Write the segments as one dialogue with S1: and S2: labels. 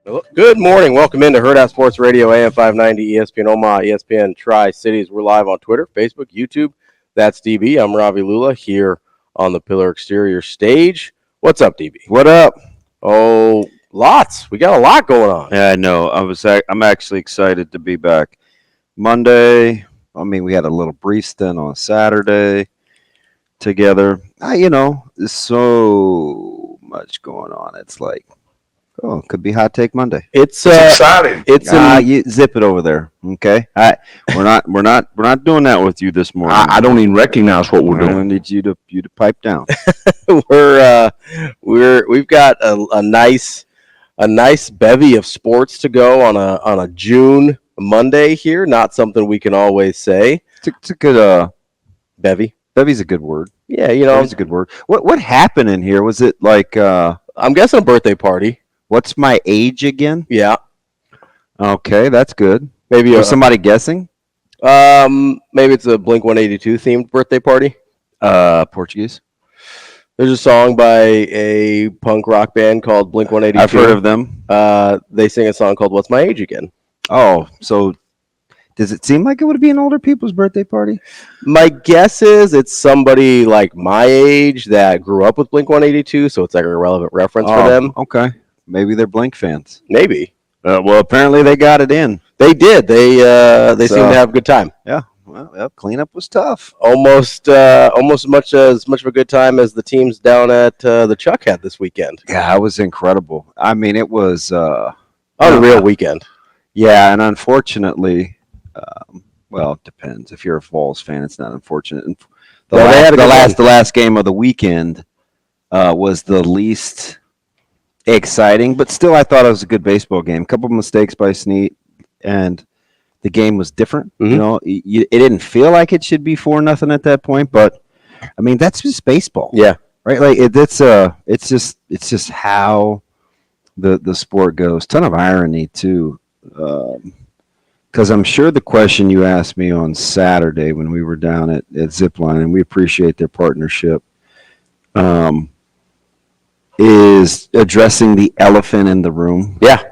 S1: Good morning. Welcome into Hurrdat Sports Radio, AM 590, ESPN Omaha, ESPN Tri-Cities. We're live on Twitter, Facebook, YouTube. That's DB. I'm Ravi Lulla here on the Pillar Exterior stage. What's up, DB?
S2: What up?
S1: Oh, lots. We got a lot going on.
S2: Yeah, I know. I'm actually excited to be back. Monday, we had a little brief stint on Saturday together. There's so much going on. It's like, it could be Hot Take Monday.
S1: It's exciting.
S2: You zip it over there, okay? We're not doing that with you this morning.
S3: I don't even recognize what we're doing.
S2: I need you to pipe down.
S1: We've got a nice bevy of sports to go on a June Monday here. Not something we can always say.
S2: It's a good
S1: bevy.
S2: Bevy's a good word.
S1: Yeah,
S2: Bevy's a good word. What happened in here? Was it like
S1: I'm guessing a birthday party.
S2: What's my age again?
S1: Yeah.
S2: Okay, that's good.
S1: Maybe
S2: was somebody guessing?
S1: Maybe it's a Blink-182 themed birthday party.
S2: Portuguese.
S1: There's a song by a punk rock band called Blink-182.
S2: I've heard of them.
S1: They sing a song called "What's My Age Again."
S2: Oh, so does it seem like it would be an older people's birthday party?
S1: My guess is it's somebody like my age that grew up with Blink-182, so it's like a relevant reference for them.
S2: Okay. Maybe they're Blink fans.
S1: Maybe.
S2: Well, apparently they got it in.
S1: They did. They seemed to have a good time.
S2: Yeah. Well, cleanup was tough.
S1: Almost as much of a good time as the teams down at the Chuck had this weekend.
S2: Yeah, it was incredible. It was
S1: unreal weekend.
S2: Yeah, and unfortunately, it depends. If you're a Vols fan, it's not unfortunate. The last game of the weekend was the least exciting, but still, I thought it was a good baseball game. A couple of mistakes by Snead, and the game was different.
S1: Mm-hmm.
S2: It didn't feel like it should be 4-0 at that point, but that's just baseball.
S1: Yeah,
S2: right. Like it's just how the sport goes. Ton of irony too, because I'm sure the question you asked me on Saturday when we were down at Zipline, and we appreciate their partnership. Is addressing the elephant in the room.
S1: Yeah.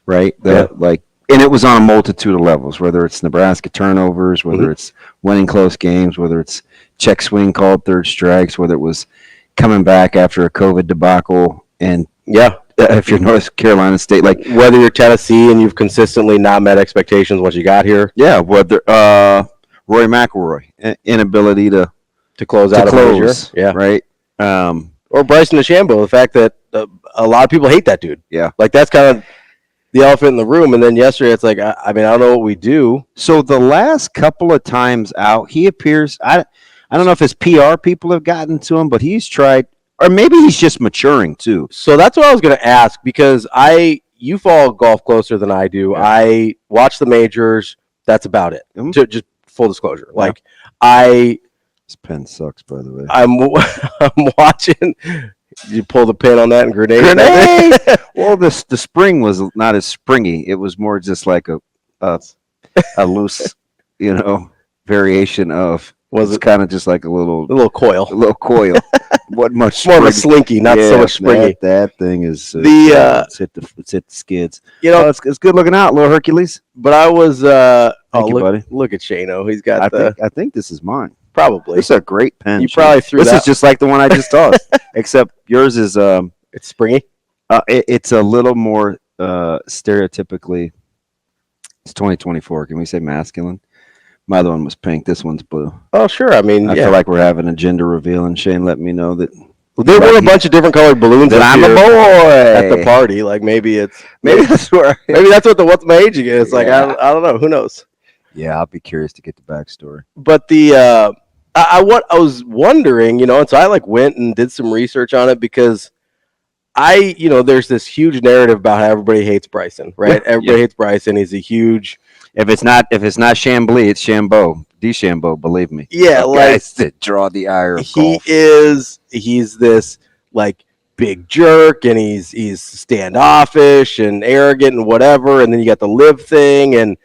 S2: Right? And it was on a multitude of levels, whether it's Nebraska turnovers, whether it's winning close games, whether it's check swing called third strikes, whether it was coming back after a COVID debacle. And if you're North Carolina State, like
S1: whether you're Tennessee and you've consistently not met expectations once you got here.
S2: Yeah. Whether Rory McIlroy, inability to
S1: close out a major.
S2: Yeah. Right.
S1: Or Bryson DeChambeau, the fact that a lot of people hate that dude.
S2: Yeah.
S1: Like, that's kind of the elephant in the room. And then yesterday, it's like, I don't know what we do.
S2: So the last couple of times out, he appears, I don't know if his PR people have gotten to him, but he's tried, or maybe he's just maturing too.
S1: So that's what I was going to ask, because you follow golf closer than I do. Yeah. I watch the majors. That's about it. Mm-hmm. Just full disclosure. Yeah. Like,
S2: this pen sucks, by the way.
S1: I'm watching. You pull the pin on that and grenade.
S2: Well, the spring was not as springy. It was more just like a loose, variation of. Was it kind of just like a little
S1: coil?
S2: A little coil. What much
S1: more of a slinky, not so much springy.
S2: That thing is
S1: it's
S2: hit the skids. It's good looking out, little Hercules.
S1: But I was
S2: Thank you, buddy.
S1: Look at Shano. He's got
S2: I think this is mine.
S1: Probably.
S2: It's a great pen.
S1: You probably threw
S2: this is just like the one I just tossed, except yours is
S1: it's springy.
S2: It's a little more stereotypically. It's 2024. Can we say masculine? My other one was pink. This one's blue.
S1: Oh, sure. I
S2: feel like we're having a gender reveal, and Shane let me know that.
S1: Well, there were a bunch of different colored balloons.
S2: That I'm a boy
S1: at the party. Like maybe
S2: that's where.
S1: Maybe that's what the what's my age again. It's like I don't know. Who knows?
S2: Yeah, I'll be curious to get the backstory.
S1: But the I was wondering, and so I went and did some research on it because there's this huge narrative about how everybody hates Bryson, right? Everybody hates Bryson. He's a huge.
S2: If it's not Chambly, it's DeChambeau. DeChambeau, believe me.
S1: Yeah,
S2: guys that draw the ire of golf.
S1: He's this big jerk, and he's standoffish and arrogant and whatever. And then you got the live thing, and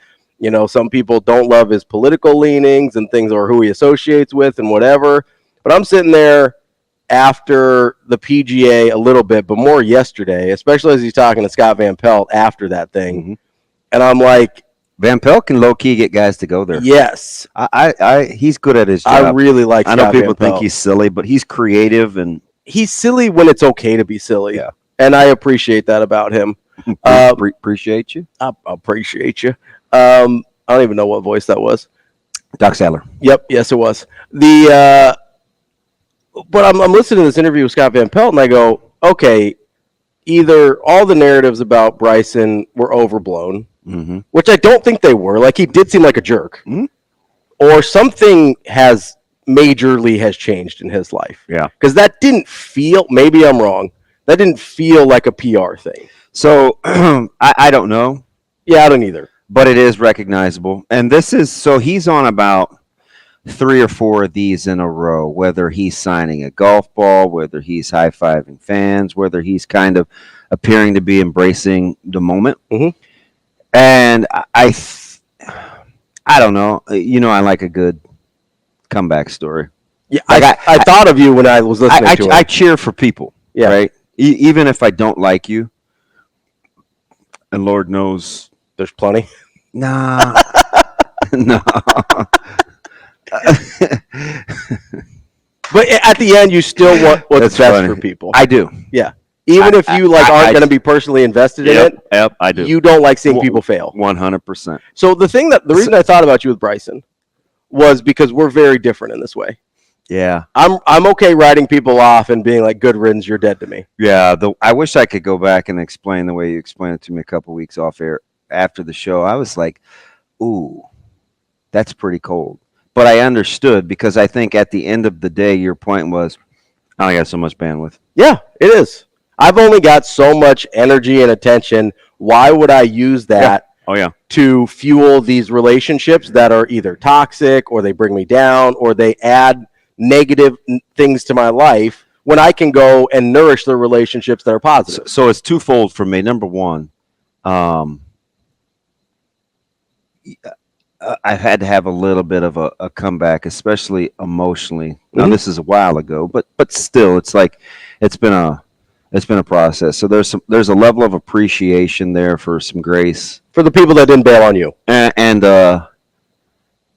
S1: some people don't love his political leanings and things or who he associates with and whatever. But I'm sitting there after the PGA a little bit, but more yesterday, especially as he's talking to Scott Van Pelt after that thing. Mm-hmm. And I'm like,
S2: Van Pelt can low key get guys to go there.
S1: Yes,
S2: he's good at his job.
S1: I really like.
S2: I know people think he's silly, but he's creative and
S1: he's silly when it's okay to be silly.
S2: Yeah,
S1: and I appreciate that about him.
S2: Appreciate you.
S1: I appreciate you. I don't even know what voice that was.
S2: Doc Sadler.
S1: Yep. Yes, it was. But I'm listening to this interview with Scott Van Pelt, and I go, okay, either all the narratives about Bryson were overblown, mm-hmm. which I don't think they were. Like, he did seem like a jerk. Mm-hmm. Or something has changed in his life.
S2: Yeah.
S1: Because that didn't feel, maybe I'm wrong, that didn't feel like a PR thing.
S2: So, I don't know.
S1: Yeah, I don't either.
S2: But it is recognizable. And he's on about 3 or 4 of these in a row, whether he's signing a golf ball, whether he's high-fiving fans, whether he's kind of appearing to be embracing the moment. Mm-hmm. And I don't know. I like a good comeback story.
S1: Yeah, like I thought of you when I was listening to it.
S2: I cheer for people, right? Even if I don't like you, and Lord knows
S1: there's plenty.
S2: Nah. No.
S1: But at the end, you still want what's best for people.
S2: I do.
S1: Yeah. Even if you aren't going to be personally invested in it.
S2: Yep, I do.
S1: You don't like seeing people fail.
S2: 100%.
S1: So the reason I thought about you with Bryson was because we're very different in this way.
S2: Yeah.
S1: I'm okay writing people off and being like, good riddance, you're dead to me.
S2: Yeah. I wish I could go back and explain the way you explained it to me a couple weeks off air after the show. I was like, ooh, that's pretty cold. But I understood because I think at the end of the day, your point was, I only got so much bandwidth.
S1: Yeah, it is. I've only got so much energy and attention. Why would I use that to fuel these relationships that are either toxic or they bring me down or they add negative things to my life when I can go and nourish the relationships that are positive?
S2: So it's twofold for me. Number one, I've had to have a little bit of a comeback, especially emotionally. Now, this is a while ago, but still, it's like it's been a process. So there's a level of appreciation there for some grace
S1: for the people that didn't bail on you,
S2: and a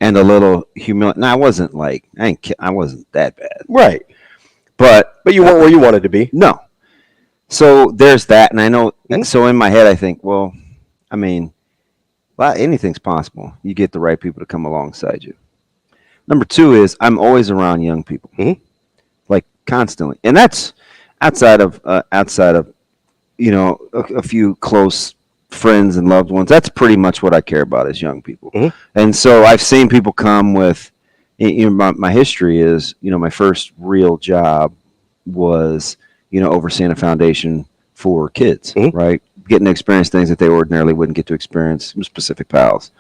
S2: little humility. No, I wasn't that bad,
S1: right?
S2: But
S1: you weren't where you wanted to be.
S2: No. So there's that, and I know. So in my head, I think, well, I mean. Well, anything's possible. You get the right people to come alongside you. Number 2 is I'm always around young people, like constantly, and that's outside of a few close friends and loved ones. That's pretty much what I care about is young people. And so I've seen people come with. My history is my first real job was overseeing a foundation for kids, right? Getting to experience things that they ordinarily wouldn't get to experience, some specific pals,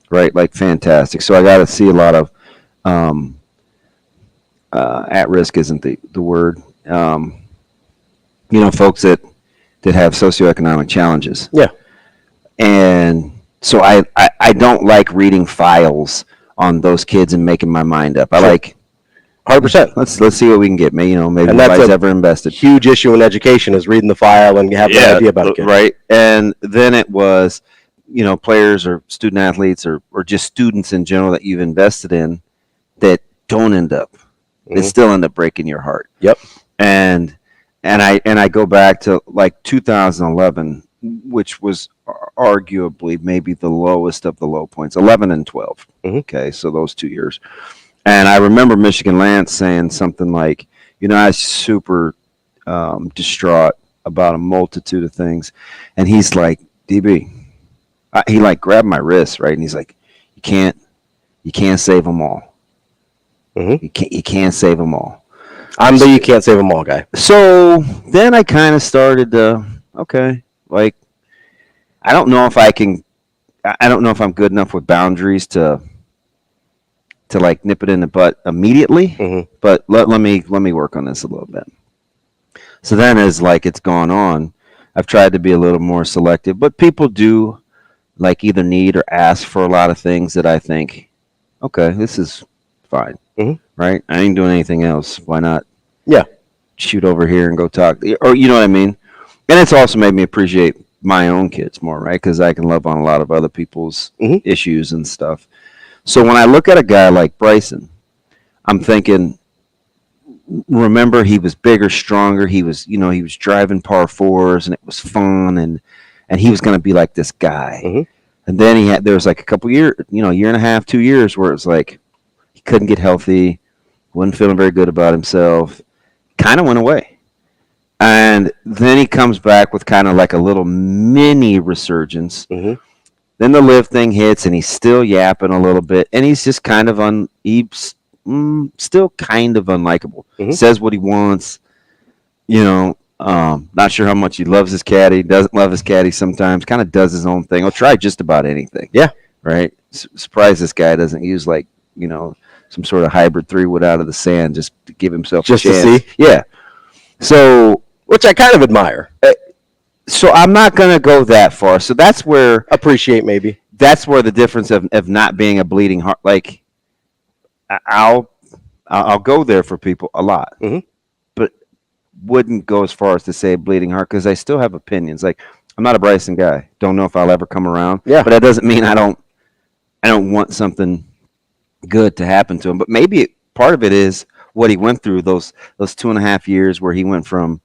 S2: right? Like fantastic. So I got to see a lot of at risk isn't the word. Folks that have socioeconomic challenges.
S1: Yeah.
S2: And so I don't like reading files on those kids and making my mind up. I like
S1: 100%.
S2: Let's see what we can get. Maybe nobody's ever invested.
S1: Huge issue in education is reading the file and having an idea about it.
S2: Right. And then it was, players or student athletes or just students in general that you've invested in that don't end up. They still end up breaking your heart.
S1: Yep.
S2: And I go back to like 2011, which was arguably maybe the lowest of the low points, 11 and 12. Okay, so those 2 years. And I remember Michigan Lance saying something like, I was super distraught about a multitude of things. And he's like, DB, he like grabbed my wrist, right? And he's like, you can't save them all. You can't save them all.
S1: I'm the you can't save them all guy.
S2: So then I kind of started to, like, I don't know if I'm good enough with boundaries to like nip it in the butt immediately, but let me work on this a little bit. So then as like it's gone on, I've tried to be a little more selective, but people do like either need or ask for a lot of things that I think, okay, this is fine, right? I ain't doing anything else. Why not?
S1: Yeah.
S2: shoot over here and go talk, or you know what I mean. And it's also made me appreciate my own kids more, right? Because I can love on a lot of other people's issues and stuff. So when I look at a guy like Bryson, I'm thinking, remember, he was bigger, stronger. He was driving par fours, and it was fun, and he was going to be like this guy. And then there was like a couple years, year and a half, 2 years, where it was like he couldn't get healthy, wasn't feeling very good about himself, kind of went away. And then he comes back with kind of like a little mini resurgence. Then the live thing hits, and he's still yapping a little bit, and he's just kind of still kind of unlikable. Says what he wants, not sure how much he loves his caddy, doesn't love his caddy sometimes, kind of does his own thing. He'll try just about anything. Yeah. Right? Surprised this guy doesn't use some sort of hybrid 3-wood out of the sand just to give himself a chance. To see? Yeah. So, which I kind of admire. So I'm not going to go that far. So that's where... Appreciate, maybe. That's where the difference of not being a bleeding heart... Like, I'll go there for people a lot. But wouldn't go as far as to say bleeding heart, because I still have opinions. Like, I'm not a Bryson guy. Don't know if I'll ever come around. Yeah. But that doesn't mean I don't want something good to happen to him. But maybe part of it is what he went through those 2.5 years where he went from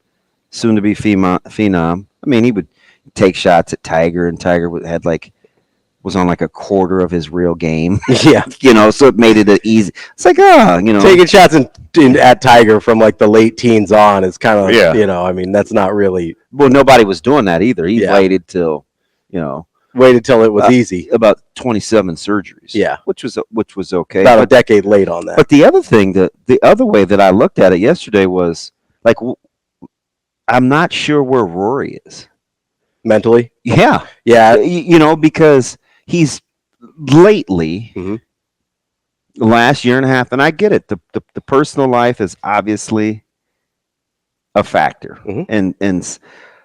S2: soon to be phenom. I mean, he would take shots at Tiger, and Tiger was on like a quarter of his real game. Yeah. So it made it easy. It's like, taking shots at Tiger from like the late teens on is kind of, I mean, that's not really. Well, nobody was doing that either. He waited till it was easy. About 27 surgeries. Yeah. Which was okay. About a decade late on that. But the other thing, the other way that I looked at it yesterday was like, I'm not sure where Rory is. Mentally? Yeah. Yeah. Because he's lately, the last year and a half, and I get it. The personal life is obviously a factor.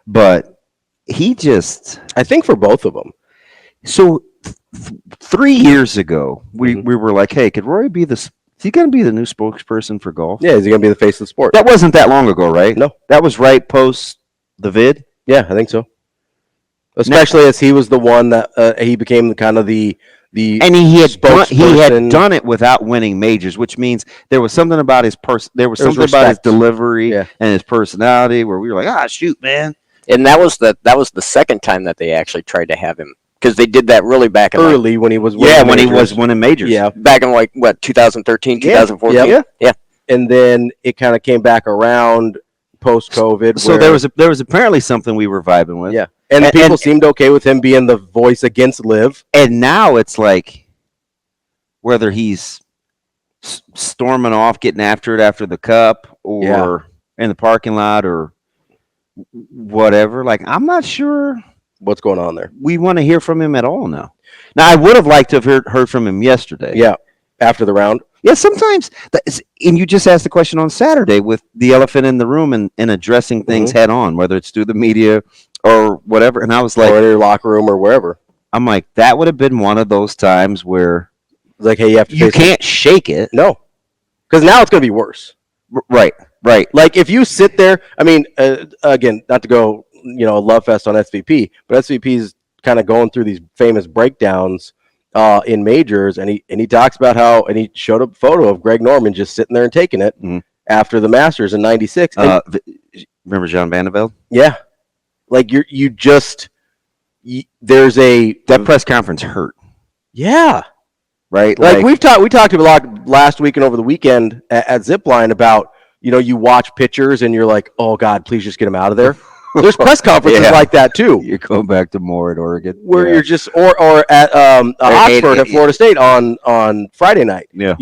S2: But he just, I think for both of them. So 3 years ago, we were like, hey, could Rory be is he going to be the new spokesperson for golf? Yeah, is he going to be the face of the sport? That wasn't that long ago, right? No. That was right post the vid? Yeah, I think so. Especially as he was the one that he became the kind of the and he had done it without winning majors, which means there was something about his about his delivery and his personality where we were like, shoot, man.
S4: And that was the second time that they actually tried to have him, because they did that really back in
S1: early when he was winning majors.
S4: Yeah, back in 2013, 2014. Yeah.
S1: And then it kind of came back around post-COVID.
S2: So there was apparently something we were vibing with.
S1: Yeah. And people seemed okay with him being the voice against Liv.
S2: And now it's like whether he's storming off, getting after it after the cup, or in the parking lot, or whatever. Like, I'm not sure
S1: what's going on there.
S2: We want to hear from him at all now. Now, I would have liked to have heard from him yesterday.
S1: Yeah, after the round.
S2: Yeah, sometimes, and you just asked the question on Saturday with the elephant in the room and addressing things head on, whether it's through the media or whatever. And I was like,
S1: or in your locker room or wherever.
S2: I'm like, that would have been one of those times where,
S1: like, hey, you
S2: can't shake it.
S1: No, because now it's going to be worse.
S2: Right.
S1: Like, if you sit there, I mean, again, not to go, a love fest on SVP, but SVP's kind of going through these famous breakdowns in majors, and he talks about how, and he showed a photo of Greg Norman just sitting there and taking it after the Masters in '96.
S2: Remember John Vandeveld?
S1: Yeah. Like, there's
S2: that press conference hurt.
S1: Yeah.
S2: Right.
S1: Like we talked a lot last week and over the weekend at Zipline about, you watch pictures and you're like, oh God, please just get him out of there. There's press conferences like that too.
S2: You're going back to more at Oregon,
S1: where you're just or at Oxford at Florida State on Friday night.
S2: Yeah.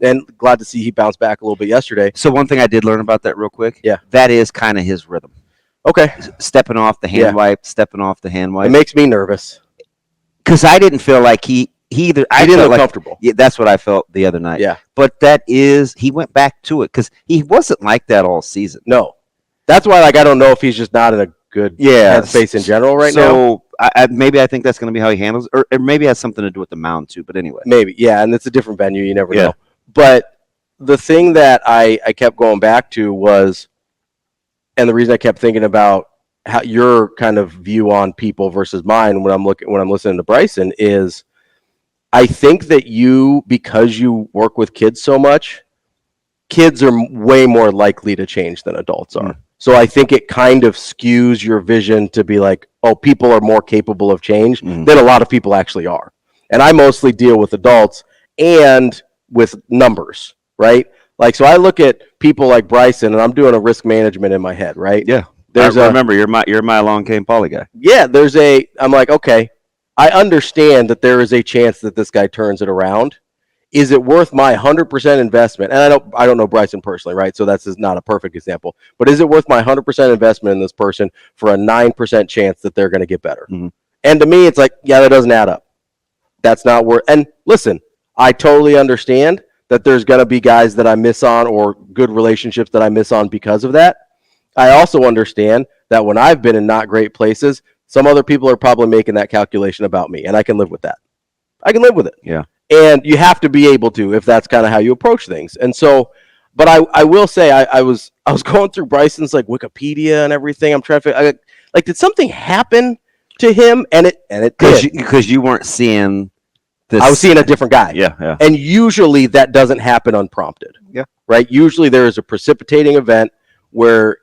S1: And glad to see he bounced back a little bit yesterday.
S2: So one thing I did learn about that real quick.
S1: Yeah.
S2: That is kind of his rhythm.
S1: Okay.
S2: Stepping off the hand wipe.
S1: It makes me nervous.
S2: Because I didn't feel like he either. I
S1: didn't feel
S2: like,
S1: comfortable.
S2: Yeah, that's what I felt the other night.
S1: Yeah.
S2: But he went back to it because he wasn't like that all season.
S1: No. That's why, I don't know if he's just not in a good headspace in general right now.
S2: So maybe I think that's going to be how he handles it, or maybe it has something to do with the mound too. But anyway.
S1: Maybe. Yeah, and it's a different venue. You never know. But the thing that I kept going back to was, and the reason I kept thinking about how your kind of view on people versus mine when I'm listening to Bryson is, I think that because you work with kids so much, kids are way more likely to change than adults are. So I think it kind of skews your vision to be like, oh, people are more capable of change than a lot of people actually are. And I mostly deal with adults and with numbers, right? Like, so I look at people like Bryson, and I'm doing a risk management in my head, right?
S2: Yeah. Remember, you're my along came poly guy. Yeah,
S1: I'm like, okay, I understand that there is a chance that this guy turns it around. Is it worth my 100% investment? And I don't know Bryson personally, right? So that's not a perfect example. But is it worth my 100% investment in this person for a 9% chance that they're going to get better? And to me, it's like, yeah, that doesn't add up. That's not worth. And listen, I totally understand that there's going to be guys that I miss on or good relationships that I miss on because of that. I also understand that when I've been in not great places, some other people are probably making that calculation about me, and I can live with that. I can live with it.
S2: Yeah.
S1: And you have to be able to, if that's kind of how you approach things. And so, but I will say, I was going through Bryson's like Wikipedia and everything. I'm trying to like, did something happen to him? And it did.
S2: Because you weren't seeing this.
S1: I was seeing a different guy.
S2: Yeah.
S1: And usually that doesn't happen unprompted.
S2: Yeah.
S1: Right. Usually there is a precipitating event where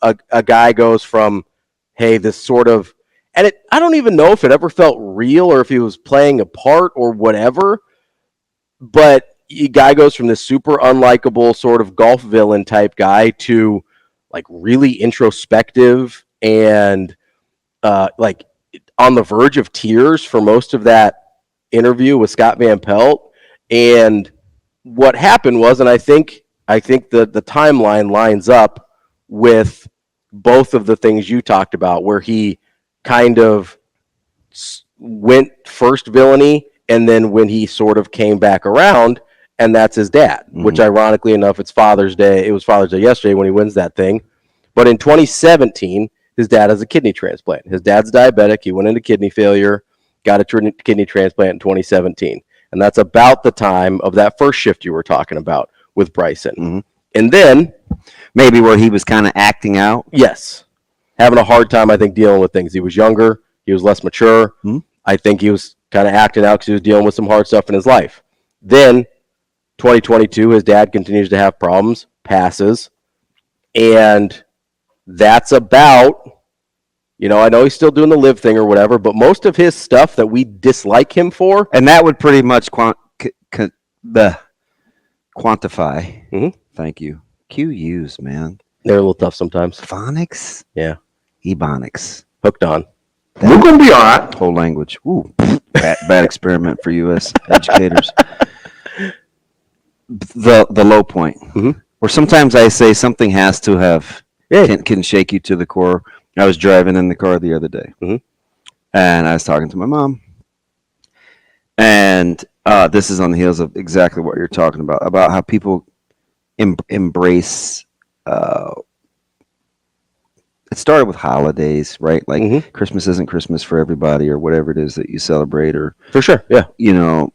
S1: a guy goes from, hey, this sort of. And I don't even know if it ever felt real or if he was playing a part or whatever. But a guy goes from this super unlikable sort of golf villain type guy to like really introspective and like on the verge of tears for most of that interview with Scott Van Pelt. And what happened was, and I think the timeline lines up with both of the things you talked about, where he kind of went first villainy, and then when he sort of came back around, and that's his dad, which ironically enough, it's Father's Day. It was Father's Day yesterday when he wins that thing. But in 2017, his dad has a kidney transplant. His dad's diabetic. He went into kidney failure, got a kidney transplant in 2017. And that's about the time of that first shift you were talking about with Bryson. And then
S2: maybe where he was kind of acting out.
S1: Yes. Having a hard time, I think, dealing with things. He was younger. He was less mature. I think he was kind of acting out because he was dealing with some hard stuff in his life. Then 2022, his dad continues to have problems, passes. And that's about, I know he's still doing the live thing or whatever, but most of his stuff that we dislike him for.
S2: And that would pretty much quantify. Thank you. QUs, man.
S1: They're a little tough sometimes.
S2: Phonics?
S1: Yeah.
S2: Ebonics.
S1: Hooked on.
S3: We're going to be all right.
S2: Whole language. Ooh, bad experiment for U.S. educators. The low point. Where sometimes I say something has to have, can shake you to the core. I was driving in the car the other day. And I was talking to my mom. And this is on the heels of exactly what you're talking about how people embrace it started with holidays, right? Like Christmas isn't Christmas for everybody, or whatever it is that you celebrate, or
S1: for sure, yeah.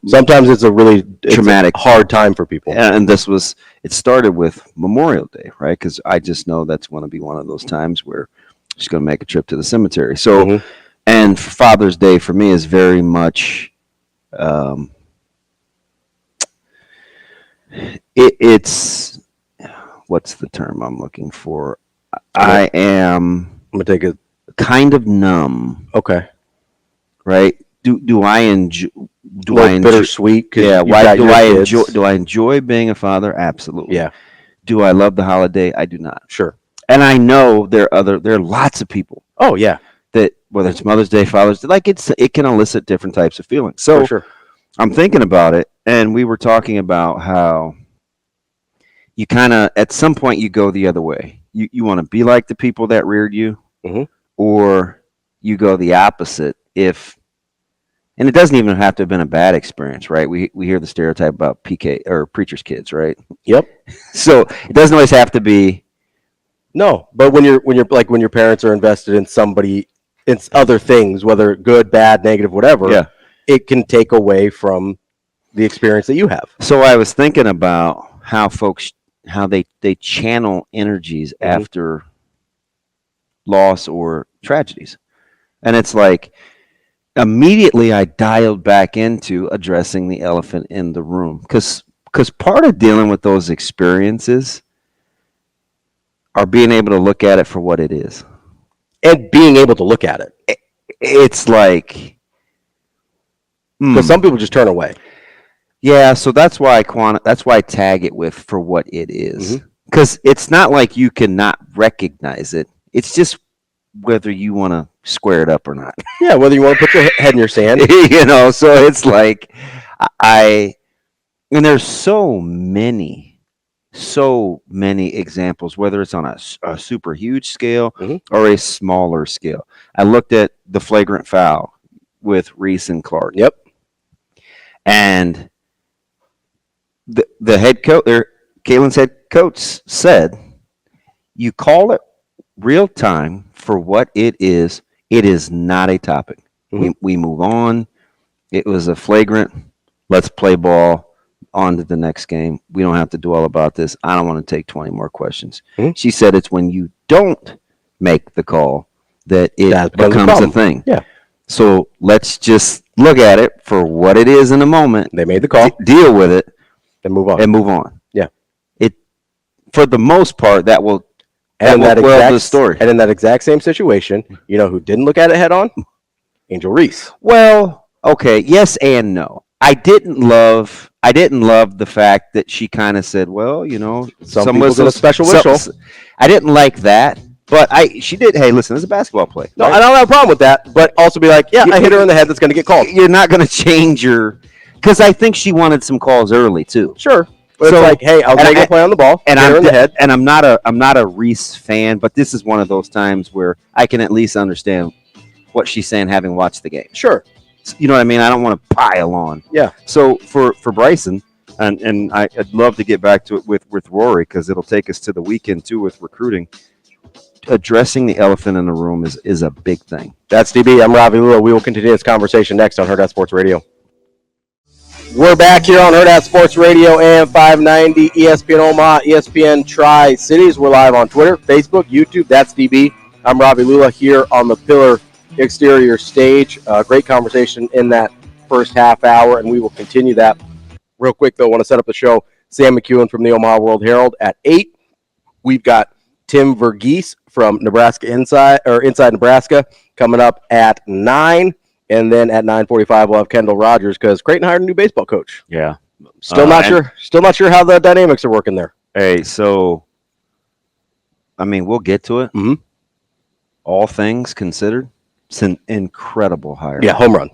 S2: Sometimes
S1: it's a really
S2: traumatic,
S1: hard time for people.
S2: And it started with Memorial Day, right? Because I just know that's going to be one of those times where I'm just going to make a trip to the cemetery. So, and Father's Day for me is very much, it's what's the term I'm looking for? I'm
S1: gonna take it
S2: kind of numb.
S1: Okay.
S2: Right? Do I enjoy
S1: bittersweet?
S2: Yeah, do I enjoy being a father? Absolutely.
S1: Yeah.
S2: Do I love the holiday? I do not.
S1: Sure.
S2: And I know there are lots of people.
S1: Oh yeah.
S2: That whether it's Mother's Day, Father's Day, like it can elicit different types of feelings. So
S1: for sure.
S2: I'm thinking about it, and we were talking about how you kind of at some point you go the other way. You want to be like the people that reared you, or you go the opposite. And it doesn't even have to have been a bad experience, right? We hear the stereotype about PK or preacher's kids, right?
S1: Yep.
S2: So it doesn't always have to be.
S1: No, but when your parents are invested in somebody, it's other things, whether good, bad, negative, whatever. It can take away from the experience that you have.
S2: So I was thinking about how they channel energies after loss or tragedies. And it's like immediately I dialed back into addressing the elephant in the room because part of dealing with those experiences are being able to look at it for what it is.
S1: And being able to look at it.
S2: It's like...
S1: Because some people just turn away.
S2: Yeah, so that's why I tag it with for what it is. Because it's not like you cannot recognize it. It's just whether you want to square it up or not.
S1: Yeah, whether you want to put your head in your sand.
S2: So it's like and there's so many examples, whether it's on a super huge scale or a smaller scale. I looked at the flagrant foul with Reese and Clark.
S1: Yep.
S2: And the head coach, Kalen's head coach said, you call it real time for what it is. It is not a topic. We move on. It was a flagrant. Let's play ball. On to the next game. We don't have to dwell about this. I don't want to take 20 more questions. She said it's when you don't make the call that it becomes a thing.
S1: Yeah.
S2: So let's just look at it for what it is in a moment.
S1: They made the call.
S2: Deal with it.
S1: And move on. Yeah.
S2: It, for the most part, that will
S1: the
S2: story.
S1: And in that exact same situation, you know who didn't look at it head on? Angel Reese.
S2: Well, okay, yes and no. I didn't love the fact that she kind of said, well,
S1: some people get a special whistle.
S2: I didn't like that, but she did. Hey, listen, it's a basketball play.
S1: No, right? I don't have a problem with that, but also be like, I hit her in the head. That's going to get called.
S2: You're not going to change because I think she wanted some calls early too.
S1: Sure, but it's like, hey, I'll take a play on the ball,
S2: and
S1: hit her in the head.
S2: And I'm not a Reese fan, but this is one of those times where I can at least understand what she's saying, having watched the game.
S1: Sure.
S2: You know what I mean? I don't want to pile on.
S1: Yeah.
S2: So for Bryson, and I'd love to get back to it with Rory because it'll take us to the weekend too with recruiting. Addressing the elephant in the room is a big thing.
S1: That's DB. I'm Ravi Lulla. We will continue this conversation next on Hurrdat Sports Radio. We're back here on Hurrdat Sports Radio and 590 ESPN Omaha, ESPN Tri-Cities. We're live on Twitter, Facebook, YouTube. That's DB. I'm Ravi Lulla here on the Pillar Exterior stage. Great conversation in that first half hour, and we will continue that. Real quick, though, I want to set up the show. Sam McKewon from the Omaha World-Herald at 8. We've got Tim Verghese from Nebraska Inside Nebraska coming up at 9. And then at 9:45, we'll have Kendall Rogers because Creighton hired a new baseball coach.
S2: Yeah.
S1: Still not sure how the dynamics are working there.
S2: Hey, so, I mean, we'll get to it. All things considered, it's an incredible hire.
S1: Yeah, home run.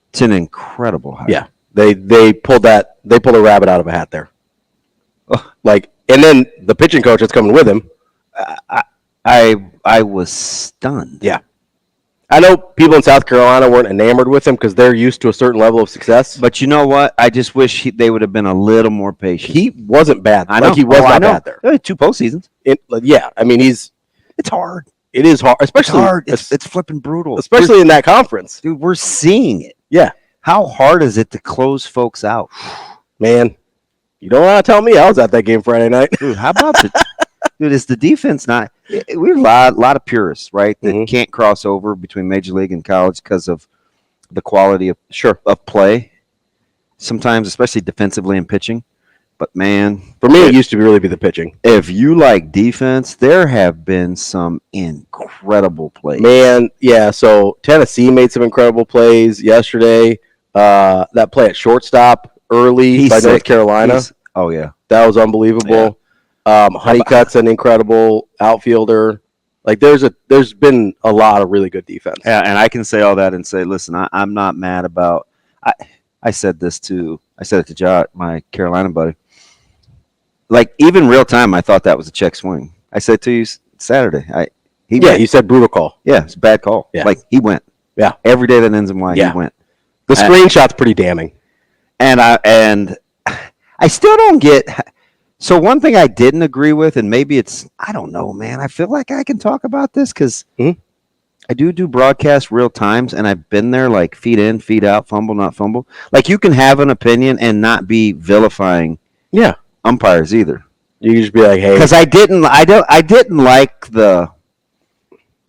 S2: It's an incredible hire.
S1: Yeah, they pulled a rabbit out of a hat there. And then the pitching coach that's coming with him.
S2: I was stunned.
S1: Yeah. I know people in South Carolina weren't enamored with him because they're used to a certain level of success.
S2: But you know what? I just wish they would have been a little more patient.
S1: He wasn't bad.
S2: I know.
S1: He was not bad there.
S2: 2 postseasons.
S1: I mean, it's
S2: hard.
S1: It is hard, especially
S2: it's flipping brutal,
S1: especially in that conference.
S2: Dude, we're seeing it.
S1: Yeah.
S2: How hard is it to close folks out?
S1: Man, you don't want to tell me I was at that game Friday night.
S2: Dude, how about dude, is the defense not? We're a lot of purists, right? That can't cross over between major league and college because of the quality of play. Sometimes, especially defensively and pitching. But man,
S1: for me, it used to really be the pitching.
S2: If you like defense, there have been some incredible plays.
S1: Man, yeah. So Tennessee made some incredible plays yesterday. That play at shortstop early by North Carolina.
S2: Oh yeah,
S1: that was unbelievable. Yeah. Honeycutt's an incredible outfielder. Like there's been a lot of really good defense.
S2: Yeah, and I can say all that and say, listen, I'm not mad about. I said it to Jot, my Carolina buddy. Like even real time, I thought that was a check swing. I said to you Saturday.
S1: You said brutal call.
S2: Yeah, it's a bad call.
S1: Yeah.
S2: Like he went.
S1: Yeah,
S2: every day that ends in Y, he went.
S1: The screenshot's pretty damning.
S2: And I still don't get. So one thing I didn't agree with, and maybe I don't know, man. I feel like I can talk about this because I do broadcast real times, and I've been there like feet in, feet out, fumble, not fumble. Like you can have an opinion and not be vilifying.
S1: Yeah.
S2: Umpires either.
S1: You can just be like, hey,
S2: because I didn't like the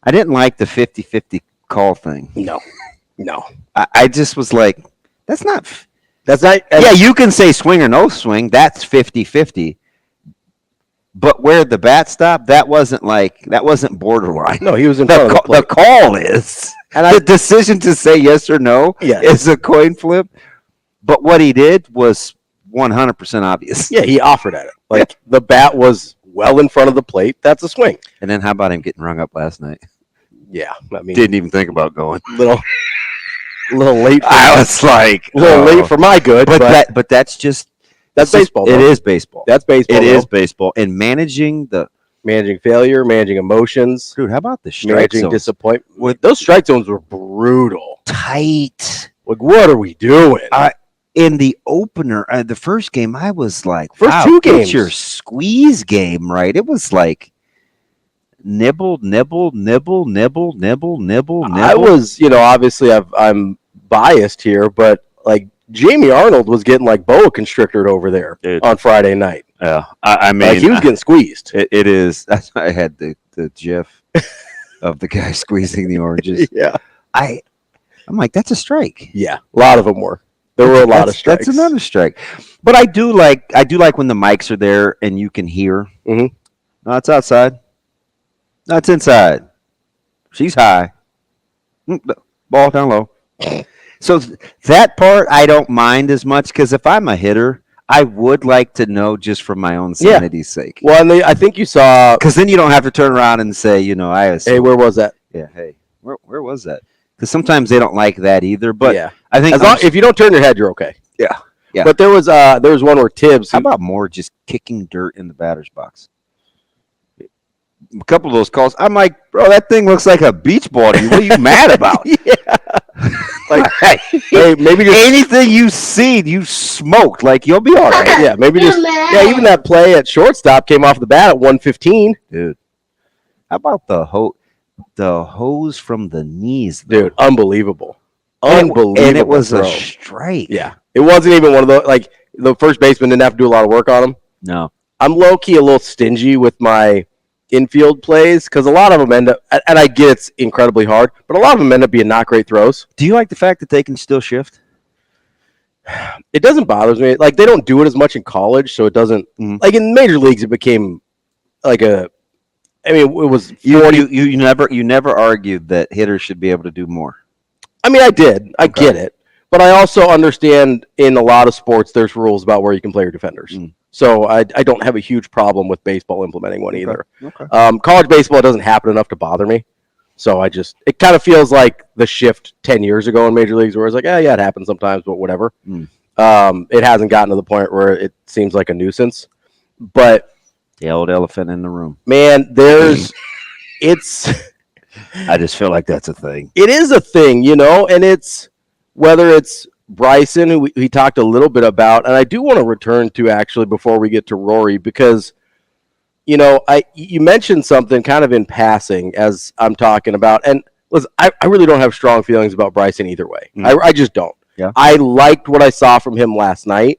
S2: I didn't like the 50-50 call thing.
S1: No.
S2: I just was like, that's not.
S1: And
S2: Yeah, you can say swing or no swing. That's 50-50. But where the bat stopped, that wasn't borderline.
S1: no, he was in front of the plate.
S2: The call is.
S1: And
S2: the decision to say yes or no is a coin flip. But what he did was 100% obvious.
S1: Yeah, he offered at it. The bat was well in front of the plate. That's a swing.
S2: And then how about him getting rung up last night?
S1: Yeah, I mean,
S2: didn't even think about going.
S1: Little late.
S2: I was like,
S1: late for my good.
S2: But that's just
S1: baseball.
S2: It is baseball.
S1: That's baseball.
S2: It is baseball. And managing
S1: failure, managing emotions.
S2: Dude, how about the strike
S1: managing
S2: zones?
S1: Disappointment. Those strike zones were brutal.
S2: Tight.
S1: Like, what are we doing?
S2: In the opener, the first game, I was like,
S1: first two games,
S2: get your squeeze game right. It was like nibble. I
S1: was, obviously I'm biased here, but like Jamie Arnold was getting like boa constricted over there on Friday night.
S2: Yeah, I mean,
S1: like he was getting squeezed.
S2: It is. That's why I had the GIF of the guy squeezing the oranges.
S1: Yeah,
S2: I'm like, that's a strike.
S1: Yeah, a lot of them were. There were a lot of strikes.
S2: That's another strike. But I do like when the mics are there and you can hear.
S1: Mm-hmm.
S2: No, it's outside. No, it's inside. She's high. Ball down low. So that part I don't mind as much because if I'm a hitter, I would like to know just for my own sanity's sake.
S1: Well, and I think you saw
S2: because then you don't have to turn around and say,
S1: hey, where was that?
S2: Yeah, hey, where was that? Because sometimes they don't like that either. But
S1: yeah.
S2: I think
S1: if you don't turn your head, you're okay.
S2: Yeah.
S1: But there was one where Tibbs.
S2: How about more just kicking dirt in the batter's box? A couple of those calls, I'm like, bro, that thing looks like a beach ball to you. What are you mad about?
S1: Yeah. Like, hey, maybe just
S2: anything you see, you smoked. Like, you'll be all right.
S1: Yeah, maybe just even that play at shortstop came off the bat at 115.
S2: Dude, how about the hose from the knees, though?
S1: Dude, unbelievable.
S2: And it was a strike.
S1: Yeah. It wasn't even one of those, like, the first baseman didn't have to do a lot of work on him.
S2: No.
S1: I'm low-key a little stingy with my infield plays because a lot of them end up, and I get it's incredibly hard, but a lot of them end up being not great throws.
S2: Do you like the fact that they can still shift?
S1: It doesn't bother me. Like, they don't do it as much in college, so it doesn't, like, in major leagues, it became like it was 40.
S2: You never argued that hitters should be able to do more.
S1: I mean, I did. I get it. But I also understand in a lot of sports there's rules about where you can play your defenders. So I don't have a huge problem with baseball implementing one either.
S2: Okay.
S1: College baseball doesn't happen enough to bother me. So it kind of feels like the shift 10 years ago in major leagues where it's like, yeah, it happens sometimes, but whatever. It hasn't gotten to the point where it seems like a nuisance. But
S2: the old elephant in the room.
S1: Man, it's...
S2: I just feel like that's a thing.
S1: It is a thing, and it's whether it's Bryson, who we talked a little bit about, and I do want to return to actually before we get to Rory because, you mentioned something kind of in passing as I'm talking about, and listen, I really don't have strong feelings about Bryson either way. I just don't.
S2: Yeah.
S1: I liked what I saw from him last night.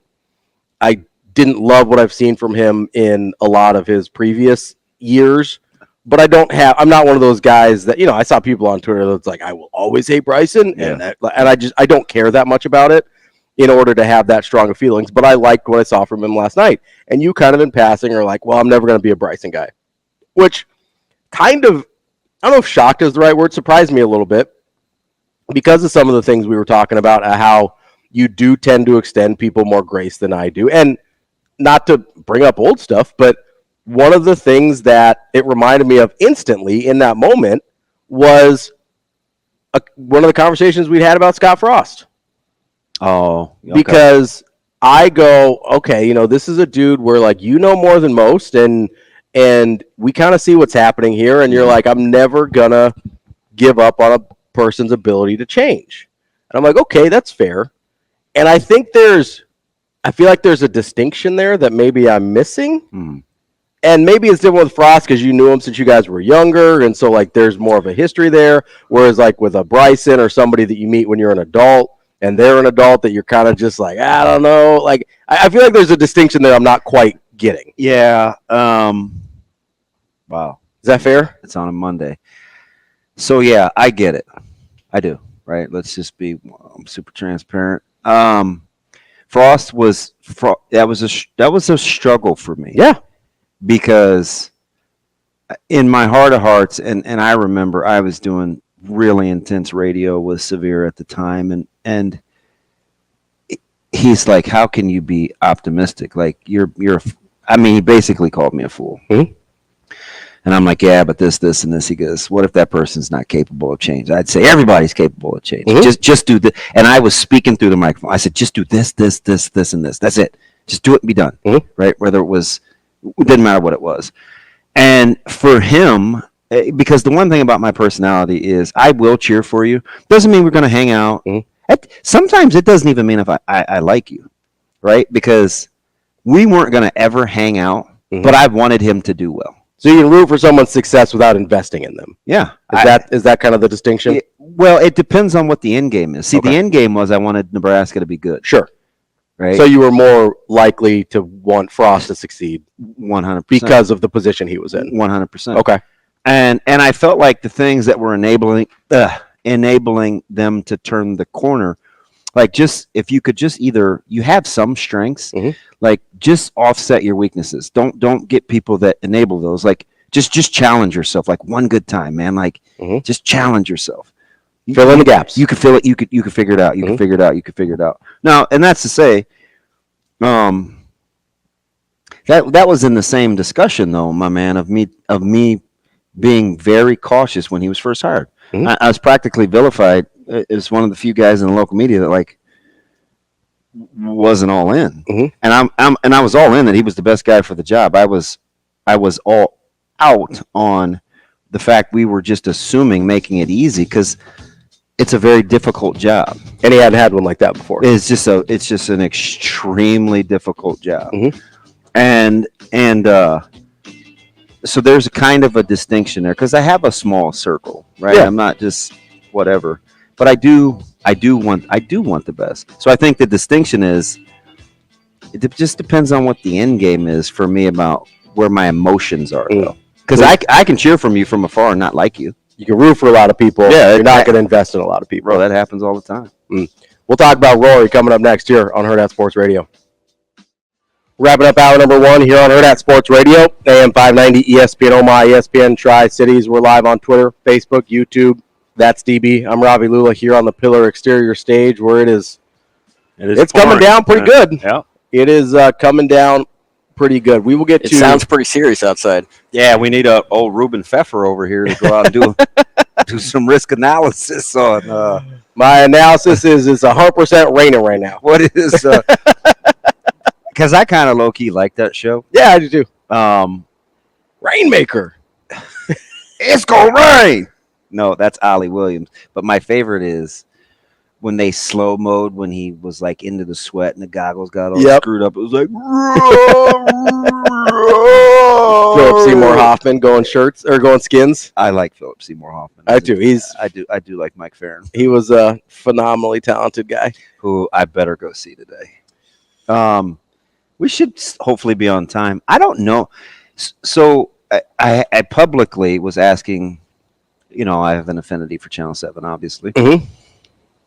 S1: I didn't love what I've seen from him in a lot of his previous years. But I'm not one of those guys that, I saw people on Twitter that's like, I will always hate Bryson.
S2: Yeah.
S1: And I don't care that much about it in order to have that strong of feelings. But I liked what I saw from him last night. And you kind of in passing are like, well, I'm never going to be a Bryson guy. Which kind of, I don't know if shocked is the right word, surprised me a little bit. Because of some of the things we were talking about, how you do tend to extend people more grace than I do. And not to bring up old stuff, but one of the things that it reminded me of instantly in that moment was one of the conversations we'd had about Scott Frost.
S2: Oh, okay.
S1: Because I go, okay, this is a dude where like, more than most and we kind of see what's happening here. And you're like, I'm never gonna give up on a person's ability to change. And I'm like, okay, that's fair. And I think I feel like there's a distinction there that maybe I'm missing. And maybe it's different with Frost because you knew him since you guys were younger. And so, like, there's more of a history there. Whereas, like, with a Bryson or somebody that you meet when you're an adult and they're an adult that you're kind of just like, I don't know. Like, I feel like there's a distinction there I'm not quite getting.
S2: Yeah. Wow.
S1: Is that fair?
S2: It's on a Monday. So yeah, I get it. I do. Right. Let's just be super transparent. Frost was that was a struggle for me.
S1: Yeah.
S2: Because in my heart of hearts, and I remember I was doing really intense radio with Severe at the time, and he's like, "How can you be optimistic? Like you're." I mean, he basically called me a fool.
S1: Mm-hmm.
S2: And I'm like, yeah, but this, and this. He goes, what if that person's not capable of change? I'd say everybody's capable of change.
S1: Mm-hmm.
S2: Just do this. And I was speaking through the microphone. I said, just do this, and this. That's it. Just do it and be done.
S1: Mm-hmm.
S2: Right? It didn't matter what it was. And for him, because the one thing about my personality is I will cheer for you. Doesn't mean we're going to hang out. Mm-hmm. Sometimes it doesn't even mean if I like you. Right? Because we weren't going to ever hang out, mm-hmm. but I wanted him to do well.
S1: So you can root for someone's success without investing in them.
S2: Yeah.
S1: Is that kind of the distinction?
S2: Well, it depends on what the end game is. See, the end game was I wanted Nebraska to be good.
S1: Sure.
S2: Right.
S1: So you were more likely to want Frost to succeed
S2: 100%
S1: because of the position he was in.
S2: 100%.
S1: Okay.
S2: And I felt like the things that were enabling them to turn the corner, like if you could just either you have some strengths, mm-hmm. like just offset your weaknesses. Don't get people that enable those. Like just challenge yourself. Like one good time, man. Like mm-hmm. just challenge yourself.
S1: Fill in the gaps.
S2: You could feel it. You could figure it out. You mm-hmm. could figure it out. You could figure it out. Now, and that's to say, that was in the same discussion though, my man, of me being very cautious when he was first hired. Mm-hmm. I was practically vilified as one of the few guys in the local media that like wasn't all in, mm-hmm. and I was all in that he was the best guy for the job. I was all out on the fact we were just assuming making it easy because it's a very difficult job,
S1: and he hadn't had one like that before.
S2: It's just an extremely difficult job, mm-hmm. and so there's a kind of a distinction there because I have a small circle, right? Yeah. I'm not just whatever. But I do want the best. So I think the distinction is it just depends on what the end game is for me about where my emotions are, though. Because I can cheer from you from afar and not like you.
S1: You can root for a lot of people. Yeah, you're not going to invest in a lot of people.
S2: Bro, that happens all the time.
S1: We'll talk about Rory coming up next year on Hurrdat Sports Radio. Wrapping up hour number 1 here on Hurrdat Sports Radio, AM 590, ESPN Omaha, ESPN Tri-Cities. We're live on Twitter, Facebook, YouTube. That's DB. I'm Ravi Lulla here on the Pillar Exterior stage where it's coming down pretty good.
S5: Yeah.
S1: It is coming down pretty good. We will get to...
S4: It sounds pretty serious outside.
S2: Yeah, we need a old Ruben Pfeffer over here to go out and do some risk analysis on...
S1: My analysis is it's 100% raining right now.
S2: What is... Because I kind of low-key like that show.
S1: Yeah, I do too. Rainmaker.
S2: It's gonna rain! No, that's Ollie Williams. But my favorite is when they slow mode when he was like into the sweat and the goggles got all screwed up. It was like
S1: Philip Seymour Hoffman going skins.
S2: I like Philip Seymour Hoffman.
S1: I do.
S2: I do like Mike Farron.
S1: He was a phenomenally talented guy
S2: who I better go see today. We should hopefully be on time. I don't know. So I publicly was asking. You know, I have an affinity for Channel 7, obviously.
S1: Mm-hmm.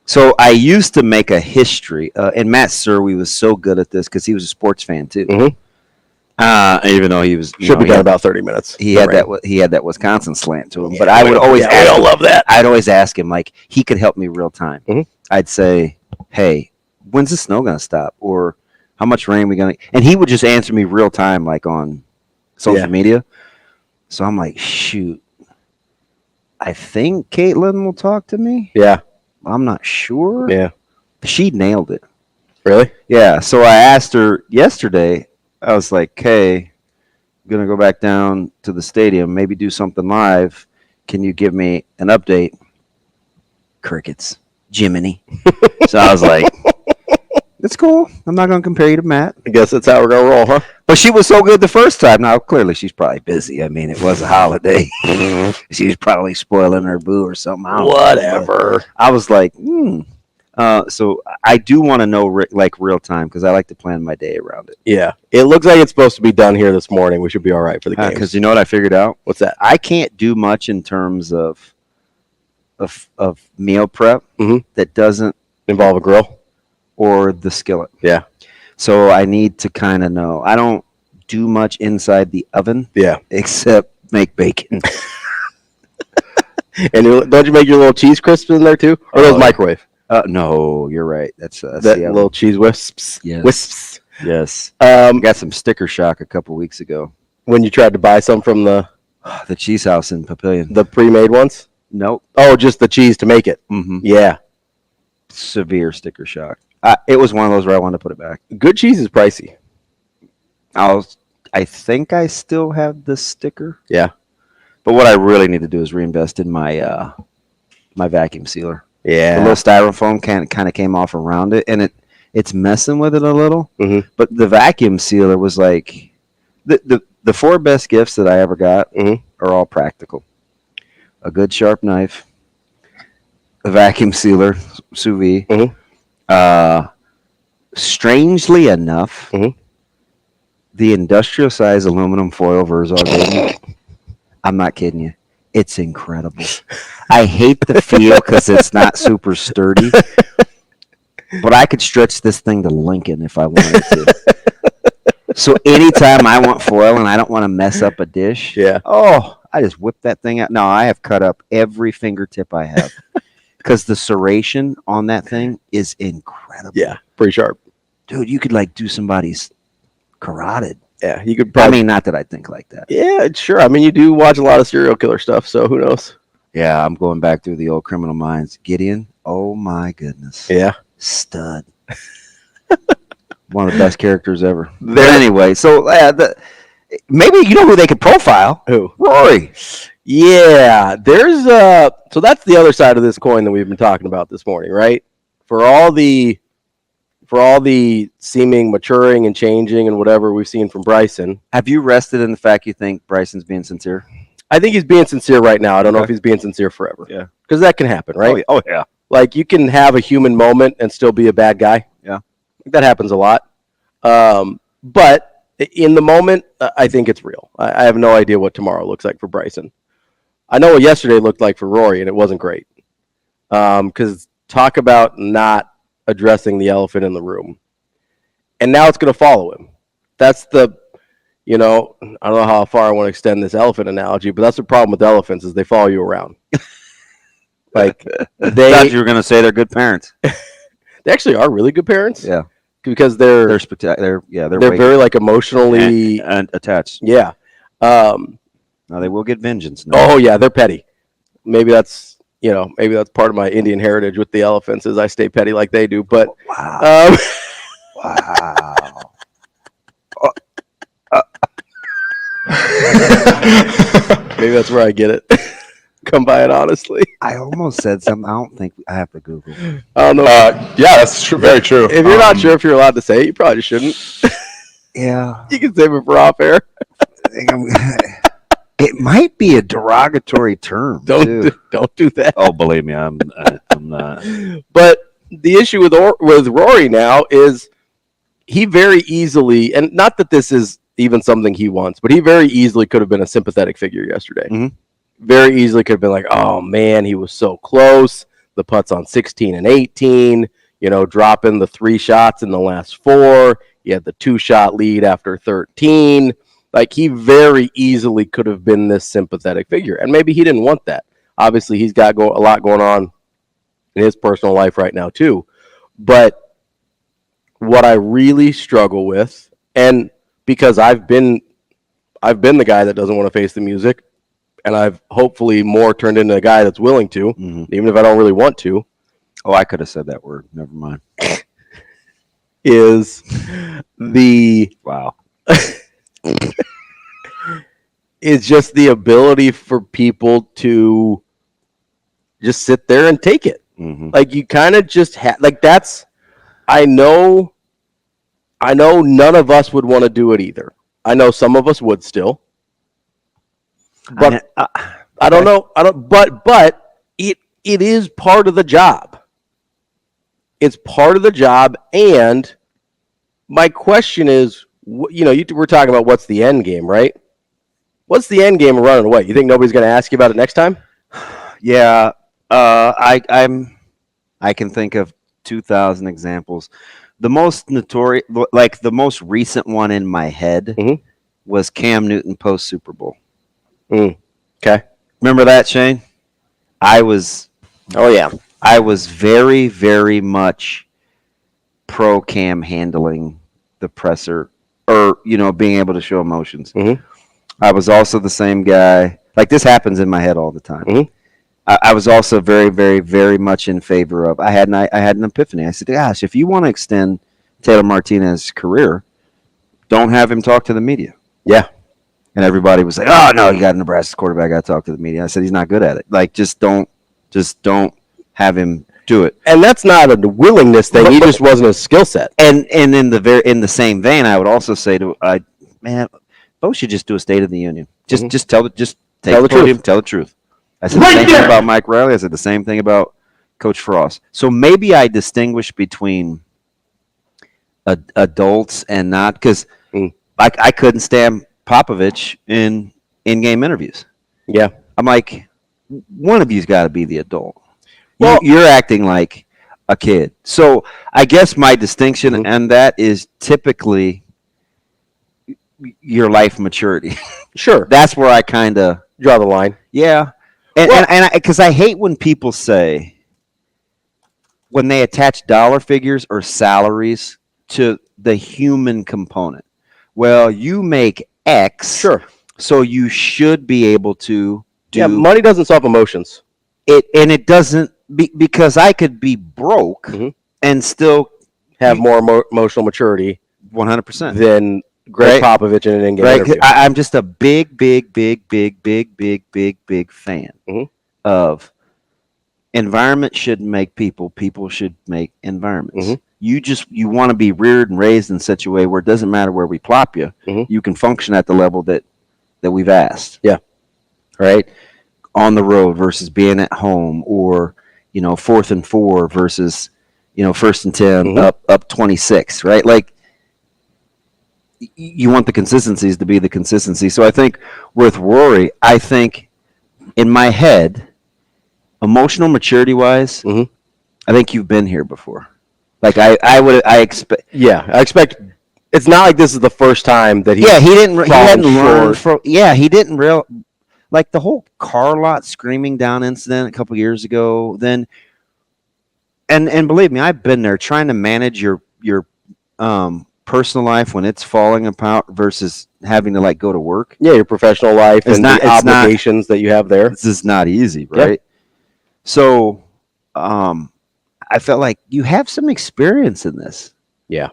S2: So I used to make a history, and Matt Serwi was so good at this because he was a sports fan too.
S1: Mm-hmm.
S2: Even though he was
S1: should be done about 30 minutes.
S2: He had that Wisconsin slant to him. Yeah, but I would always ask him,
S1: love that.
S2: I'd always ask him like he could help me real time.
S1: Mm-hmm.
S2: I'd say, "Hey, when's the snow gonna stop?" Or "How much rain we gonna?" And he would just answer me real time, like on social media. So I'm like, shoot. I think Caitlin will talk to me.
S1: Yeah.
S2: I'm not sure.
S1: Yeah.
S2: She nailed it.
S1: Really?
S2: Yeah. So I asked her yesterday, I was like, hey, I'm going to go back down to the stadium, maybe do something live. Can you give me an update? Crickets. Jiminy. So I was like, it's cool. I'm not going to compare you to Matt.
S1: I guess that's how we're going to roll, huh?
S2: But she was so good the first time. Now, clearly, she's probably busy. I mean, it was a holiday. She was probably spoiling her boo or something.
S1: Whatever.
S2: I was like, So I do want to know, like, real time because I like to plan my day around it.
S1: Yeah. It looks like it's supposed to be done here this morning. We should be all right for the game.
S2: Because you know what I figured out?
S1: What's that?
S2: I can't do much in terms of of meal prep that doesn't
S1: involve a grill
S2: or the skillet.
S1: Yeah.
S2: So I need to kind of know. I don't do much inside the oven.
S1: Yeah.
S2: Except make bacon.
S1: And don't you make your little cheese crisps in there too? Or those microwave?
S2: No, you're right. That's
S1: that little cheese wisps.
S2: Yes.
S1: Wisps.
S2: Yes. Got some sticker shock a couple weeks ago.
S1: When you tried to buy some from the
S2: cheese house in Papillion.
S1: The pre-made ones?
S2: Nope.
S1: Oh, just the cheese to make it.
S2: Mm-hmm.
S1: Yeah.
S2: Severe sticker shock. It was one of those where I wanted to put it back.
S1: Good cheese is pricey.
S2: I think I still have the sticker.
S1: Yeah.
S2: But what I really need to do is reinvest in my my vacuum sealer.
S1: Yeah.
S2: The little styrofoam kind of came off around it, and it's messing with it a little.
S1: Mm-hmm.
S2: But the vacuum sealer was like the 4 best gifts that I ever got are all practical. A good sharp knife, a vacuum sealer, sous vide. Strangely enough, the industrial size aluminum foil Verzal gave me. I'm not kidding you. It's incredible. I hate the feel because it's not super sturdy, but I could stretch this thing to Lincoln if I wanted to. So anytime I want foil and I don't want to mess up a dish, I just whip that thing out. No, I have cut up every fingertip I have because the serration on that thing is incredible.
S1: Yeah, pretty sharp.
S2: Dude, you could like do somebody's carotid.
S1: Yeah, you could probably.
S2: I mean, not that I think like that.
S1: Yeah, sure. I mean, you do watch a lot of serial killer stuff, so who knows?
S2: Yeah, I'm going back through the old Criminal Minds. Gideon, oh my goodness.
S1: Yeah.
S2: Stud. One of the best characters ever. But anyway, so maybe you know who they could profile.
S1: Who?
S2: Rory.
S1: Yeah, there's so that's the other side of this coin that we've been talking about this morning, right? For all the seeming maturing and changing and whatever we've seen from Bryson.
S2: Have you rested in the fact you think Bryson's being sincere?
S1: I think he's being sincere right now. I don't know if he's being sincre forever.
S2: Yeah.
S1: Because that can happen, right?
S2: Oh, yeah.
S1: Like, you can have a human moment and still be a bad guy.
S2: Yeah.
S1: That happens a lot. But in the moment, I think it's real. I have no idea what tomorrow looks like for Bryson. I know what yesterday looked like for Rory, and it wasn't great. Because talk about not addressing the elephant in the room. And now it's going to follow him. That's the, I don't know how far I want to extend this elephant analogy, but that's the problem with elephants is they follow you around. Like
S2: I thought you were going to say they're good parents.
S1: They actually are really good parents.
S2: Yeah.
S1: Because they're very like emotionally
S2: and attached.
S1: Yeah.
S2: Now they will get vengeance. No.
S1: Oh yeah, they're petty. Maybe that's part of my Indian heritage with the elephants is I stay petty like they do. But
S2: wow. Wow.
S1: Maybe that's where I get it. Come by it honestly.
S2: I almost said something. I don't think I have to Google.
S1: I don't know.
S3: Yeah, that's true. Very true.
S1: If you're not sure if you're allowed to say it, you probably shouldn't.
S2: Yeah.
S1: You can save it for off air.
S2: It might be a derogatory term.
S1: Don't do that.
S2: Oh, believe me, I'm not.
S1: But the issue with Rory now is he very easily, and not that this is even something he wants, but he very easily could have been a sympathetic figure yesterday.
S2: Mm-hmm.
S1: Very easily could have been like, oh man, he was so close. The putts on 16 and 18, dropping the 3 shots in the last 4. He had the 2-shot lead after 13. Like, he very easily could have been this sympathetic figure. And maybe he didn't want that. Obviously, he's got a lot going on in his personal life right now, too. But what I really struggle with, and because I've been the guy that doesn't want to face the music, and I've hopefully more turned into a guy that's willing to, even if I don't really want to.
S2: Oh, I could have said that word. Never mind.
S1: Is the...
S2: Wow.
S1: It's just the ability for people to just sit there and take it.
S2: Mm-hmm.
S1: Like, you kind of just that's... I know none of us would want to do it either. I know some of us would still. But I don't know. But it is part of the job. It's part of the job. And my question is, we're talking about what's the end game, right? What's the end game of running away? You think nobody's going to ask you about it next time?
S2: Yeah. I can think of 2,000 examples. The most notorious, like the most recent one in my head, was Cam Newton post Super Bowl.
S1: Okay,
S2: remember that, Shane? I was very, very much pro Cam handling the presser, or being able to show emotions. I was also the same guy. Like, this happens in my head all the time. I was also very, very, very much in favor of. I had an epiphany. I said, "Gosh, if you want to extend Taylor Martinez's career, don't have him talk to the media."
S1: Yeah,
S2: and everybody was like, "Oh no, you got a Nebraska quarterback. Got to talk to the media." I said, "He's not good at it. Like, just don't have him do it."
S1: And that's not a willingness thing. He just wasn't a skill set.
S2: And in the same vein, I would also say Bo should just do a State of the Union. Just tell the truth. Tell the truth. I said the same thing about Mike Riley. I said the same thing about Coach Frost. So maybe I distinguish between adults and not, because I couldn't stand Popovich in in-game interviews.
S1: Yeah,
S2: I'm like, one of you's got to be the adult.
S1: Well,
S2: you're acting like a kid. So I guess my distinction and that is typically your life maturity.
S1: Sure,
S2: that's where I kind of
S1: draw the line.
S2: Yeah. And because I hate when people say, when they attach dollar figures or salaries to the human component. Well, you make X,
S1: sure,
S2: so you should be able to do.
S1: Yeah, money doesn't solve emotions.
S2: It doesn't, because I could be broke and still
S1: have more emotional maturity
S2: 100%
S1: than Greg Popovich in an in-game interview.
S2: I'm just a big fan of environment shouldn't make people. People should make environments. You want to be reared and raised in such a way where it doesn't matter where we plop you. You can function at the level that we've asked.
S1: Yeah.
S2: Right? On the road versus being at home, or 4th and 4 versus 1st and 10 up 26, right? Like, you want the consistencies to be the consistency. So I think with Rory, I think in my head, emotional maturity wise, I think you've been here before. Like I expect.
S1: Yeah, I expect. It's not like this is the first time that he.
S2: Yeah, he hadn't learned from. Yeah, he didn't like the whole car lot screaming down incident a couple years ago. Then, and believe me, I've been there trying to manage your personal life when it's falling apart versus having to like go to work.
S1: Yeah, your professional life and the obligations that you have there.
S2: This is not easy, right? Yep. So, I felt like you have some experience in this.
S1: Yeah.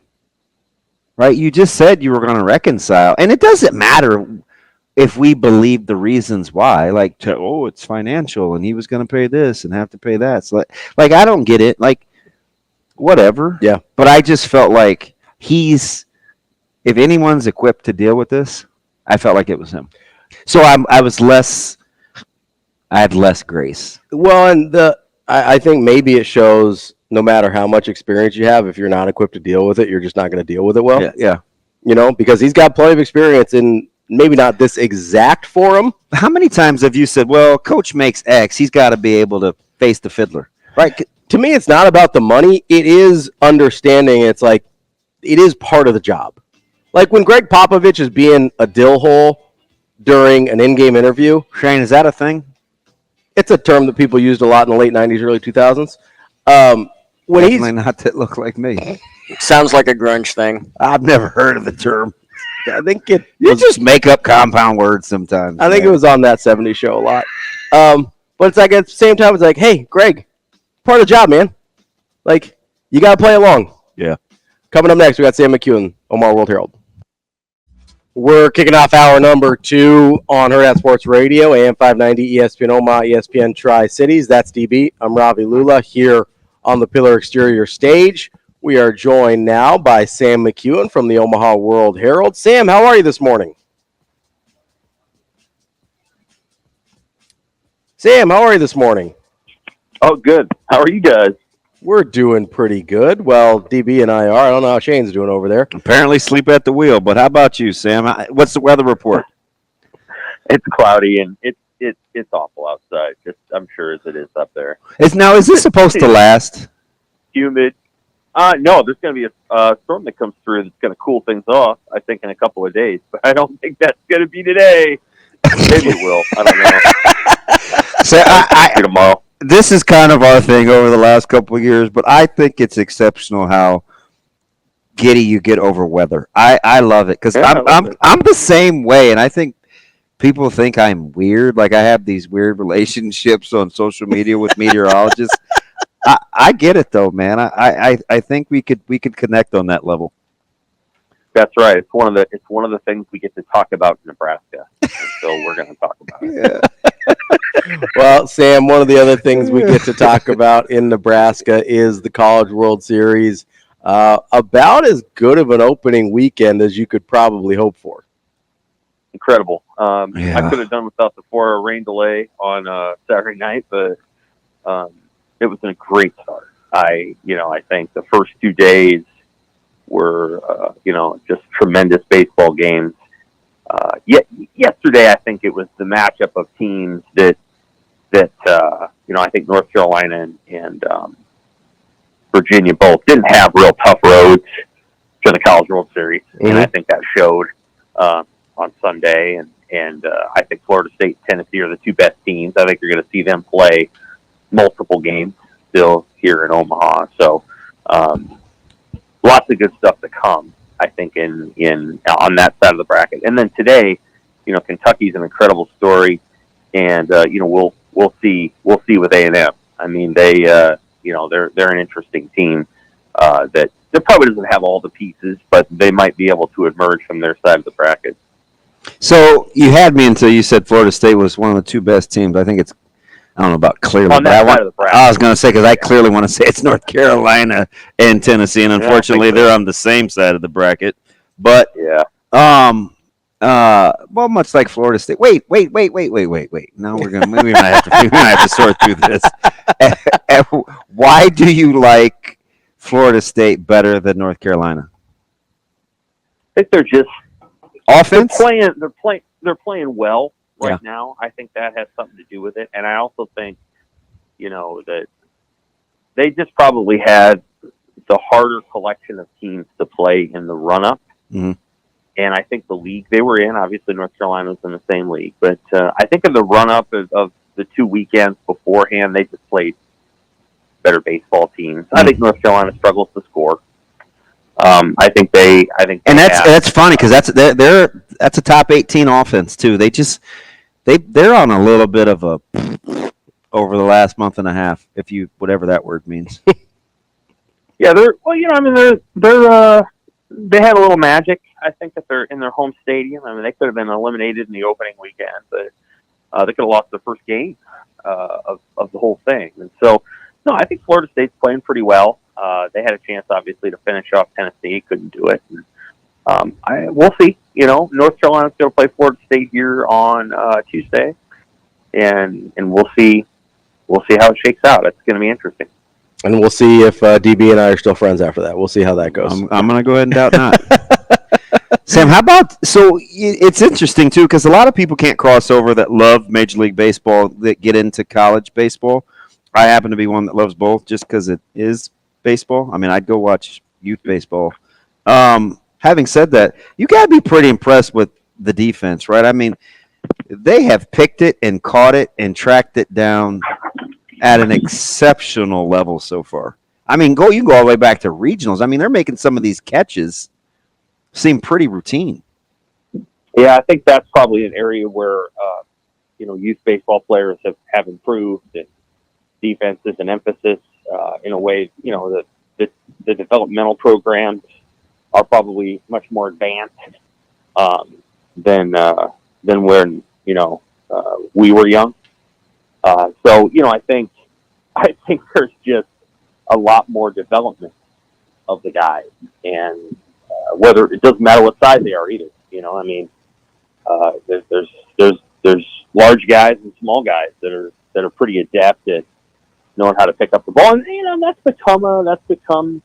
S2: Right? You just said you were going to reconcile. And it doesn't matter if we believe the reasons why. Like, it's financial and he was going to pay this and have to pay that. So, like I don't get it. Like, whatever. Yeah. But I just felt like if anyone's equipped to deal with this, I felt like it was him. So I had less grace.
S1: Well, and I think maybe it shows no matter how much experience you have, if you're not equipped to deal with it, you're just not going to deal with it well.
S2: Yeah.
S1: Because he's got plenty of experience in maybe not this exact forum.
S2: How many times have you said, well, coach makes X, he's got to be able to face the fiddler?
S1: Right. To me, it's not about the money. It is understanding. It's like, it is part of the job. Like when Greg Popovich is being a dill hole during an in-game interview.
S2: Shane, is that a thing?
S1: It's a term that people used a lot in the late 90s, early 2000s. When
S2: Definitely not that look like me.
S4: Sounds like a grunge thing.
S2: I've never heard of the term.
S1: I think
S2: you just make up compound words sometimes.
S1: I think it was on that 70s show a lot. But it's like at the same time, it's like, hey, Greg, part of the job, man. Like, you got to play along.
S2: Yeah.
S1: Coming up next, we got Sam McKewon, Omaha World-Herald. We're kicking off hour number 2 on Hurrdat Sports Radio, AM 590, ESPN Omaha, ESPN Tri-Cities. That's DB. I'm Ravi Lulla here on the Pillar Exterior stage. We are joined now by Sam McKewon from the Omaha World-Herald. Sam, how are you this morning? Sam, how are you this morning?
S5: Oh, good. How are you guys?
S1: We're doing pretty good. Well, DB and I are. I don't know how Shane's doing over there.
S2: Apparently sleep at the wheel, but how about you, Sam? What's the weather report?
S5: It's cloudy, and it's awful outside. Just I'm sure as it is up there.
S2: Is this supposed to last?
S5: Humid. No, there's going to be a storm that comes through that's going to cool things off, I think, in a couple of days. But I don't think that's going to be today. Maybe it will. I don't know.
S2: So
S5: tomorrow.
S2: This is kind of our thing over the last couple of years, but I think it's exceptional how giddy you get over weather. I love it because I'm the same way, and I think people think I'm weird. Like I have these weird relationships on social media with meteorologists. I get it though, man. I think we could connect on that level.
S5: That's right. It's one of the things we get to talk about in Nebraska. And so we're going to talk about it.
S2: Yeah.
S1: Well, Sam, one of the other things we get to talk about in Nebraska is the College World Series. About as good of an opening weekend as you could probably hope for.
S5: Incredible. I could have done without the 4-hour rain delay on Saturday night, but it was a great start. I think the first 2 days were, just tremendous baseball games. Yesterday, I think it was the matchup of teams that I think North Carolina and Virginia both didn't have real tough roads to the College World Series, and I think that showed on Sunday. And I think Florida State and Tennessee are the two best teams. I think you're going to see them play multiple games still here in Omaha. So lots of good stuff to come, I think, in on that side of the bracket. And then today, Kentucky's an incredible story, and we'll see with A&M. I mean, they're an interesting team that probably doesn't have all the pieces, but they might be able to emerge from their side of the bracket.
S2: So you had me until you said Florida State was one of the two best teams. I think I don't know about clearly,
S5: on that side of the bracket.
S2: I was going to say because I clearly want to say it's North Carolina and Tennessee, and unfortunately they're on the same side of the bracket. But well, much like Florida State. Wait. Now we might have to sort through this. Why do you like Florida State better than North Carolina?
S5: I think they're just
S2: offense.
S5: They're playing well right now. I think that has something to do with it, and I also think that they just probably had the harder collection of teams to play in the run-up. Mm-hmm. And I think the league they were in, obviously North Carolina was in the same league, but I think in the run-up of the 2 weekends beforehand, they just played better baseball teams. I think North Carolina struggles to score. I think that's funny because that's a top 18 offense too. They're on a little bit of a over the last month and a half, if you whatever that word means. Yeah, they had a little magic. I think that they're in their home stadium. I mean, they could have been eliminated in the opening weekend, but they could have lost the first game of the whole thing. And so, no, I think Florida State's playing pretty well. They had a chance, obviously, to finish off Tennessee. Couldn't do it. And, we'll see. North Carolina's going to play Florida State here on Tuesday, and we'll see how it shakes out. It's going to be interesting.
S1: And we'll see if DB and I are still friends after that. We'll see how that goes.
S2: I'm going to go ahead and doubt not. Sam, how about – so it's interesting, too, because a lot of people can't cross over that love Major League Baseball that get into college baseball. I happen to be one that loves both just because it is baseball. I mean, I'd go watch youth baseball. Having said that, you got to be pretty impressed with the defense, right? I mean, they have picked it and caught it and tracked it down at an exceptional level so far. I mean, you can go all the way back to regionals. I mean, they're making some of these catches seem pretty routine.
S5: Yeah, I think that's probably an area where youth baseball players have improved, and defense is an emphasis in a way. The developmental programs are probably much more advanced than when we were young. So I think there's just a lot more development of the guys, and whether it doesn't matter what size they are either. There's large guys and small guys that are pretty adept at knowing how to pick up the ball, and that's become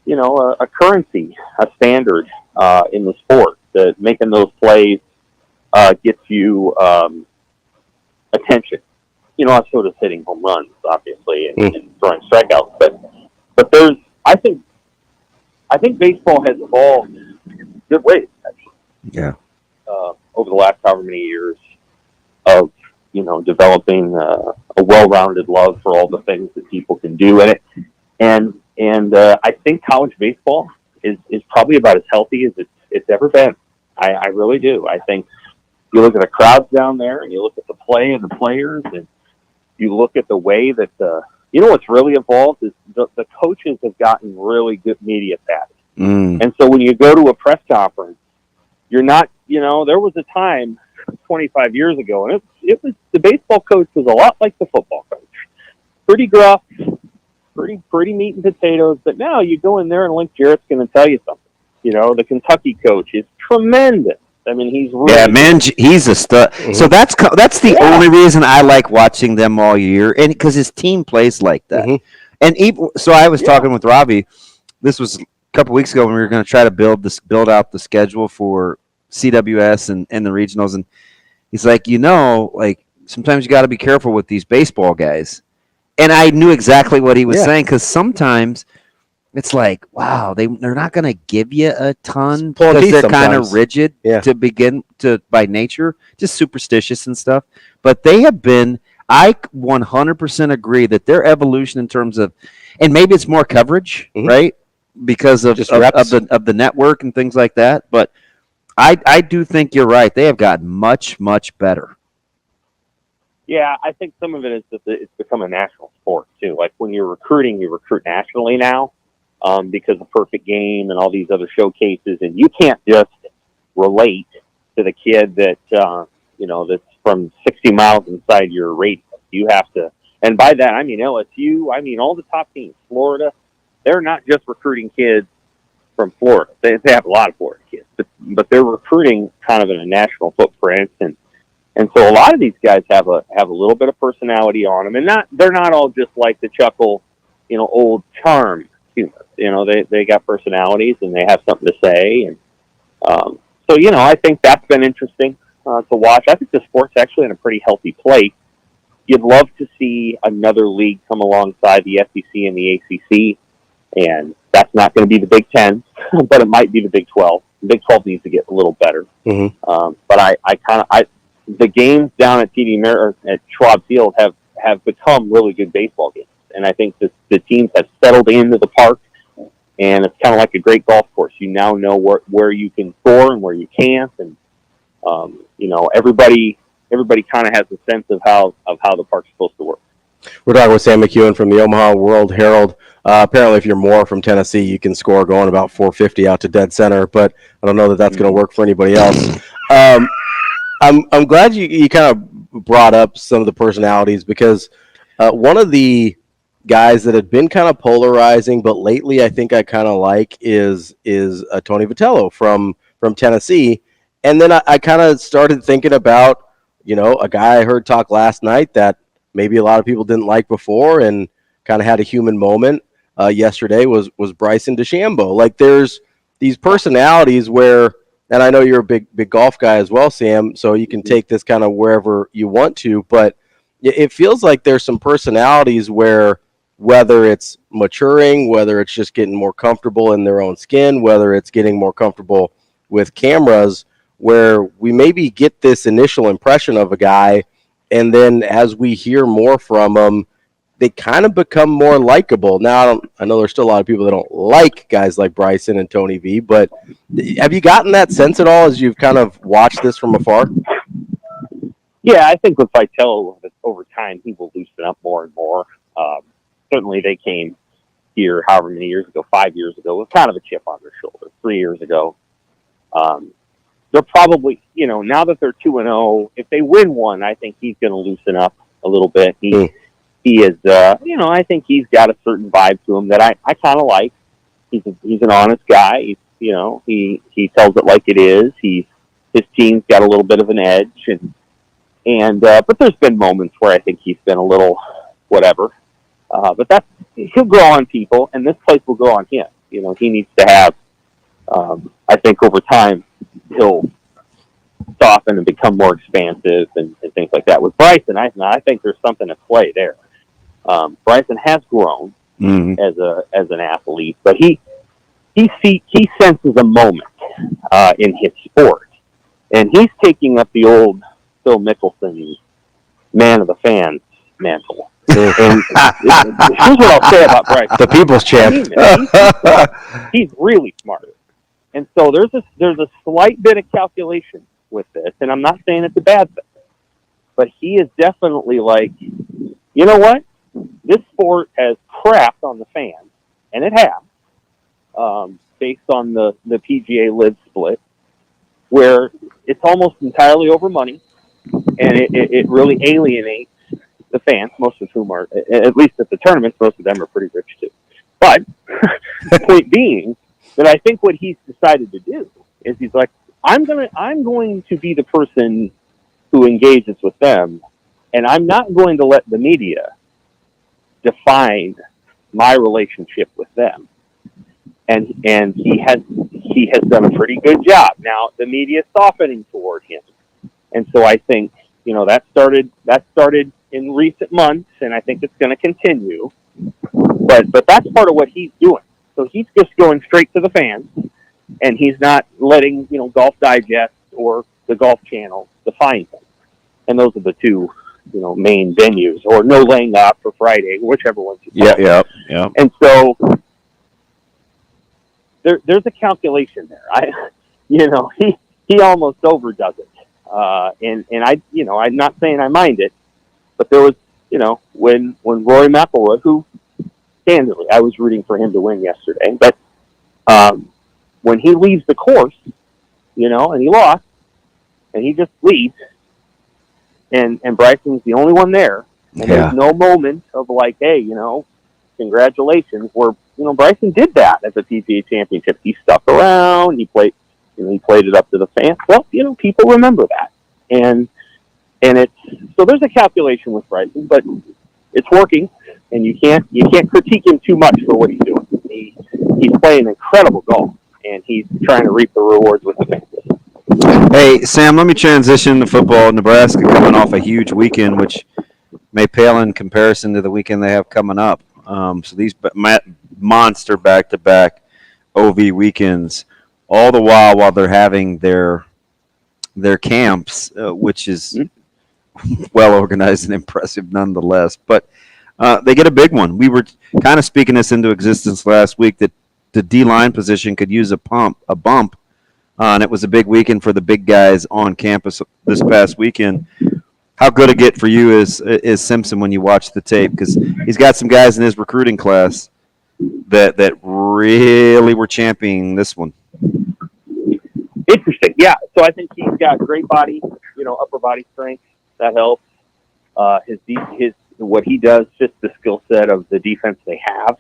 S5: a currency, a standard in the sport. That making those plays gets you attention. So does hitting home runs, obviously, and throwing strikeouts. But there's, I think baseball has evolved good ways, actually.
S2: Yeah.
S5: Over the last however many years of, developing a well-rounded love for all the things that people can do in it. And I think college baseball is probably about as healthy as it's ever been. I really do. I think you look at the crowds down there, and you look at the play and the players, and you look at the way that what's really evolved is the coaches have gotten really good media savvy. And so when you go to a press conference, you're not, there was a time 25 years ago, and it was the baseball coach was a lot like the football coach. Pretty gruff, pretty meat and potatoes, but now you go in there and Link Jarrett's going to tell you something. The Kentucky coach is tremendous. I mean, he's really
S2: man, he's a stud. So that's the only reason I like watching them all year, and because his team plays like that. And so I was talking with Ravi. This was a couple weeks ago when we were going to try to build out the schedule for CWS and the regionals, and he's like, sometimes you got to be careful with these baseball guys. And I knew exactly what he was saying, because sometimes it's like, wow, they're not going to give you a ton because they're kind of rigid to begin to by nature, just superstitious and stuff. But they have been, I 100% agree that their evolution in terms of, and maybe it's more coverage, right? Because of the network and things like that. But I do think you're right. They have gotten much, much better.
S5: Yeah, I think some of it is that it's become a national sport, too. Like when you're recruiting, you recruit nationally now because of Perfect Game and all these other showcases. And you can't just relate to the kid that, that's from 60 miles inside your radius. You have to, and by that, I mean LSU, I mean all the top teams, Florida. They're not just recruiting kids from Florida. They have a lot of Florida kids, but they're recruiting kind of in a national footprint. And so a lot of these guys have a little bit of personality on them, and they're not all just like the chuckle, old charm humor. They got personalities and they have something to say, and so I think that's been interesting to watch. I think the sport's actually in a pretty healthy place. You'd love to see another league come alongside the SEC and the ACC, and that's not going to be the Big Ten, but it might be the Big 12. The Big 12 needs to get a little better. But the games down at at Schwab Field have become really good baseball games, and I think the teams have settled into the park, and it's kind of like a great golf course. You now know where you can score and where you can't, and everybody kind of has a sense of how the park's supposed to work.
S1: We're talking with Sam McKewon from the Omaha World-Herald. Apparently, if you're more from Tennessee, you can score going about 450 out to dead center, but I don't know that that's going to work for anybody else. I'm glad you kind of brought up some of the personalities, because one of the guys that had been kind of polarizing, but lately I think I kind of like is Tony Vitello from Tennessee. And then I kind of started thinking about, a guy I heard talk last night that maybe a lot of people didn't like before and kind of had a human moment yesterday was Bryson DeChambeau. Like, there's these personalities where, and I know you're a big golf guy as well, Sam, so you can take this kind of wherever you want to, but it feels like there's some personalities where, whether it's maturing, whether it's just getting more comfortable in their own skin, whether it's getting more comfortable with cameras, where we maybe get this initial impression of a guy, and then as we hear more from them, they kind of become more likable. Now, I know there's still a lot of people that don't like guys like Bryson and Tony V, but have you gotten that sense at all as you've kind of watched this from afar?
S5: Yeah, I think with Vitello, over time, he will loosen up more and more. Certainly they came here however many years ago, 5 years ago, with kind of a chip on their shoulder. 3 years ago. They're probably, now that they're 2-0, if they win one, I think he's going to loosen up a little bit. He is, I think he's got a certain vibe to him that I kind of like. He's an honest guy. He tells it like it is. His team's got a little bit of an edge, but there's been moments where I think he's been a little whatever. But he'll grow on people, and this place will grow on him. He needs to have. I think over time he'll soften and become more expansive and things like that. With Bryson, I think there's something at play there. Bryson has grown as an athlete, but he senses a moment in his sport, and he's taking up the old Phil Mickelson man of the fans mantle. And here's what I'll say about Bryson:
S1: the people's champ.
S5: He's really smart, and so there's a slight bit of calculation with this, and I'm not saying it's a bad thing, but he is definitely like, you know what? This sport has crapped on the fans, and it has, based on the PGA Live split, where it's almost entirely over money, and it really alienates the fans, most of whom are, at least at the tournaments, most of them are pretty rich too. But the point being that I think what he's decided to do is he's like, I'm going to be the person who engages with them, and I'm not going to let the media define my relationship with them. And he has done a pretty good job. Now the media is softening toward him, and so I think that started in recent months, and I think it's going to continue. But that's part of what he's doing. So he's just going straight to the fans, and he's not letting Golf Digest or the Golf Channel define him. And those are the two main venues, or No Laying Up for Friday, whichever one.
S2: Yeah.
S5: And so there's a calculation there. He almost overdoes it. And I'm not saying I mind it, but there was, when Rory McIlroy, who candidly I was rooting for him to win yesterday, but when he leaves the course, and he lost, and he just leaves, and Bryson's the only one there, and there's no moment of like, hey, congratulations, where Bryson did that at the PGA Championship. He stuck around, he played it up to the fans. Well, people remember that, and it's so there's a calculation with Bryson, but it's working, and you can't critique him too much for what he's doing. He's playing incredible golf, and he's trying to reap the rewards with the fans.
S2: Hey, Sam, let me transition to football. Nebraska coming off a huge weekend, which may pale in comparison to the weekend they have coming up. So these monster back-to-back OV weekends, all the while they're having their camps, which is well organized and impressive nonetheless. But they get a big one. We were kind of speaking this into existence last week that the D-line position could use a bump, and it was a big weekend for the big guys on campus this past weekend. How good a get for you is Simpson when you watch the tape? Because he's got some guys in his recruiting class that really were championing this one.
S5: Interesting, yeah. So I think he's got great body, upper body strength. That helps. His what he does fits the skill set of the defense they have.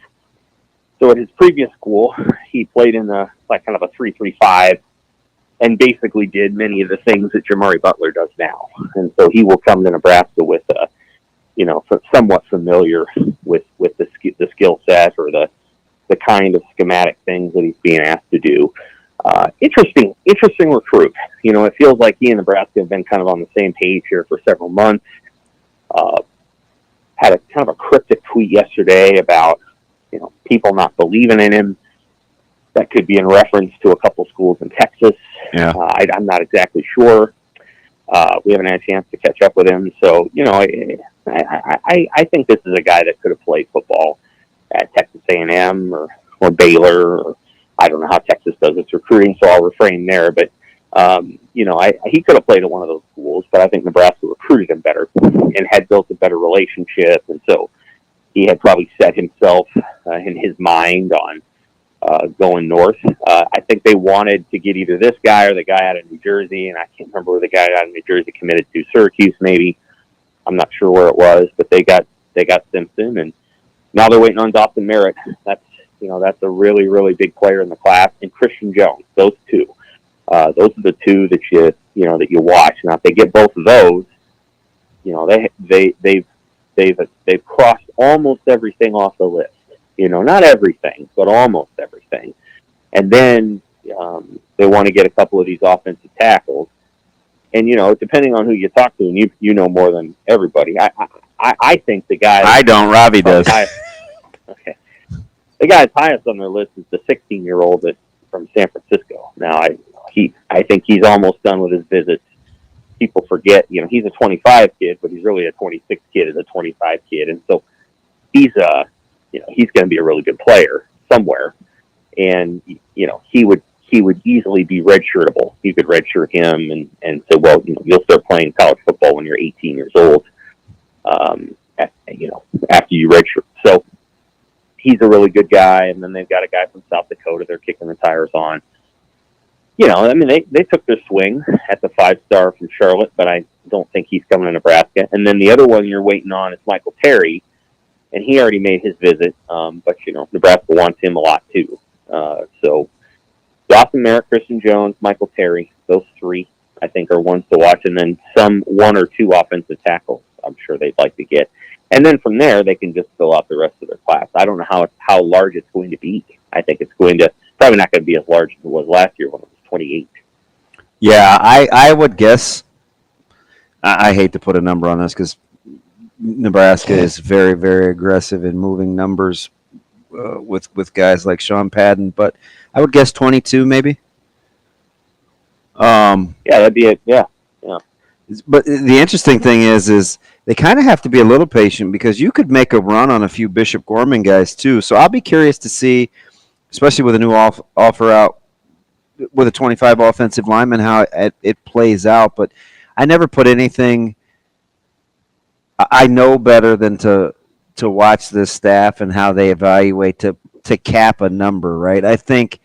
S5: So at his previous school, he played in kind of a 3-3-5, and basically did many of the things that Jamari Butler does now. And so he will come to Nebraska with somewhat familiar with the skill set or the kind of schematic things that he's being asked to do. Interesting recruit. It feels like he and Nebraska have been kind of on the same page here for several months. Had a kind of a cryptic tweet yesterday about, people not believing in him. That could be in reference to a couple schools in Texas.
S2: Yeah.
S5: I'm not exactly sure. We haven't had a chance to catch up with him. So, I think this is a guy that could have played football at Texas A&M or Baylor. Or I don't know how Texas does its recruiting, so I'll refrain there. But, he could have played at one of those schools, but I think Nebraska recruited him better and had built a better relationship. And so he had probably set himself in his mind on going north. I think they wanted to get either this guy or the guy out of New Jersey, and I can't remember where the guy out of New Jersey committed to. Syracuse, maybe. I'm not sure where it was, but they got Simpson, and now they're waiting on Dawson Merritt. That's a really, really big player in the class, and Christian Jones. Those two. Those are the two that you watch. Now, if they get both of those, they've crossed almost everything off the list. Not everything, but almost everything. And then they want to get a couple of these offensive tackles. And depending on who you talk to, and you know more than everybody. I think the guy.
S2: I don't. Ravi does.
S5: Okay. The guy highest on their list is the 16-year-old from San Francisco. Now, I think he's almost done with his visits. People forget, he's a 25 kid, but he's really a 26 kid as a 25 kid, and so he's he's going to be a really good player somewhere, and he would easily be redshirtable. You could redshirt him and say, well, you'll start playing college football when you're 18 years old, after you redshirt. So he's a really good guy, and then they've got a guy from South Dakota they're kicking the tires on. They took their swing at the 5-star from Charlotte, but I don't think he's coming to Nebraska. And then the other one you're waiting on is Michael Terry, and he already made his visit, but, Nebraska wants him a lot, too. So Dawson Merritt, Christian Jones, Michael Terry, those three, I think, are ones to watch, and then one or two offensive tackles I'm sure they'd like to get. And then from there, they can just fill out the rest of their class. I don't know how large it's going to be. I think it's probably not going to be as large as it was last year when it was 28.
S2: Yeah, I would guess. I hate to put a number on this because Nebraska is very, very aggressive in moving numbers with guys like Sean Padden, but I would guess 22 maybe.
S5: Yeah, that'd be it. Yeah.
S2: But the interesting thing is they kind of have to be a little patient because you could make a run on a few Bishop Gorman guys too. So I'll be curious to see, especially with a new offer out with a 25 offensive lineman, how it plays out. But I never put anything. I know better than to watch this staff and how they evaluate to cap a number, right? I think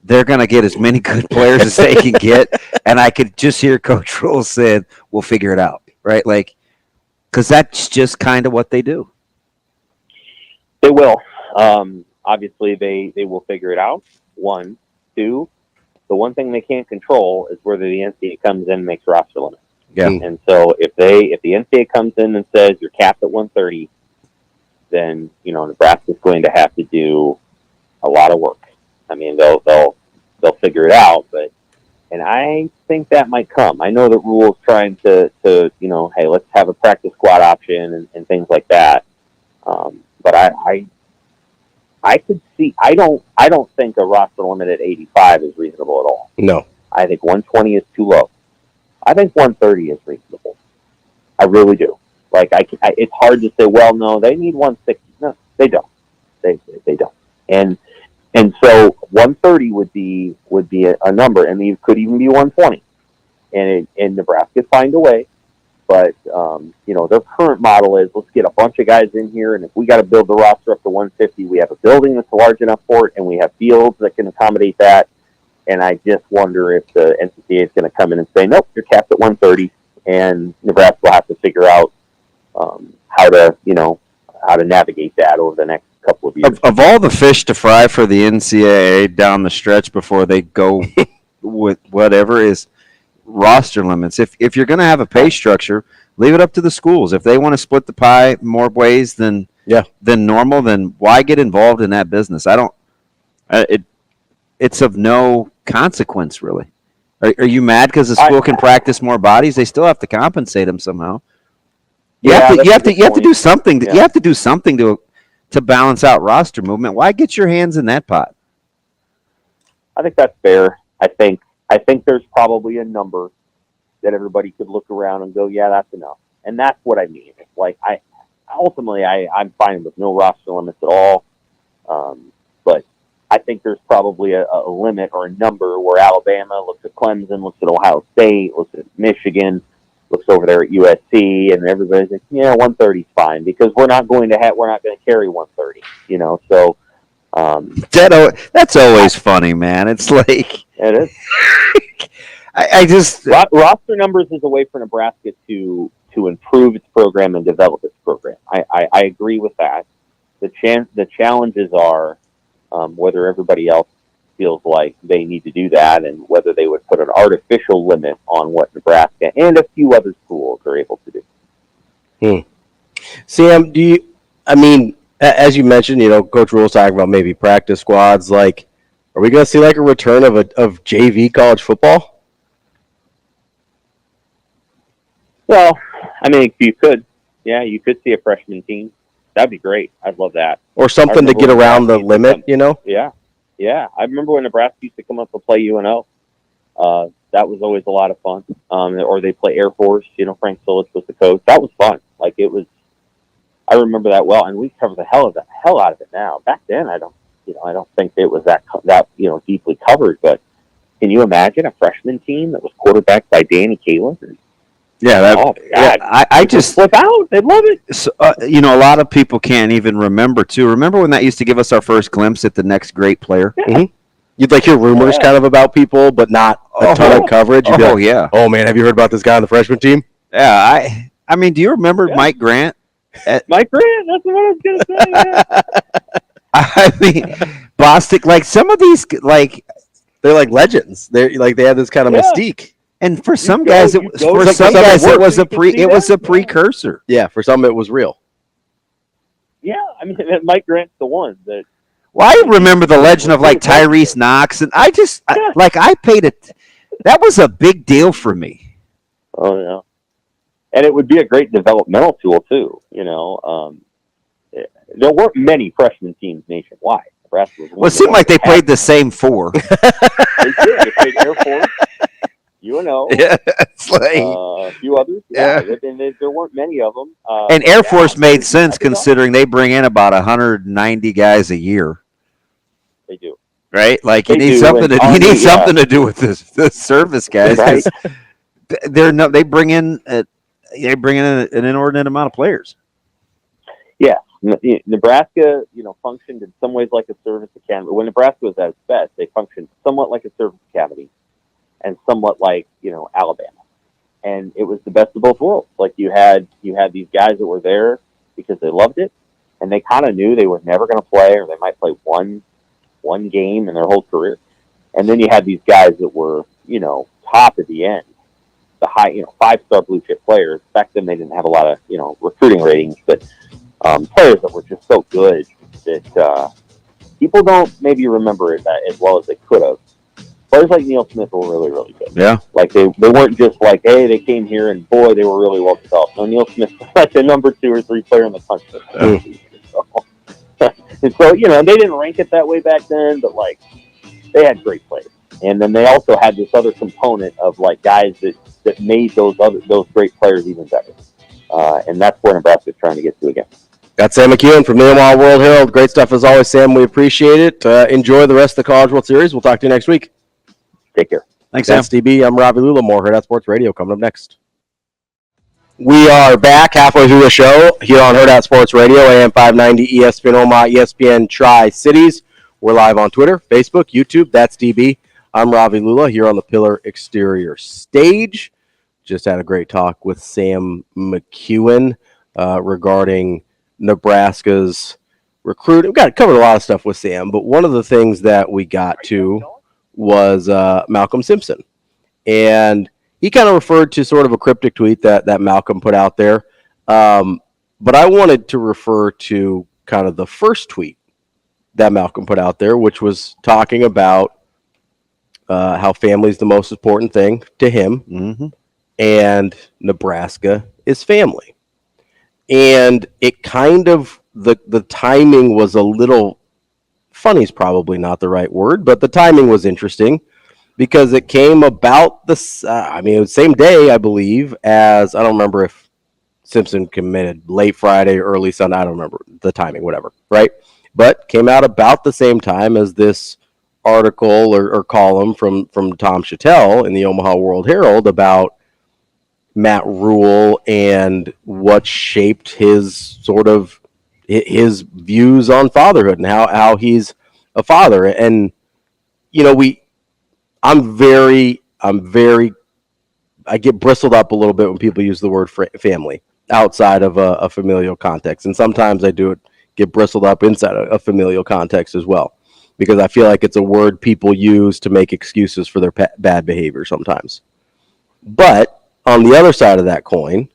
S2: they're going to get as many good players as they can get. And I could just hear Coach Rule saying, we'll figure it out, right? Like, because that's just kind of what they do.
S5: They will. Obviously, they will figure it out. 1, 2. The one thing they can't control is whether the NCAA comes in and makes roster limits.
S2: Yeah.
S5: And so if the NCAA comes in and says you're capped at 130, then Nebraska's going to have to do a lot of work. I mean, they'll figure it out, and I think that might come. I know that Rule's trying to hey, let's have a practice squad option and things like that. But I could see. I don't think a roster limit at 85 is reasonable at all.
S1: No,
S5: I think 120 is too low. I think 130 is reasonable. I really do. Like it's hard to say. Well, no, they need 160. No, they don't. They don't. And so 130 would be a number, and it could even be 120. And Nebraska find a way, but their current model is let's get a bunch of guys in here, and if we got to build the roster up to 150, we have a building that's large enough for it, and we have fields that can accommodate that. And I just wonder if the NCAA is going to come in and say, nope, you're capped at 130, and Nebraska will have to figure out how to navigate that over the next couple of years.
S2: Of all the fish to fry for the NCAA down the stretch before they go with whatever is roster limits. If you're going to have a pay structure, leave it up to the schools. If they want to split the pie more ways than normal, then why get involved in that business? It's of no consequence, really. Are you mad because the school can practice more bodies? They still have to compensate them somehow. You have to do something. You have to do something to balance out roster movement. Why get your hands in that pot?
S5: I think that's fair. I think there's probably a number that everybody could look around and go, yeah, that's enough. And that's what I mean. It's like I'm fine with no roster limits at all. But I think there's probably a limit or a number where Alabama looks at Clemson, looks at Ohio State, looks at Michigan, looks over there at USC, and everybody's like, yeah, 130 is fine because we're not going to carry 130, So
S2: that's always funny, man. It's like
S5: it is.
S2: I just
S5: roster numbers is a way for Nebraska to improve its program and develop its program. I agree with that. The challenges are whether everybody else feels like they need to do that and whether they would put an artificial limit on what Nebraska and a few other schools are able to do.
S1: Sam, as you mentioned, Coach Rule's talking about maybe practice squads. Like, are we going to see like a return of JV college football?
S5: Well, I mean, if you could, you could see a freshman team. That'd be great. I'd love that.
S1: Or something to get around the limit, you know?
S5: Yeah. I remember when Nebraska used to come up to play UNO. That was always a lot of fun. Or they play Air Force. Frank Silich was the coach. That was fun. Like, it was. I remember that well, and we cover the hell out of it now. Back then, I don't think it was that deeply covered. But can you imagine a freshman team that was quarterbacked by Danny Kaling?
S2: I just
S5: flip out. They'd love it.
S2: So, a lot of people can't even remember too. Remember when that used to give us our first glimpse at the next great player?
S5: Yeah.
S1: Mm-hmm. You'd hear rumors kind of about people, but not a ton of coverage. You'd be like, oh man, have you heard about this guy on the freshman team?
S2: Yeah, I mean, do you remember Mike Grant?
S5: Mike Grant, that's what I was gonna say. Yeah.
S2: I mean, Bostic, some of these,
S1: they're like legends. They have this kind of mystique.
S2: And for some guys, it was a precursor.
S1: Yeah, for some it was real.
S5: Yeah, I mean, Mike Grant's the one that.
S2: Well, I remember the legend of Tyrese Knox, and I paid it. That was a big deal for me.
S5: Oh yeah, and it would be a great developmental tool too. There weren't many freshman teams nationwide. Nebraska was
S2: well, it seemed like they played the same four.
S5: They did. They played Air Force, UNO,
S2: it's
S5: a few others. Yeah. There weren't many of them.
S2: And Air Force made sense considering they bring in about 190 guys a year.
S5: They do.
S2: Right? You need something to do with the service guys.
S5: Right.
S2: They bring in an inordinate amount of players.
S5: Yeah. Nebraska, functioned in some ways like a service academy. When Nebraska was at its best, they functioned somewhat like a service academy and somewhat like, Alabama. And it was the best of both worlds. You had these guys that were there because they loved it, and they kind of knew they were never going to play, or they might play one game in their whole career. And then you had these guys that were, top at the end, the high, 5-star blue chip players. Back then they didn't have a lot of, recruiting ratings, but players that were just so good that people don't maybe remember it as well as they could have. Players like Neil Smith were really, really good.
S2: Yeah.
S5: They weren't just hey, they came here and boy, they were really well developed. No, Neil Smith was the number 2 or 3 player in the country. And so, they didn't rank it that way back then, but they had great players. And then they also had this other component of guys that made those great players even better. And that's where Nebraska is trying to get to again.
S1: That's Sam McKewon from the Omaha World-Herald. Great stuff as always, Sam. We appreciate it. Enjoy the rest of the College World Series. We'll talk to you next week.
S5: Take care.
S2: Thanks, Sam.
S1: That's DB. I'm Ravi Lulla. More Hurrdat Sports Radio coming up next. We are back halfway through the show here on Hurrdat Sports Radio, AM 590, ESPN Omaha, ESPN Tri-Cities. We're live on Twitter, Facebook, YouTube. That's DB. I'm Ravi Lulla here on the Pillar Exterior stage. Just had a great talk with Sam McKewon regarding Nebraska's recruit. We've covered a lot of stuff with Sam, but one of the things that we got to was Malcolm Simpson. And he kind of referred to sort of a cryptic tweet that Malcolm put out there. But I wanted to refer to kind of the first tweet that Malcolm put out there, which was talking about how family is the most important thing to him.
S2: Mm-hmm.
S1: And Nebraska is family. And it kind of, the timing was a little, funny is probably not the right word, but the timing was interesting because it came about it was the same day, I believe, as, I don't remember if Simpson committed late Friday, early Sunday, I don't remember the timing, whatever, right? But came out about the same time as this article or column from Tom Chattel in the Omaha World-Herald about Matt Rule and what shaped his views on fatherhood and how he's a father. And I get bristled up a little bit when people use the word family outside of a familial context, and sometimes I get bristled up inside a familial context as well, because I feel like it's a word people use to make excuses for their bad behavior sometimes. But on the other side of that coin,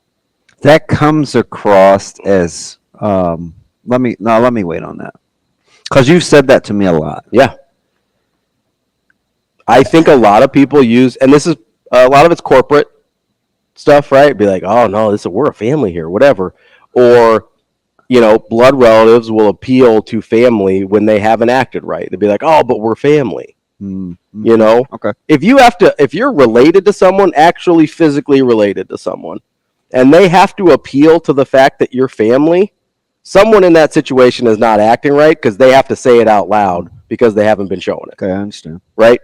S2: that comes across as let me wait on that, because you've said that to me a lot.
S1: Yeah, I think a lot of people use, and this is a lot of it's corporate stuff, right? Be like, oh no, we're a family here, whatever. Or, blood relatives will appeal to family when they haven't acted right. They'd be like, oh, but we're family.
S2: Mm-hmm.
S1: Okay. If you're related to someone, actually physically related to someone, and they have to appeal to the fact that you're family, someone in that situation is not acting right because they have to say it out loud because they haven't been showing it.
S2: Okay, I understand.
S1: Right?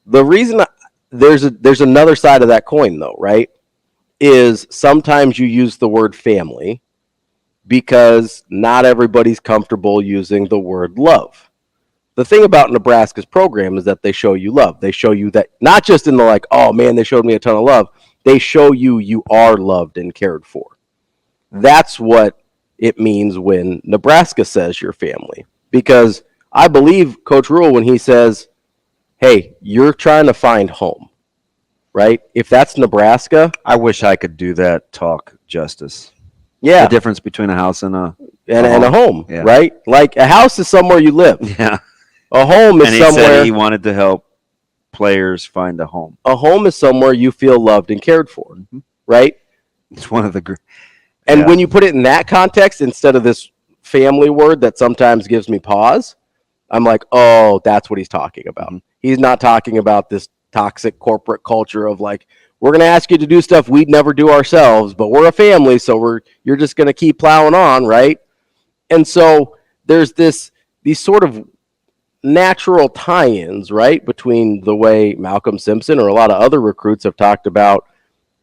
S1: The reason there's another side of that coin, though, right, is sometimes you use the word family because not everybody's comfortable using the word love. The thing about Nebraska's program is that they show you love. They show you that not just in the like, oh man, they showed me a ton of love. They show you are loved and cared for. That's what it means when Nebraska says you're family. Because I believe Coach Rule when he says, hey, you're trying to find home, right? If that's Nebraska.
S2: I wish I could do that talk justice.
S1: Yeah.
S2: The difference between a house and a
S1: home,
S2: yeah.
S1: Right? Like a house is somewhere you live.
S2: Yeah.
S1: A home is somewhere.
S2: Said he wanted to help players find a home.
S1: A home is somewhere you feel loved and cared for, right?
S2: It's one of the great.
S1: And when you put it in that context, instead of this family word that sometimes gives me pause, I'm like, oh, that's what he's talking about. Mm-hmm. He's not talking about this toxic corporate culture of like, we're going to ask you to do stuff we'd never do ourselves, but we're a family, so you're just going to keep plowing on, right? And so there's these sort of natural tie-ins, right, between the way Malcolm Simpson or a lot of other recruits have talked about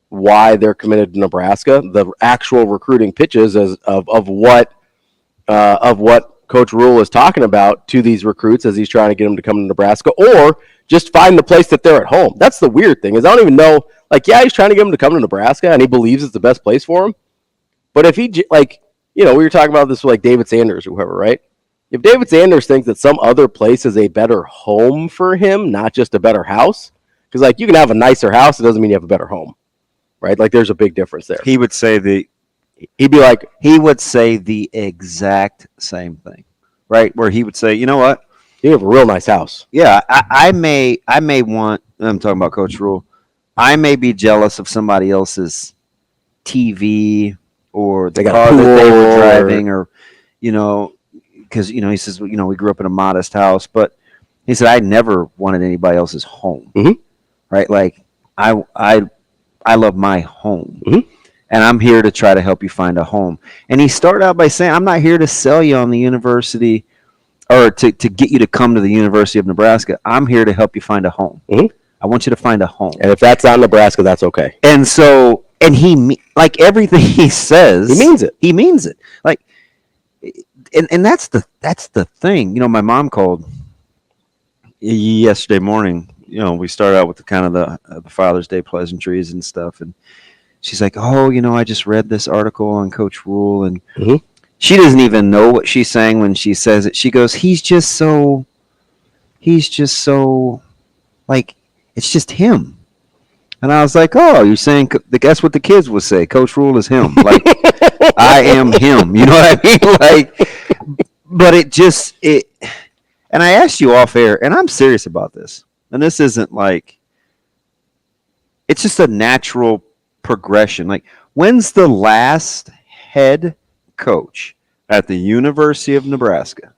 S1: why they're committed to Nebraska, the actual recruiting pitches of what Coach Rule is talking about to these recruits as he's trying to get them to come to Nebraska, or just find the place that they're at home. That's the weird thing is I don't even know. Like, yeah, he's trying to get them to come to Nebraska, and he believes it's the best place for him. But if he we were talking about this with like David Sanders or whoever, right? If David Sanders thinks that some other place is a better home for him, not just a better house, because like you can have a nicer house, it doesn't mean you have a better home, right? Like there's a big difference there.
S2: He would say the exact same thing, right? Where he would say, you know what?
S1: You have a real nice house.
S2: Yeah, I may want. I'm talking about Coach Rule. I may be jealous of somebody else's TV or the car that they were driving, or because he says we grew up in a modest house, but he said I never wanted anybody else's home, right? Like I love my home, and I'm here to try to help you find a home. And he started out by saying, I'm not here to sell you on the university or to get you to come to the University of Nebraska. I'm here to help you find a home. I want you to find a home.
S1: And if that's not Nebraska, that's okay.
S2: And so, and he, like everything he says,
S1: he means it.
S2: He means it. Like, and that's the thing. My mom called yesterday morning. We started out with the Father's Day pleasantries and stuff, and she's like, "Oh, I just read this article on Coach Rule," and she doesn't even know what she's saying when she says it. She goes, he's just so like, it's just him. And I was like, oh, you're saying, guess what the kids would say? Coach Rule is him. Like, I am him. You know what I mean? Like, but and I asked you off air, and I'm serious about this. And this isn't like, it's just a natural progression. Like, when's the last head coach at the University of Nebraska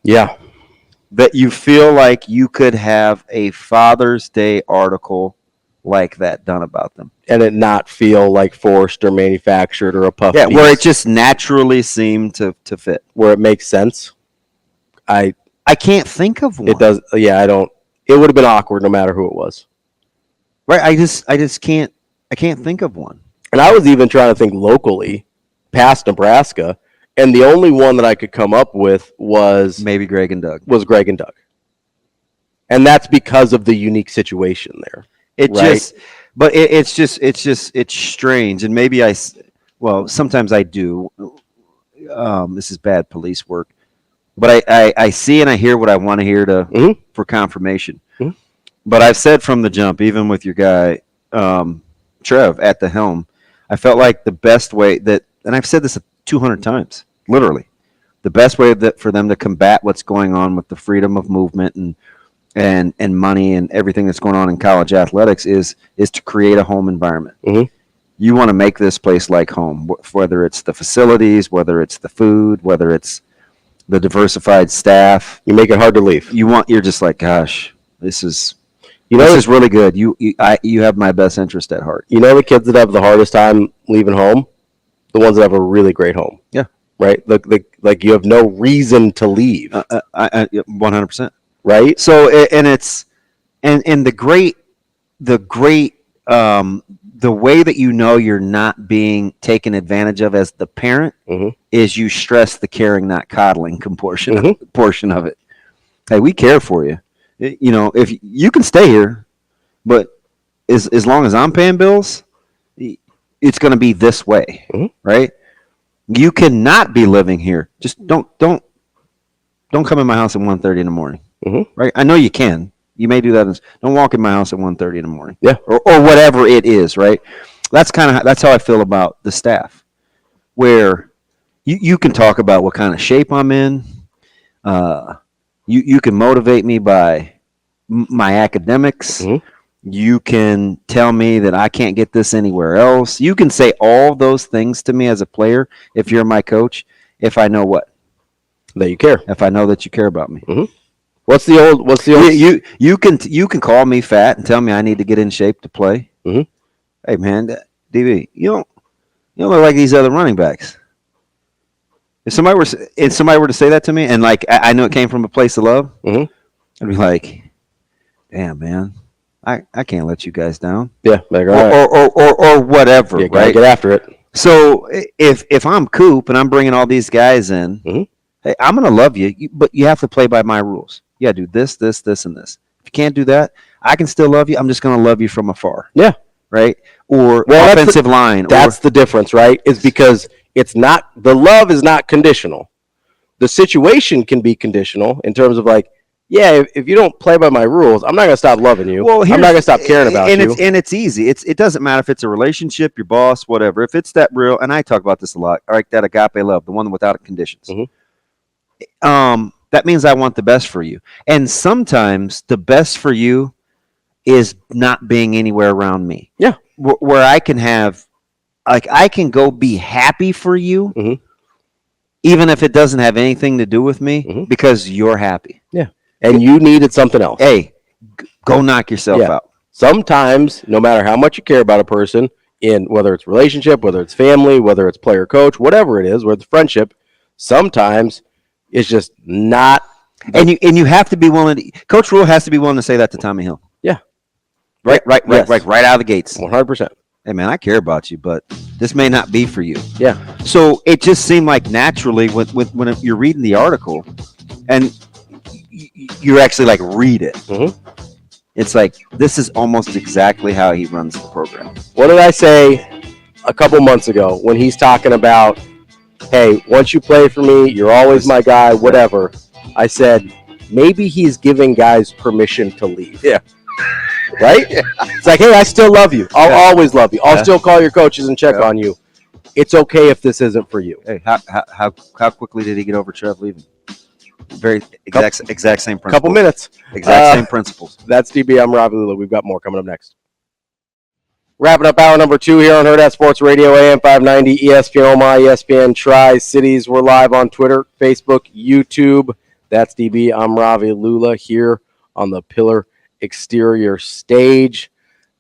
S2: that you feel like you could have a Father's Day article like that done about them
S1: and it not feel like forced or manufactured or a puff piece?
S2: Where it just naturally seemed to fit,
S1: where it makes sense. I
S2: can't think of one.
S1: It does. I don't. It would have been awkward no matter who it was,
S2: right? I just can't think of one.
S1: And I was even trying to think locally past Nebraska, and the only one that I could come up with was
S2: maybe Greg and Doug.
S1: And that's because of the unique situation there.
S2: It's strange. And maybe sometimes I do. This is bad police work, but I see and I hear what I want to hear for confirmation. But I've said from the jump, even with your guy, Trev at the helm, I felt like the best way and I've said this 200 times, literally, the best way for them to combat what's going on with the freedom of movement and money and everything that's going on in college athletics is to create a home environment. you want to make this place like home, whether it's the facilities, whether it's the food, whether it's the diversified staff.
S1: You make it hard to leave.
S2: You're just like, gosh, this is really good. You have my best interest at heart.
S1: You know the kids that have the hardest time leaving home? The ones that have a really great home.
S2: Yeah.
S1: Right? Like you have no reason to leave.
S2: 100%.
S1: Right?
S2: So, and it's, and the way that you're not being taken advantage of as the parent is you stress the caring, not coddling portion of it. Hey, we care for you. If you can stay here, but as long as I'm paying bills, it's going to be this way, right? You cannot be living here. Just don't come in my house at 1:30 in the morning, right? I know you can. You may do that. Don't walk in my house at 1:30 in the morning.
S1: Yeah.
S2: Or whatever it is, right? That's how I feel about the staff, where you can talk about what kind of shape I'm in. You can motivate me by my academics. You can tell me that I can't get this anywhere else. You can say all those things to me as a player if you're my coach, if I know what?
S1: That you care.
S2: If I know that you care about me.
S1: What's the old
S2: you can call me fat and tell me I need to get in shape to play. Hey man, DB, you don't look like these other running backs. If somebody were to say that to me, and like I know it came from a place of love, I'd be like, damn man, I can't let you guys down.
S1: Yeah, like,
S2: or whatever.
S1: Yeah,
S2: right?
S1: Get after it.
S2: So if I'm Coop and I'm bringing all these guys in, hey, I'm gonna love you, but you have to play by my rules. You gotta do this, this, this, and this. If you can't do that, I can still love you. I'm just gonna love you from afar.
S1: Yeah.
S2: Right? Or offensive line.
S1: That's the difference, right? Is because the love is not conditional. The situation can be conditional in terms of like, yeah, if you don't play by my rules, I'm not going to stop loving you. Well, I'm not going to stop caring about you.
S2: It's easy. It doesn't matter if it's a relationship, your boss, whatever. If it's that real, and I talk about this a lot, like that agape love, the one without conditions. That means I want the best for you. And sometimes the best for you is not being anywhere around me.
S1: Yeah.
S2: Where I can have, like, I can go be happy for you, even if it doesn't have anything to do with me, because you're happy.
S1: Yeah. And you needed something else.
S2: Hey, go knock yourself out.
S1: Sometimes, no matter how much you care about a person, in whether it's relationship, whether it's family, whether it's player coach, whatever it is, whether it's friendship, sometimes it's just not.
S2: And you have to be willing to. Coach Rule has to be willing to say that to Tommy Hill.
S1: Yeah.
S2: Right out of the gates.
S1: 100%.
S2: Hey man, I care about you, but this may not be for you.
S1: Yeah.
S2: So it just seemed like naturally when you're reading the article, and you actually like read it. It's like this is almost exactly how he runs the program.
S1: What did I say a couple months ago when he's talking about, hey, once you play for me, you're always my guy, whatever. I said, maybe he's giving guys permission to leave.
S2: Yeah.
S1: Right? It's like, hey, I still love you. I'll always love you. I'll still call your coaches and check on you. It's okay if this isn't for you.
S2: Hey, how quickly did he get over Trev leaving? Very exact same principles.
S1: Couple minutes.
S2: Exact same principles.
S1: That's DB. I'm Ravi Lulla. We've got more coming up next. Wrapping up hour number 2 here on Hurrdat Sports Radio, AM 590, ESPN Omaha, ESPN Tri-Cities. We're live on Twitter, Facebook, YouTube. That's DB. I'm Ravi Lulla here on the Pillar Exterior stage.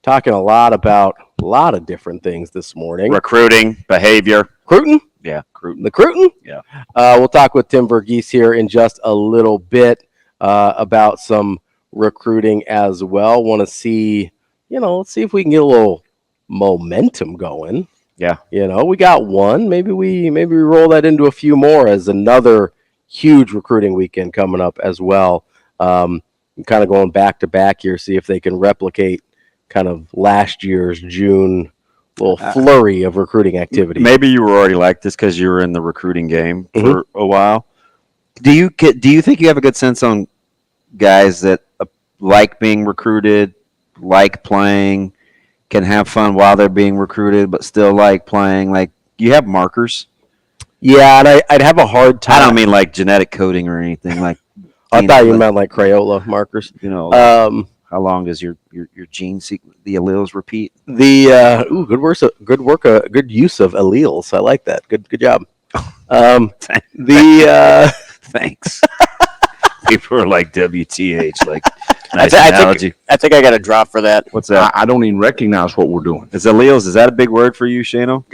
S1: Talking a lot about a lot of different things this morning.
S4: Recruiting, behavior.
S1: Recruiting?
S4: Yeah, recruiting.
S1: The recruiting?
S4: Yeah.
S1: We'll talk with Tim Verghese here in just a little bit about some recruiting as well. Want to see, let's see if we can get a little momentum going.
S4: Yeah.
S1: We got one. Maybe we roll that into a few more as another huge recruiting weekend coming up as well. Kind of going back to back here, see if they can replicate kind of last year's June little flurry of recruiting activity.
S2: Maybe you were already like this because you were in the recruiting game for a while. Do you think you have a good sense on guys that like being recruited, like playing, can have fun while they're being recruited, but still like playing? Like, you have markers?
S1: Yeah, and I'd have a hard time.
S2: I don't mean like genetic coding or anything. Like,
S1: I thought you meant like Crayola markers.
S2: How long does your gene sequence, the alleles repeat?
S1: The good use of alleles. I like that. Good job.
S2: Thanks. People are like WTH, like
S4: nice analogy. I think I got a drop for that.
S2: What's that?
S3: I don't even recognize what we're doing.
S2: Is alleles? Is that a big word for you, Shano?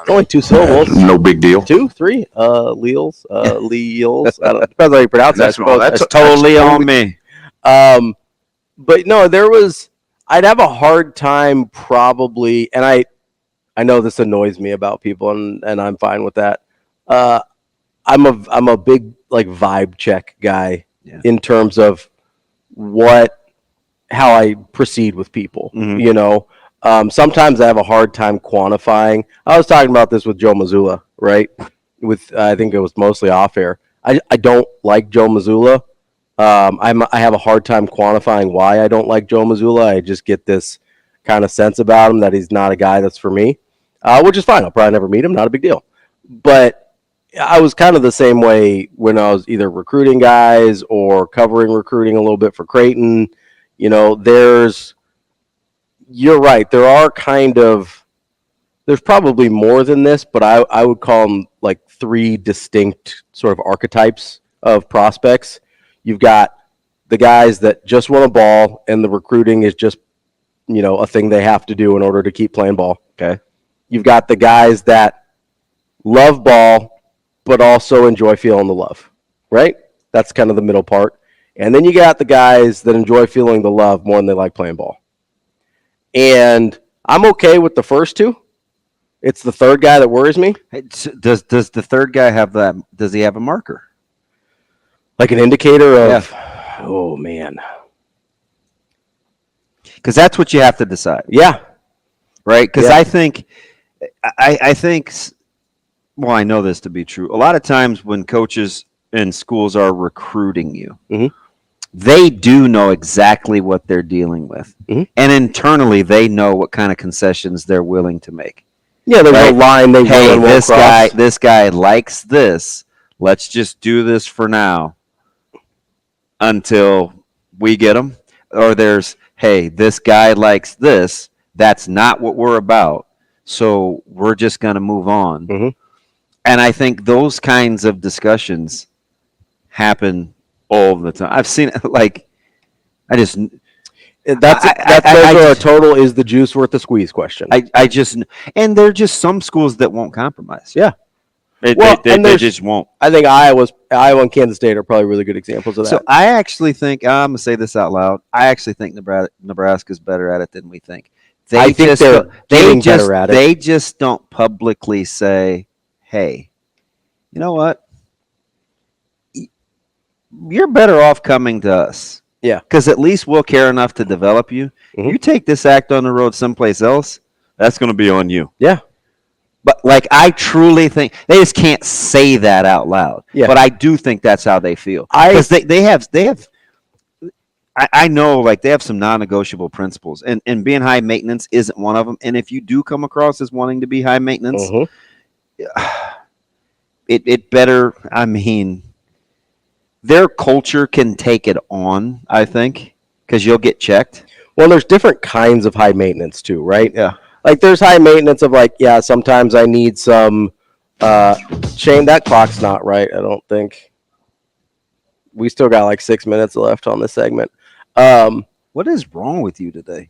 S1: Only 2 syllables.
S3: No big deal.
S1: 2, 3. Alleles. Alleles. I don't, depends how you pronounce that.
S2: That's totally on me.
S1: But no, I'd have a hard time probably, and I know this annoys me about people, and I'm fine with that. I'm a big like vibe check guy in terms of how I proceed with people.
S2: Mm-hmm.
S1: You know, sometimes I have a hard time quantifying. I was talking about this with Joe Mazzulla, right? I think it was mostly off air. I don't like Joe Mazzulla. I have a hard time quantifying why I don't like Joe Mazzulla. I just get this kind of sense about him that he's not a guy that's for me, which is fine. I'll probably never meet him. Not a big deal. But I was kind of the same way when I was either recruiting guys or covering recruiting a little bit for Creighton. You know, you're right. There's probably more than this, but I would call them like 3 distinct sort of archetypes of prospects. You've got the guys that just want a ball and the recruiting is just, you know, a thing they have to do in order to keep playing ball. Okay. You've got the guys that love ball, but also enjoy feeling the love, right? That's kind of the middle part. And then you got the guys that enjoy feeling the love more than they like playing ball. And I'm okay with the first 2. It's the third guy that worries me.
S2: Does the third guy have that? Does he have a marker?
S1: Like an indicator of, oh, man.
S2: Because that's what you have to decide.
S1: Yeah.
S2: Right? Because I think, well, I know this to be true. A lot of times when coaches and schools are recruiting you,
S1: mm-hmm.
S2: they do know exactly what they're dealing with.
S1: Mm-hmm.
S2: And internally, they know what kind of concessions they're willing to make.
S1: Yeah, there's a line they will
S2: this
S1: cross.
S2: This guy likes this. Let's just do this for now until we get him. Or there's, hey, this guy likes this. That's not what we're about. So we're just going to move on.
S1: Mm-hmm.
S2: And I think those kinds of discussions happen all the time. I've seen it, like, that's
S1: a total is the juice worth the squeeze question.
S2: And there are just some schools that won't compromise.
S1: Yeah.
S2: They just won't.
S1: I think Iowa and Kansas State are probably really good examples of that.
S2: So I actually think, I'm going to say this out loud, I actually think Nebraska's better at it than we think. They just don't publicly say, hey, you know what? You're better off coming to us.
S1: Yeah.
S2: Because at least we'll care enough to develop you.
S1: Mm-hmm.
S2: You take this act on the road someplace else, that's going to be on you.
S1: Yeah.
S2: But, like, I truly think they just can't say that out loud.
S1: Yeah.
S2: But I do think that's how they feel. Because they have I know, like, they have some non-negotiable principles. And being high maintenance isn't one of them. And if you do come across as wanting to be high maintenance, it better, I mean, their culture can take it on, I think, because you'll get checked.
S1: Well, there's different kinds of high maintenance too, right?
S2: Yeah.
S1: Like there's high maintenance of like, yeah, sometimes I need some Shane, that clock's not right, I don't think. We still got like 6 minutes left on this segment.
S2: What is wrong with you today?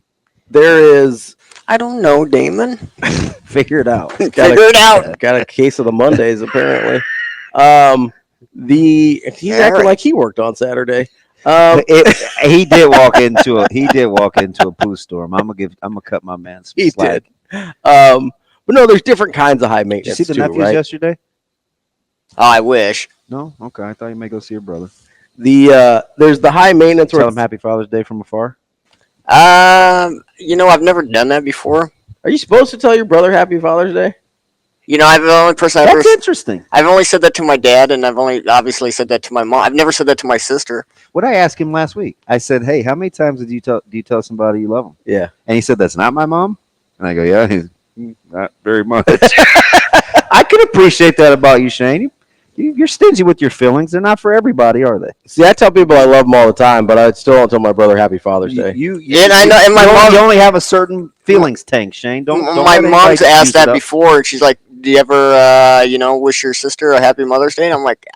S1: There is,
S4: I don't know, Damon.
S2: Figure it out.
S4: Figure it out.
S1: Got a case of the Mondays apparently. He's acting like he worked on Saturday.
S2: He did walk into a poo storm. I'm gonna cut my man some slack.
S1: He did. But no, there's different kinds of high maintenance.
S2: Did you see the nephews yesterday?
S4: Oh, I wish.
S2: No? Okay. I thought you may go see your brother.
S1: There's the high maintenance.
S2: Tell him Happy Father's Day from afar.
S4: I've never done that before.
S1: Are you supposed to tell your brother Happy Father's Day?
S4: I'm the only person
S2: That's interesting.
S4: I've only said that to my dad, and I've only obviously said that to my mom. I've never said that to my sister.
S2: What I asked him last week, I said, "Hey, how many times do you tell somebody you love them?"
S1: Yeah,
S2: and he said, "That's not my mom." And I go, "Yeah, not very much." I can appreciate that about you, Shane. You're stingy with your feelings. They're not for everybody, are they?
S1: See, I tell people I love them all the time, but I still don't tell my brother Happy Father's Day.
S4: I know. And my mom,
S2: you only have a certain feelings tank, Shane. Don't
S4: my mom's asked that before. She's like, "Do you ever, wish your sister a Happy Mother's Day?" And I'm like,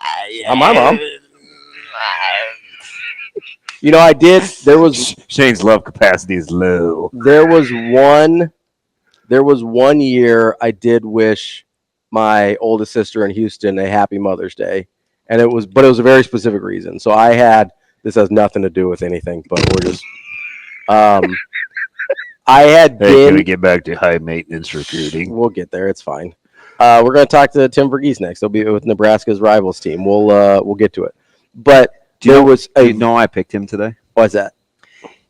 S1: my mom. I did. There was
S2: Shane's love capacity is low.
S1: There was one year I did wish my oldest sister in Houston a Happy Mother's Day, and it was a very specific reason. So this has nothing to do with anything, but we're just I had been.
S2: Can we get back to high maintenance recruiting?
S1: We'll get there. It's fine. We're going to talk to Tim Verghese next. He'll be with Nebraska's rivals team. We'll get to it. But
S2: I picked him today.
S1: Why's that?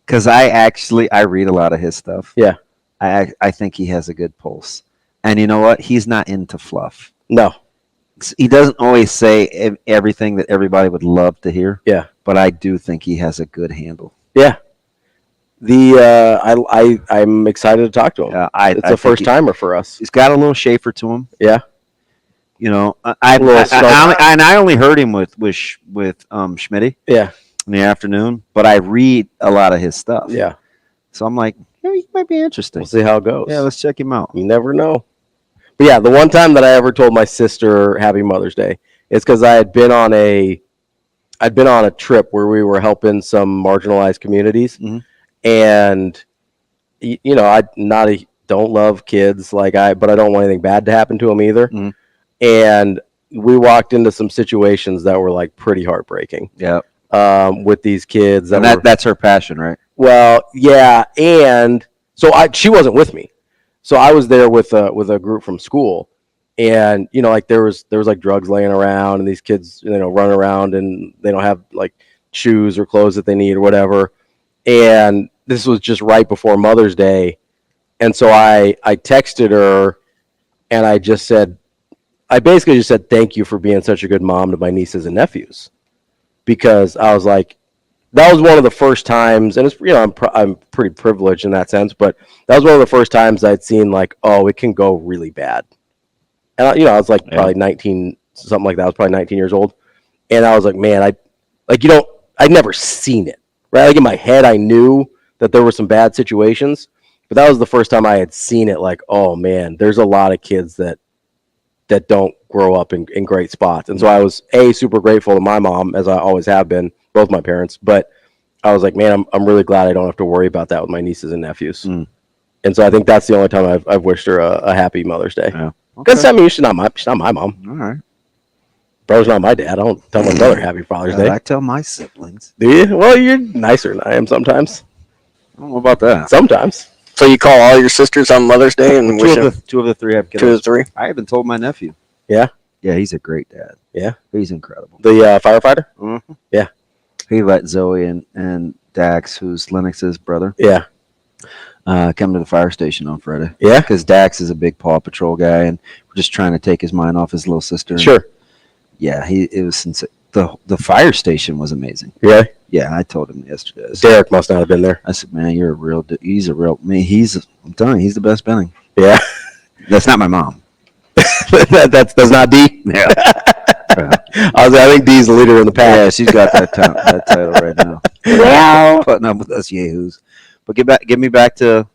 S2: Because I read a lot of his stuff.
S1: Yeah.
S2: I think he has a good pulse. And you know what? He's not into fluff.
S1: No.
S2: He doesn't always say everything that everybody would love to hear.
S1: Yeah.
S2: But I do think he has a good handle.
S1: Yeah. I'm excited to talk to him. It's a first timer for us.
S2: He's got a little Schaefer to him.
S1: Yeah.
S2: I only heard him with Schmitty.
S1: Yeah.
S2: In the afternoon, but I read a lot of his stuff.
S1: Yeah.
S2: So I'm like, he might be interesting.
S1: We'll see how it goes.
S2: Yeah, let's check him out.
S1: You never know. But yeah, the one time that I ever told my sister Happy Mother's Day is because I had been on a trip where we were helping some marginalized communities, and I don't love kids but I don't want anything bad to happen to them either. And we walked into some situations that were like pretty heartbreaking.
S2: Yeah.
S1: With these kids.
S2: That's her passion, right?
S1: Well, yeah, and so she wasn't with me, so I was there with a group from school, and there was like drugs laying around, and these kids run around and they don't have like shoes or clothes that they need or whatever, and this was just right before Mother's Day, and so I texted her, and I basically just said thank you for being such a good mom to my nieces and nephews. Because I was like, that was one of the first times, and it's I'm pretty privileged in that sense, but that was one of the first times I'd seen like, oh, it can go really bad. And I was like probably 19, something like that. I was probably 19 years old, and I was like, man, I'd never seen it, right? Like in my head, I knew that there were some bad situations, but that was the first time I had seen it. Like, oh man, there's a lot of kids that don't grow up in great spots. And so I was super grateful to my mom, as I always have been, both my parents, but I was like, man, I'm really glad I don't have to worry about that with my nieces and nephews. And so I think that's the only time I've wished her a happy Mother's Day. Because she's not my mom.
S2: All right.
S1: Bro's not my dad. I don't tell my brother happy Father's Day.
S2: I tell my siblings.
S1: Do you? Well, you're nicer than I am sometimes.
S2: I don't know about that.
S1: Sometimes.
S4: So you call all your sisters on Mother's Day and wish them?
S2: Two of the three have kids.
S4: 2 of the 3?
S2: I haven't told my nephew.
S1: Yeah?
S2: Yeah, he's a great dad.
S1: Yeah?
S2: He's incredible.
S1: The firefighter?
S2: Mm-hmm.
S1: Yeah.
S2: He let Zoe and Dax, who's Lennox's brother, come to the fire station on Friday.
S1: Yeah?
S2: Because Dax is a big Paw Patrol guy, and we're just trying to take his mind off his little sister.
S1: Sure.
S2: Yeah, it was since the fire station was amazing.
S1: Really?
S2: Yeah, I told him yesterday.
S1: Derek must not have been there.
S2: I said, man, you're a real he's a real, I'm telling you, he's the best Benning.
S1: Yeah.
S2: That's not my mom.
S1: that's not D?
S2: Yeah.
S1: I think D's the leader in the pack.
S2: Yeah, she's got that title right now.
S1: Wow.
S2: Putting up with us yahoos. But get me back to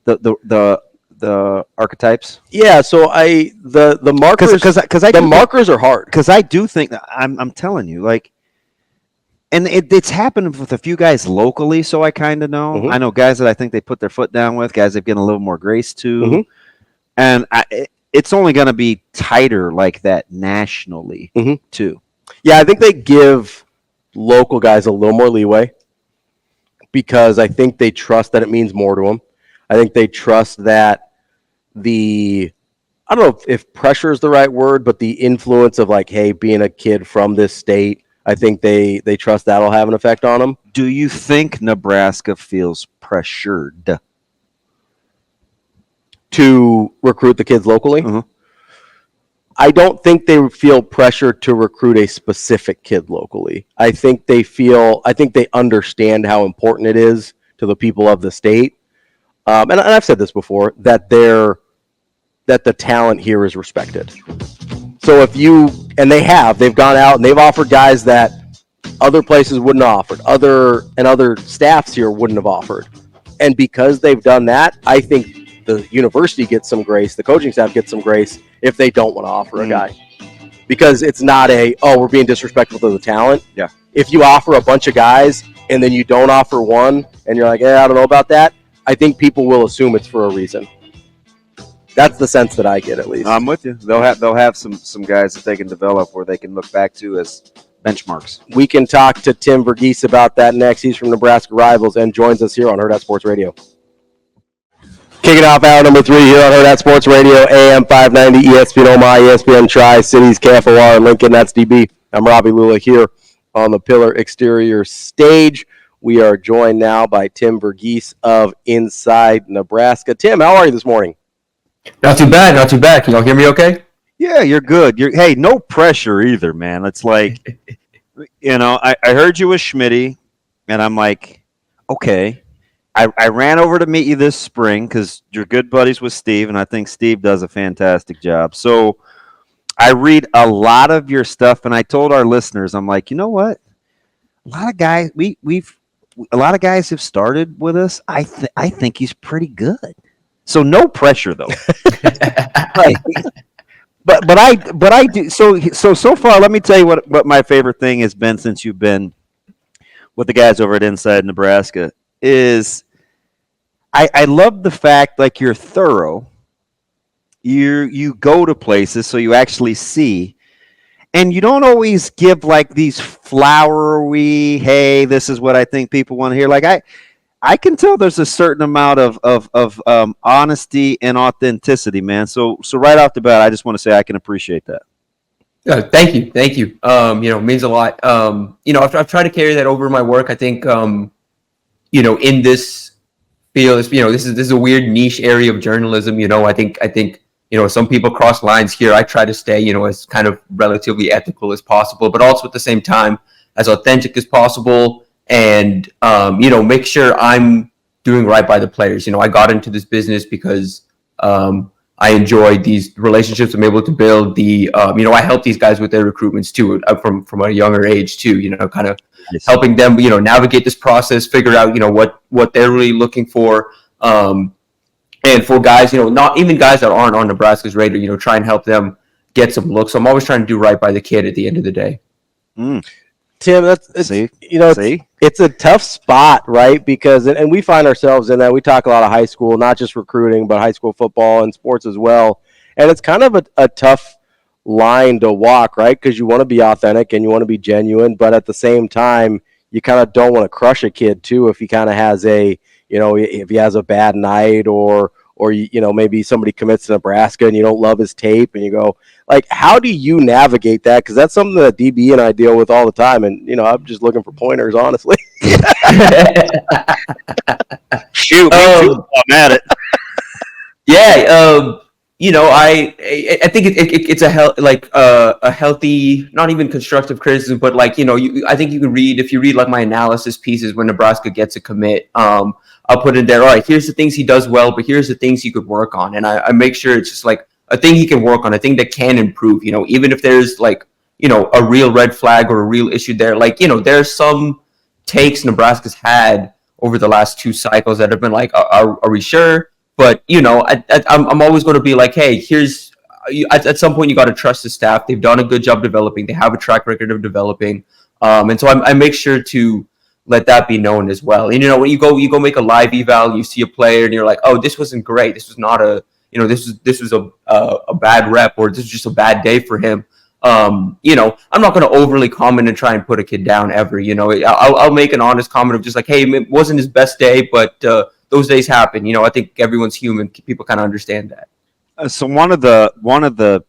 S2: the archetypes.
S1: Yeah, so the markers because markers are hard.
S2: Because I do think that I'm telling you, like, and it's happened with a few guys locally, so I kind of know. I know guys that I think they put their foot down with, guys they've given a little more grace to, and it's only going to be tighter like that nationally too.
S1: Yeah, I think they give local guys a little more leeway because I think they trust that it means more to them. I think they trust that I don't know if pressure is the right word, but the influence of like, hey, being a kid from this state, I think they trust that'll have an effect on them.
S2: Do you think Nebraska feels pressured
S1: to recruit the kids locally? I don't think they feel pressure to recruit a specific kid locally. I think they understand how important it is to the people of the state. And I've said this before, that the talent here is respected. So if you And they've gone out and they've offered guys that other places wouldn't have offered, other staffs here wouldn't have offered. And because they've done that, I think the university gets some grace, the coaching staff gets some grace if they don't want to offer a guy. Because it's not we're being disrespectful to the talent.
S2: Yeah.
S1: If you offer a bunch of guys and then you don't offer one and you're like, I don't know about that, I think people will assume it's for a reason. That's the sense that I get, at least.
S2: I'm with you. They'll have some guys that they can develop where they can look back to as benchmarks.
S1: We can talk to Tim Verghese about that next. He's from Nebraska Rivals and joins us here on Hurrdat Sports Radio. Kicking off hour number 3 here on Hurrdat Sports Radio, AM 590, ESPN Omaha, ESPN Tri-Cities, KFOR, and Lincoln. That's DB. I'm Ravi Lulla here on the Pillar Exterior stage. We are joined now by Tim Verghese of Inside Nebraska. Tim, how are you this morning?
S6: Not too bad. Can y'all hear me okay?
S2: Yeah, you're good. Hey, no pressure either, man. It's like, I heard you with Schmitty, and I'm like, okay. I ran over to meet you this spring because you're good buddies with Steve, and I think Steve does a fantastic job. So I read a lot of your stuff, and I told our listeners, I'm like, you know what? A lot of guys, a lot of guys have started with us. I think he's pretty good. So no pressure though. Right. But I do so far. Let me tell you what my favorite thing has been since you've been with the guys over at Inside Nebraska is I love the fact like you're thorough. You go to places so you actually see, and you don't always give like these flowery, hey, this is what I think people want to hear. Like I can tell there's a certain amount of honesty and authenticity, man. So right off the bat, I just want to say I can appreciate that.
S6: Thank you. It means a lot. I've tried to carry that over in my work. I think, in this field, this is a weird niche area of journalism. I think some people cross lines here. I try to stay, as kind of relatively ethical as possible, but also at the same time as authentic as possible. And, make sure I'm doing right by the players. I got into this business because I enjoy these relationships I'm able to build. I help these guys with their recruitments too, from a younger age too, kind of helping them, navigate this process, figure out, what they're really looking for. And for guys, not even guys that aren't on Nebraska's radar, try and help them get some looks. So I'm always trying to do right by the kid at the end of the day.
S1: Tim, it's a tough spot, right? Because, and we find ourselves in that. We talk a lot of high school, not just recruiting, but high school football and sports as well. And it's kind of a tough line to walk, right? Because you want to be authentic and you want to be genuine, but at the same time, you kind of don't want to crush a kid too if he kind of has if he has a bad night or maybe somebody commits to Nebraska and you don't love his tape and you go, like, how do you navigate that? Because that's something that DB and I deal with all the time. And, I'm just looking for pointers, honestly.
S2: Shoot, I'm at it.
S6: Yeah. I think it's a healthy, not even constructive criticism, but I think you can read, if you read like my analysis pieces when Nebraska gets a commit, I'll put in there, all right, here's the things he does well, but here's the things he could work on. And I make sure it's just like a thing he can work on, a thing that can improve, even if there's like, a real red flag or a real issue there. Like, there's some takes Nebraska's had over the last 2 cycles that have been like, are we sure? But, I'm always going to be like, hey, at some point you got to trust the staff. They've done a good job developing. They have a track record of developing. And so I make sure to let that be known as well. And, when you go make a live eval, you see a player and you're like, oh, this wasn't great. This was not this was a bad rep, or this is just a bad day for him. I'm not going to overly comment and try and put a kid down ever. I'll make an honest comment of just like, hey, it wasn't his best day, but those days happen. I think everyone's human. People kind of understand that.
S2: So one of the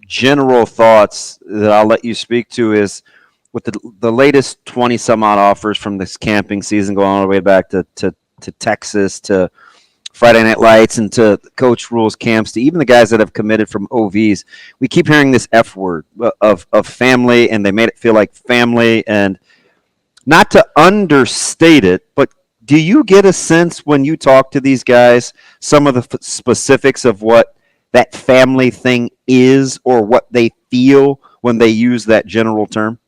S2: general thoughts that I'll let you speak to is with the latest 20 some odd offers from this camping season, going all the way back to Texas, to Friday Night Lights, and to Coach Rules camps, to even the guys that have committed from OVs. We keep hearing this F word of family, and they made it feel like family. And not to understate it, but do you get a sense when you talk to these guys, some of the specifics of what that family thing is, or what they feel when they use that general term?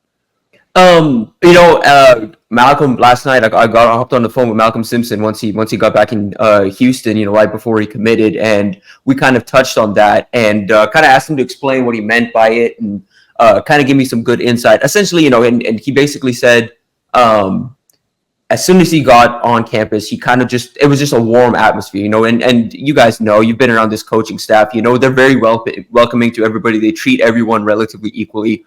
S6: Malcolm last night, I hopped on the phone with Malcolm Simpson once he got back in Houston, right before he committed, and we kind of touched on that and kind of asked him to explain what he meant by it and kind of give me some good insight. Essentially, and he basically said, as soon as he got on campus, he kind of it was just a warm atmosphere, and you guys know, you've been around this coaching staff, they're very welcoming to everybody. They treat everyone relatively equally.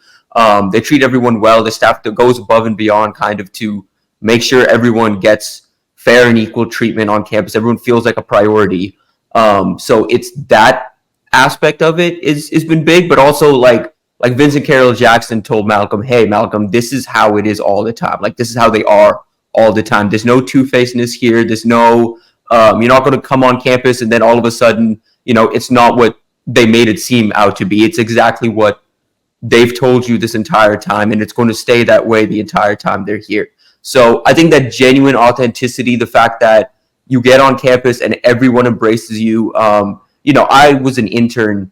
S6: They treat everyone well. The staff that goes above and beyond kind of to make sure everyone gets fair and equal treatment on campus. Everyone feels like a priority. So it's that aspect of it is been big, but also like Vincent Carroll Jackson told Malcolm, hey, Malcolm, this is how it is all the time. Like, this is how they are all the time. There's no two-facedness here. There's no, you're not going to come on campus and then all of a sudden, it's not what they made it seem out to be. It's exactly what they've told you this entire time, and it's going to stay that way the entire time they're here. So I think that genuine authenticity, the fact that you get on campus and everyone embraces you. I was an intern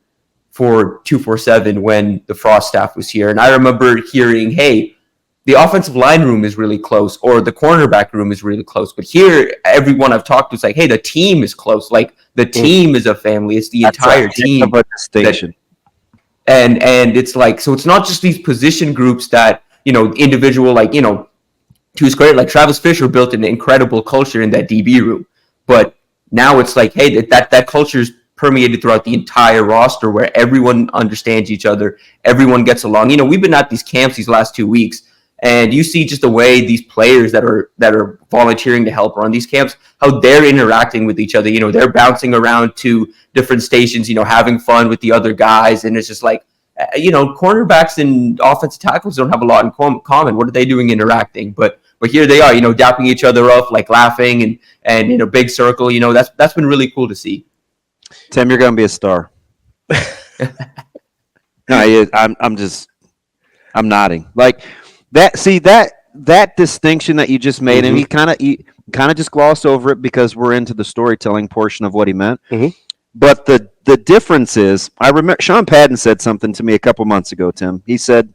S6: for 247 when the Frost staff was here, and I remember hearing, hey, the offensive line room is really close, or the cornerback room is really close. But here, everyone I've talked to is like, hey, the team is close. Like, the team is a family. It's the entire team.
S2: That's a distinction.
S6: And it's like, so it's not just these position groups that, individual, to his credit, like Travis Fisher built an incredible culture in that DB room. But now it's like, hey, that culture is permeated throughout the entire roster where everyone understands each other. Everyone gets along. We've been at these camps these last 2 weeks, and you see just the way these players that are volunteering to help run these camps, how they're interacting with each other. They're bouncing around to different stations, having fun with the other guys. And it's just like, cornerbacks and offensive tackles don't have a lot in common. What are they doing interacting? But here they are, dapping each other up, like laughing and in a big circle. That's been really cool to see.
S2: Tim, you're going to be a star. No, I'm nodding. Like that. See that distinction that you just made, and he kind of just glossed over it because we're into the storytelling portion of what he meant.
S1: Mm-hmm.
S2: But the difference is, I remember Sean Padden said something to me a couple months ago, Tim. He said,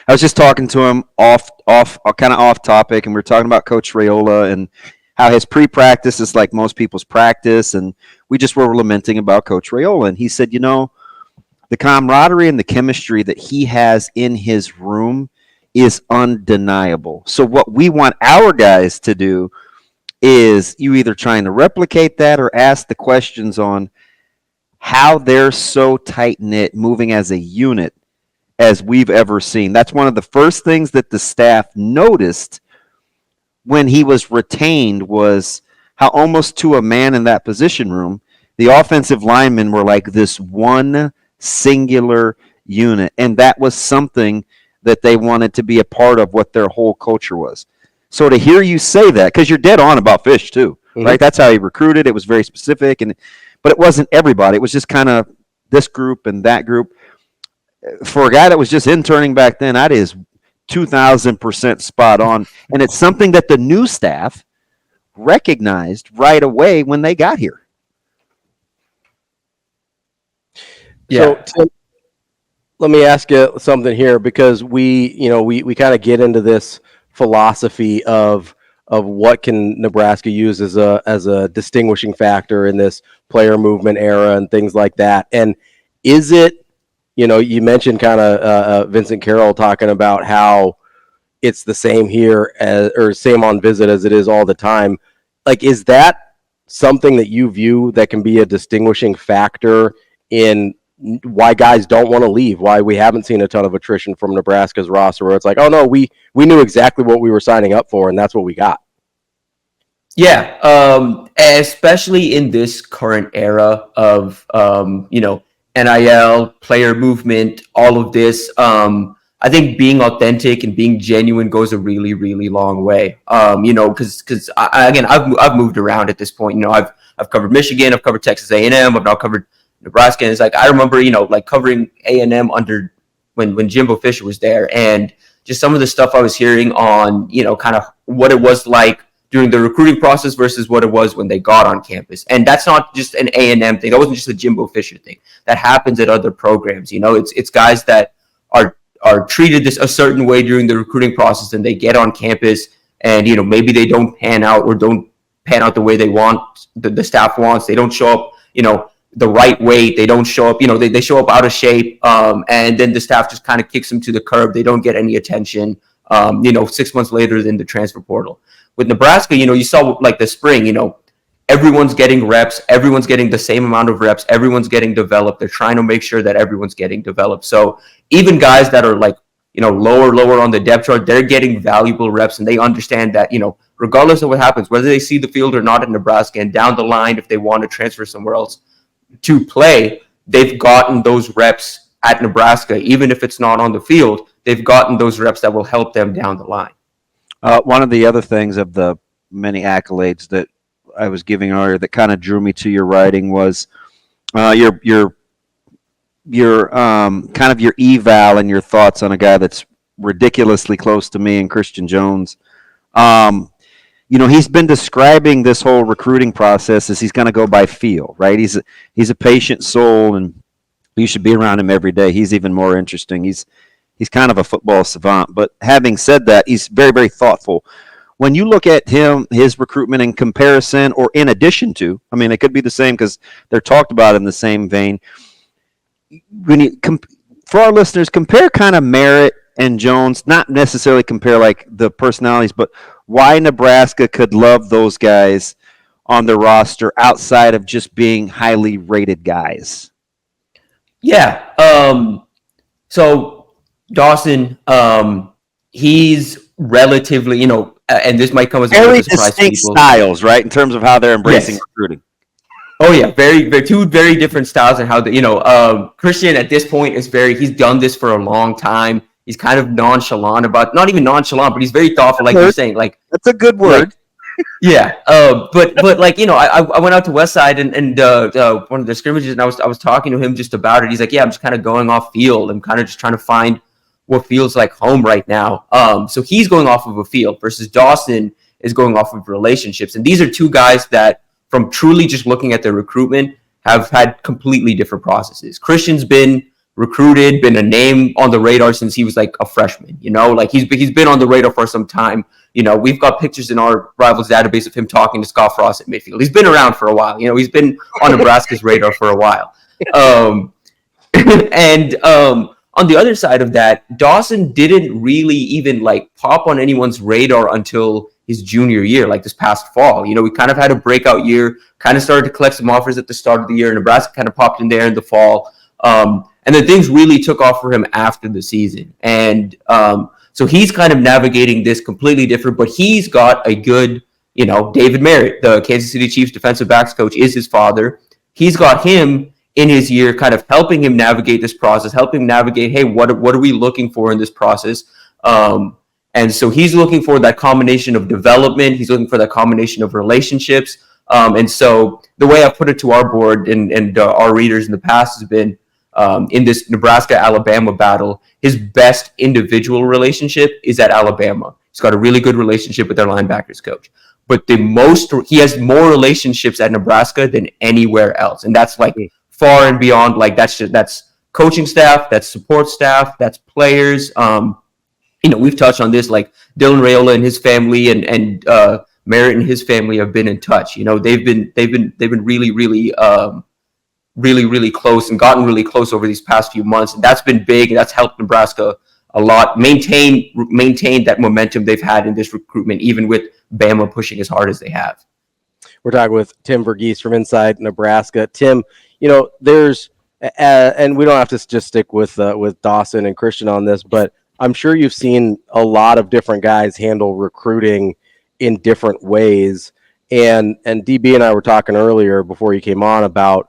S2: I was just talking to him off topic, and we were talking about Coach Raiola and how his pre-practice is like most people's practice, and we just were lamenting about Coach Raiola. And he said, the camaraderie and the chemistry that he has in his room is undeniable. So what we want our guys to do is you either trying to replicate that or ask the questions on how they're so tight-knit, moving as a unit as we've ever seen. That's one of the first things that the staff noticed when he was retained, was how almost to a man in that position room, the offensive linemen were like this one singular unit. And that was something that they wanted to be a part of what their whole culture was. So to hear you say that, because you're dead on about Fish too, right? That's how he recruited. It was very specific, but it wasn't everybody. It was just kind of this group and that group. For a guy that was just interning back then, that is 2,000% spot on. And it's something that the new staff recognized right away when they got here.
S1: Yeah. So, Tim, let me ask you something here, because we kind of get into this philosophy of what can Nebraska use as a distinguishing factor in this player movement era and things like that. And is it, you mentioned kind of Vincent Carroll talking about how it's the same here or same on visit as it is all the time. Like, is that something that you view that can be a distinguishing factor in why guys don't want to leave, why we haven't seen a ton of attrition from Nebraska's roster, where it's like, oh no, we knew exactly what we were signing up for, and that's what we got?
S6: Yeah, especially in this current era of NIL, player movement, all of this. I think being authentic and being genuine goes a really, really long way. Because I've moved around at this point. I've covered Michigan, I've covered Texas A&M, I've now covered Nebraska. And it's like, I remember, covering A&M under when Jimbo Fisher was there, and just some of the stuff I was hearing on, kind of what it was like during the recruiting process versus what it was when they got on campus. And that's not just an A&M thing. That wasn't just a Jimbo Fisher thing. That happens at other programs. It's guys that are treated a certain way during the recruiting process, and they get on campus and, maybe they don't pan out or don't pan out the way they want, the staff wants. They don't show up, the right weight. They don't show up, they show up out of shape. And then the staff just kind of kicks them to the curb. They don't get any attention, 6 months later in the transfer portal. With Nebraska, you saw like the spring, everyone's getting reps. Everyone's getting the same amount of reps. Everyone's getting developed. They're trying to make sure that everyone's getting developed. So even guys that are like, lower on the depth chart, they're getting valuable reps, and they understand that, regardless of what happens, whether they see the field or not in Nebraska, and down the line, if they want to transfer somewhere else to play, they've gotten those reps at Nebraska. Even if it's not on the field, they've gotten those reps that will help them down the line.
S2: One of the other things of the many accolades that I was giving earlier that kind of drew me to your writing was your kind of your eval and your thoughts on a guy that's ridiculously close to me and Christian Jones. He's been describing this whole recruiting process as he's going to go by feel, right? He's a patient soul, and you should be around him every day. He's even more interesting. He's kind of a football savant. But having said that, he's very, very thoughtful. When you look at his recruitment in comparison or in addition to, I mean, it could be the same because they're talked about in the same vein. For our listeners, compare kind of Merritt and Jones, not necessarily compare like the personalities, but why Nebraska could love those guys on the roster outside of just being highly rated guys.
S6: Yeah. So Dawson, he's relatively, and this might come as a
S2: very
S6: surprise to
S2: distinct
S6: people.
S2: styles, right, in terms of how they're embracing recruiting.
S6: Oh yeah, two very different styles, and how Christian at this point is he's done this for a long time. He's kind of nonchalant about, not even nonchalant, but he's very thoughtful, like you're saying. Like
S2: that's a good word.
S6: Yeah. But like, I went out to Westside and one of the scrimmages, and I was talking to him just about it. He's like, yeah, I'm just kind of going off field. I'm kind of just trying to find what feels like home right now. So he's going off of a field versus Dawson is going off of relationships. And these are two guys that, from truly just looking at their recruitment, have had completely different processes. Christian's been recruited, been a name on the radar since he was like a freshman, like he's been on the radar for some time. We've got pictures in our Rivals database of him talking to Scott Frost at midfield. He's been around for a while. He's been on Nebraska's radar for a while. And on the other side of that, Dawson didn't really even like pop on anyone's radar until his junior year, like this past fall. We kind of had a breakout year, kind of started to collect some offers at the start of the year. Nebraska kind of popped in there in the fall. And then things really took off for him after the season. And so he's kind of navigating this completely different, but he's got a good, David Merritt, the Kansas City Chiefs defensive backs coach, is his father. He's got him in his year, kind of helping him navigate this process, helping him navigate, hey, what are we looking for in this process? And so he's looking for that combination of development. He's looking for that combination of relationships. And so the way I put it to our board and our readers in the past has been, in this Nebraska-Alabama battle, his best individual relationship is at Alabama. He's got a really good relationship with their linebackers coach. But he has more relationships at Nebraska than anywhere else. And that's like far and beyond, like that's coaching staff, that's support staff, that's players. We've touched on this, like Dylan Raiola and his family and Merritt and his family have been in touch. They've been really, really, really, really close and gotten really close over these past few months. And that's been big, and that's helped Nebraska a lot maintain that momentum they've had in this recruitment, even with Bama pushing as hard as they have.
S1: We're talking with Tim Verghese from Inside Nebraska. Tim, there's and we don't have to just stick with Dawson and Christian on this, but I'm sure you've seen a lot of different guys handle recruiting in different ways. And DB and I were talking earlier before you came on about,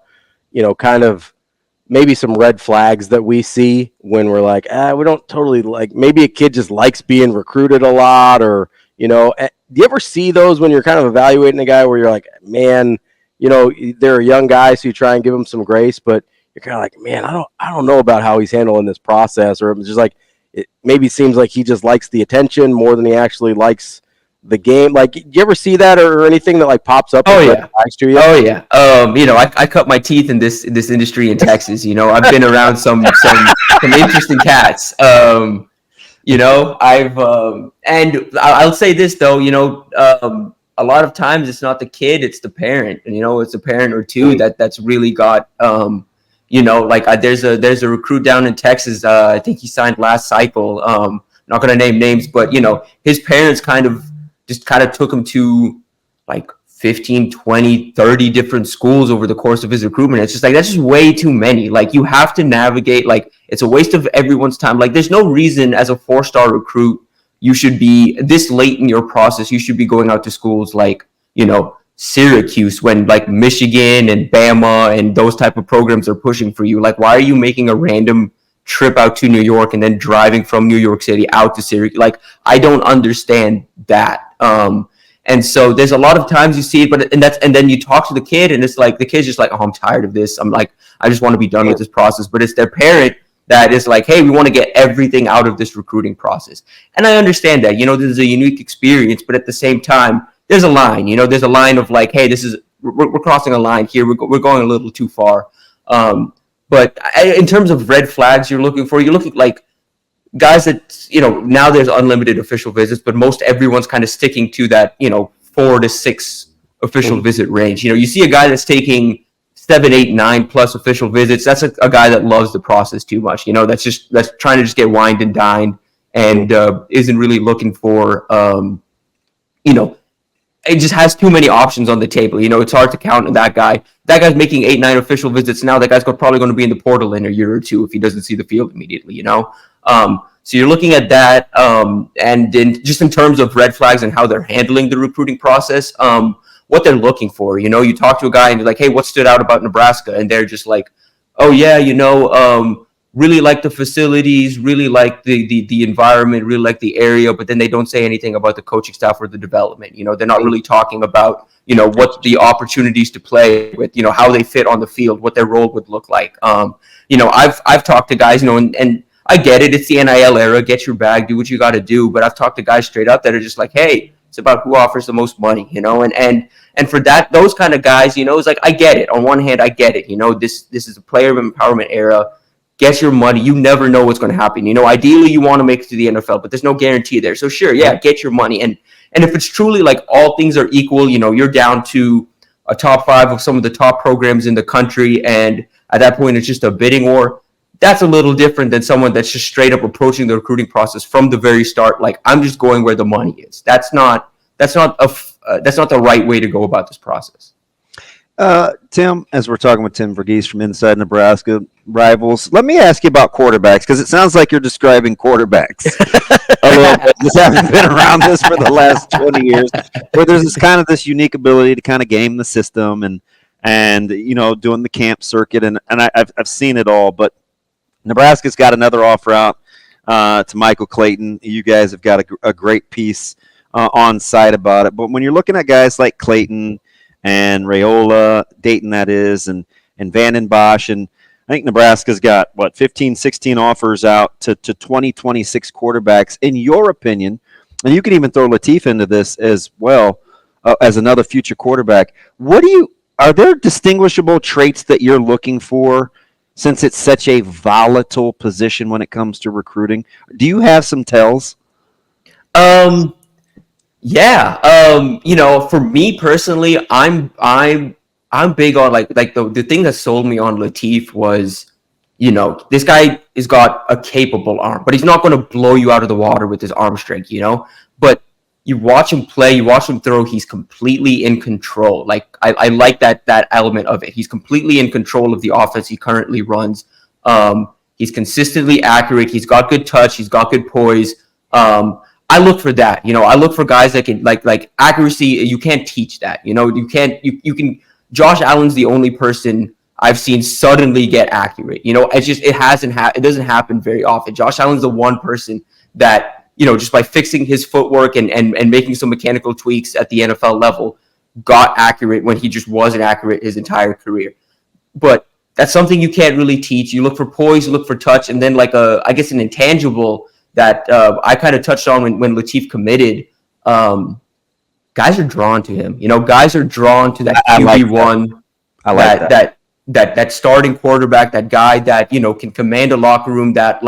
S1: kind of maybe some red flags that we see when we're like, we don't totally like, maybe a kid just likes being recruited a lot, or, do you ever see those when you're kind of evaluating a guy where you're like, man, there are young guys who try and give him some grace, but you're kind of like, man, I don't know about how he's handling this process, or it's just like, it maybe seems like he just likes the attention more than he actually likes the game? Like, do you ever see that or anything that like pops up?
S6: Oh yeah,
S1: to you?
S6: oh yeah. I cut my teeth in this industry in Texas. I've been around some interesting cats. I've and I'll say this though. A lot of times it's not the kid, it's the parent. And it's a parent or two that's really got. There's a recruit down in Texas. I think he signed last cycle. Not going to name names, but his parents kind of took him to like 15, 20, 30 different schools over the course of his recruitment. It's just like, that's just way too many. Like, you have to navigate, like, it's a waste of everyone's time. Like, there's no reason as a 4-star recruit, you should be this late in your process. You should be going out to schools like, Syracuse, when like Michigan and Bama and those type of programs are pushing for you. Like, why are you making a random trip out to New York and then driving from New York City out to Syracuse? Like, I don't understand that. And so there's a lot of times you see it, and then you talk to the kid and it's like, the kid's just like, oh, I'm tired of this. I'm like, I just want to be done with this process. But it's their parent that is like, hey, we want to get everything out of this recruiting process. And I understand that, this is a unique experience, but at the same time, there's a line, there's a line of like, hey, we're crossing a line here. We're going a little too far. But in terms of red flags you're looking at like guys that, now there's unlimited official visits, but most everyone's kind of sticking to that, 4 to 6 official visit range. You see a guy that's taking 7, 8, 9 plus official visits. That's a guy that loves the process too much. That's trying to just get wined and dined and isn't really looking for, it just has too many options on the table. It's hard to count on that guy. That guy's making 8, 9 official visits now. That guy's probably going to be in the portal in a year or two if he doesn't see the field immediately, So you're looking at that, and just in terms of red flags and how they're handling the recruiting process, what they're looking for. You talk to a guy and you're like, hey, what stood out about Nebraska? And they're just like, oh yeah, really like the facilities, really like the environment, really like the area, but then they don't say anything about the coaching staff or the development. They're not really talking about, what the opportunities to play with, how they fit on the field, what their role would look like. I've talked to guys, and I get it. It's the NIL era. Get your bag, do what you got to do. But I've talked to guys straight up that are just like, hey, it's about who offers the most money, and for that, those kind of guys, it's like, I get it. On one hand, I get it. This is a player empowerment era. Get your money. You never know what's going to happen. Ideally you want to make it to the NFL, but there's no guarantee there. So sure, yeah, get your money. And if it's truly like all things are equal, you're down to a top 5 of some of the top programs in the country, and at that point it's just a bidding war. That's a little different than someone that's just straight up approaching the recruiting process from the very start. Like, I'm just going where the money is. That's not the right way to go about this process.
S2: Tim, as we're talking with Tim Verghese from Inside Nebraska Rivals, let me ask you about quarterbacks, because it sounds like you're describing quarterbacks a little bit. Just having been around this for the last 20 years, where there's this unique ability to kind of game the system and doing the camp circuit, and I've seen it all. But Nebraska's got another offer out to Michael Clayton. You guys have got a great piece on site about it. But when you're looking at guys like Clayton and Raiola, Dayton that is, and Van Bosch, and I think Nebraska's got, 15, 16 offers out to 2026 quarterbacks. In your opinion, and you can even throw Latif into this as well as another future quarterback, are there distinguishable traits that you're looking for, since it's such a volatile position when it comes to recruiting? Do you have some tells?
S6: Yeah. For me personally, I'm big on like the thing that sold me on Latif was, this guy has got a capable arm, but he's not going to blow you out of the water with his arm strength, but you watch him play, you watch him throw, he's completely in control. Like, I like that element of it. He's completely in control of the offense he currently runs. He's consistently accurate. He's got good touch. He's got good poise. I look for that. I look for guys that can like accuracy. You can't teach that. You can. Josh Allen's the only person I've seen suddenly get accurate. It doesn't happen very often. Josh Allen's the one person that, just by fixing his footwork and making some mechanical tweaks at the NFL level, got accurate when he just wasn't accurate his entire career. But that's something you can't really teach. You look for poise, you look for touch, and then I guess an intangible that I kind of touched on when Latif committed. guys are drawn to him. Guys are drawn to that
S2: QB1. I like
S6: that starting quarterback, that guy that, can command a locker room, that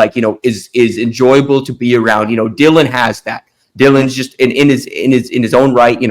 S6: is enjoyable to be around. Dylan has that. Dylan's just in his own right,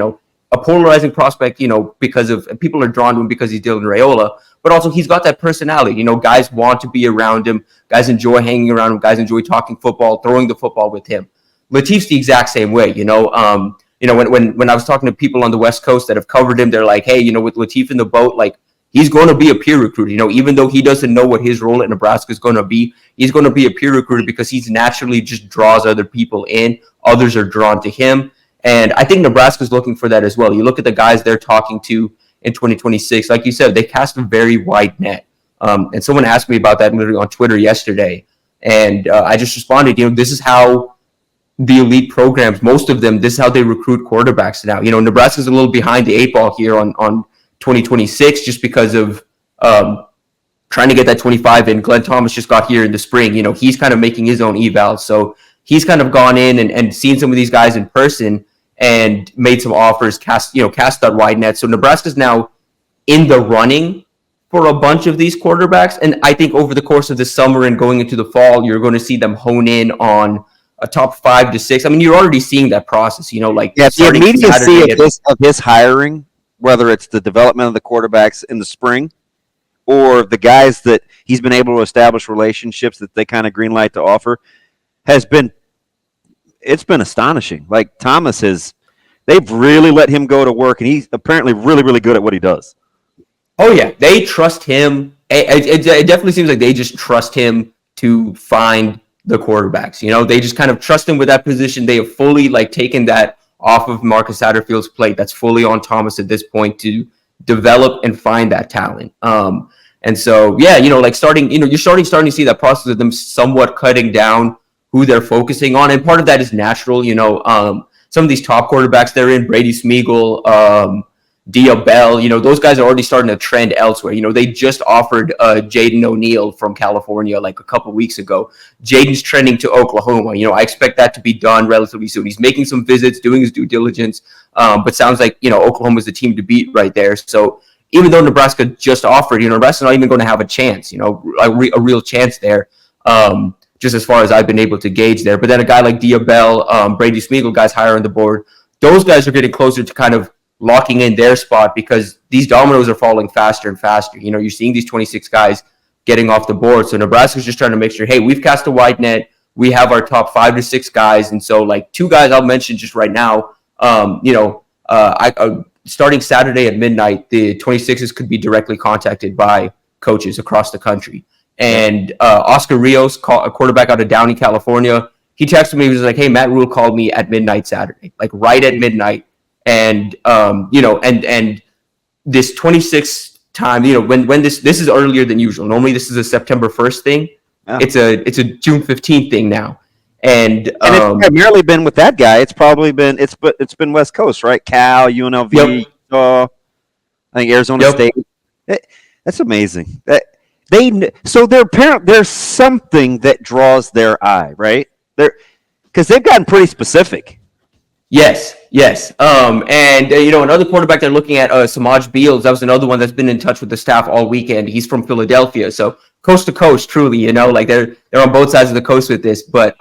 S6: a polarizing prospect, because of people are drawn to him because he's Dylan Raiola, but also he's got that personality. Guys want to be around him. Guys enjoy hanging around him. Guys enjoy talking football, throwing the football with him. Latif's the exact same way. When I was talking to people on the West Coast that have covered him, they're like, hey, with Latif in the boat, like, he's going to be a peer recruiter. Even though he doesn't know what his role at Nebraska is going to be, he's going to be a peer recruiter because he's naturally just draws other people in. Others are drawn to him. And I think Nebraska's looking for that as well. You look at the guys they're talking to in 2026, like you said, they cast a very wide net. And someone asked me about that literally on Twitter yesterday. And I just responded, this is how the elite programs, most of them, this is how they recruit quarterbacks now. Nebraska's a little behind the eight ball here on 2026 just because of trying to get that 25 in. Glenn Thomas just got here in the spring. He's kind of making his own evals. So he's kind of gone in and seen some of these guys in person and made some offers, cast that wide net. So Nebraska's now in the running for a bunch of these quarterbacks. And I think over the course of the summer and going into the fall, you're going to see them hone in on a top 5 to 6. I mean, you're already seeing that process, the
S2: immediacy of his hiring, whether it's the development of the quarterbacks in the spring or the guys that he's been able to establish relationships that they kind of green light to offer, it's been astonishing. Like Thomas they've really let him go to work, and he's apparently really, really good at what he does.
S6: Oh yeah, they trust him. It definitely seems like they just trust him to find the quarterbacks. They just kind of trust him with that position. They have fully taken that off of Marcus Satterfield's plate. That's fully on Thomas at this point to develop and find that talent. And so, yeah, you're starting to see that process of them somewhat cutting down who they're focusing on. And part of that is natural. Some of these top quarterbacks they're in, Brady Smeagol, Dia Bell, those guys are already starting to trend elsewhere. They just offered Jaden O'Neal from California a couple weeks ago. Jaden's trending to Oklahoma. I expect that to be done relatively soon. He's making some visits, doing his due diligence, but sounds like, Oklahoma's the team to beat right there. So even though Nebraska just offered, Nebraska's not even going to have a chance, a real chance there, just as far as I've been able to gauge there. But then a guy like Dia Bell, Brady Smeagol, guys higher on the board, those guys are getting closer to kind of locking in their spot because these dominoes are falling faster and faster. You're seeing these 26 guys getting off the board. So Nebraska's just trying to make sure, hey, we've cast a wide net. We have our top 5 to 6 guys. And so 2 guys I'll mention just right now, starting Saturday at midnight, the 26s could be directly contacted by coaches across the country. And Oscar Rios, a quarterback out of Downey, California, he texted me. He was like, hey, Matt Rule called me at midnight Saturday, right at midnight. And, and this 26 time, when this is earlier than usual. Normally this is a September 1st thing. Yeah. It's a June 15th thing now. And
S2: it's primarily been with that guy. It's probably been, it's been West Coast, right? Cal, UNLV, I think Arizona State. That's amazing. There's something that draws their eye, right? Because they've gotten pretty specific.
S6: Yes. And another quarterback they're looking at, Samaj Beals. That was another one that's been in touch with the staff all weekend. He's from Philadelphia, so coast to coast, truly. They're on both sides of the coast with this. But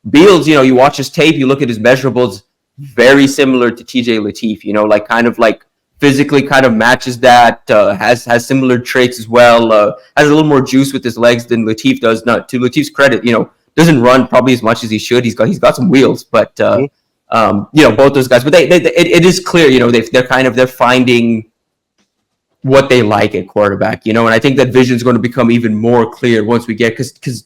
S6: Beals, you watch his tape, you look at his measurables, very similar to TJ Lateef. Physically kind of matches that. Has similar traits as well. Has a little more juice with his legs than Lateef does. Not to Lateef's credit, doesn't run probably as much as he should. He's got some wheels, but. Both those guys, but it is clear, they're finding what they like at quarterback, and I think that vision is going to become even more clear once we get, because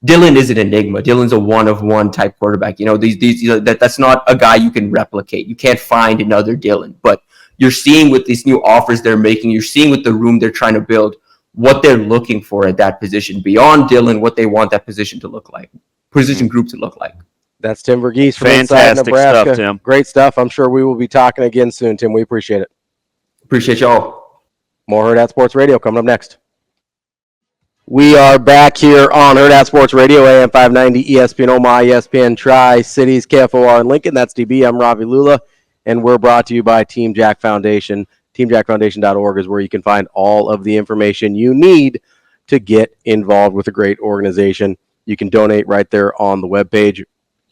S6: Dylan is an enigma. Dylan's a one-of-one type quarterback. That's not a guy you can replicate. You can't find another Dylan, but you're seeing with these new offers they're making, you're seeing with the room they're trying to build, what they're looking for at that position beyond Dylan, what they want that position to look like, position group to look like.
S1: That's Tim Verghese from
S2: Fantastic
S1: Nebraska.
S2: Stuff, Tim.
S1: Great stuff. I'm sure we will be talking again soon, Tim. We appreciate it.
S6: Appreciate y'all.
S1: More Hurrdat Sports Radio coming up next. We are back here on Hurrdat Sports Radio, AM 590, ESPN Omaha, ESPN Tri-Cities, KFOR in Lincoln. That's DB. I'm Ravi Lulla. and we're brought to you by Team Jack Foundation. TeamJackFoundation.org is where you can find all of the information you need to get involved with a great organization. You can donate right there on the webpage.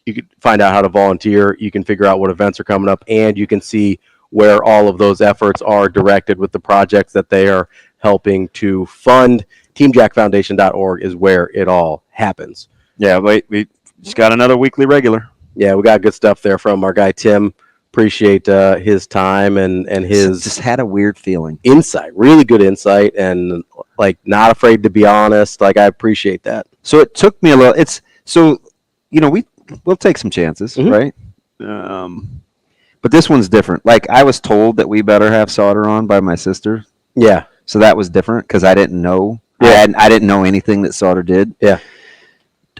S1: You can find out how to volunteer. You can figure out what events are coming up, and you can see where all of those efforts are directed with the projects that they are helping to fund. TeamJackFoundation.org is where it all happens.
S2: Yeah, we just got another weekly regular.
S1: Yeah, we got good stuff there from our guy Tim. Appreciate his time and his
S2: just had a weird feeling.
S1: Insight, really good insight, and like not afraid to be honest. Like I appreciate that.
S2: So it took me a little. It's so we'll take some chances, right? But this one's different. Like I was told that we better have Sauter on by my sister.
S1: Yeah.
S2: So that was different because I didn't know.
S1: Yeah.
S2: I didn't know anything that Sauter did.
S1: Yeah.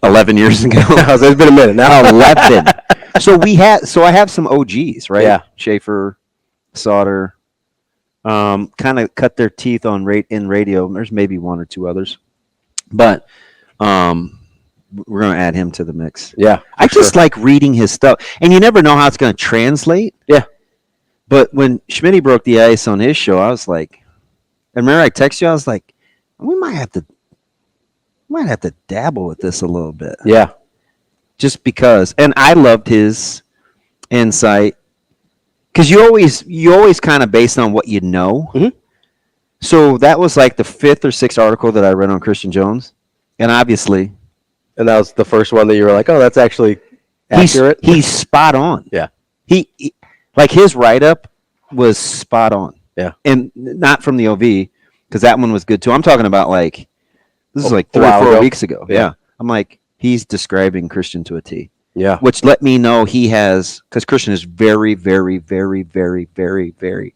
S2: 11 years ago.
S1: It's been a minute now.
S2: 11. So I have some OGs, right?
S1: Yeah.
S2: Schaefer, Sauter, kind of cut their teeth on in radio. There's maybe one or two others, but we're going to add him to the mix.
S1: Yeah.
S2: I just like reading his stuff, and you never know how it's going to translate.
S1: Yeah.
S2: But when Schmitty broke the ice on his show, I was like, I remember I texted you, I was like, we might have to dabble with this a little bit.
S1: Yeah.
S2: Just because, and I loved his insight because you always kind of based on what you know.
S1: Mm-hmm.
S2: So that was like the 5th or 6th article that I read on Christian Jones, and obviously,
S1: and that was the first one that you were like, oh, that's actually accurate.
S2: He's spot on.
S1: Yeah.
S2: He like his write up was spot on.
S1: Yeah,
S2: and not from the OV because that one was good too. I'm talking about like this is like 3 or 4 weeks ago. Yeah, I'm like. He's describing Christian to a T.
S1: Yeah.
S2: Which let me know he has, because Christian is very, very, very, very, very, very,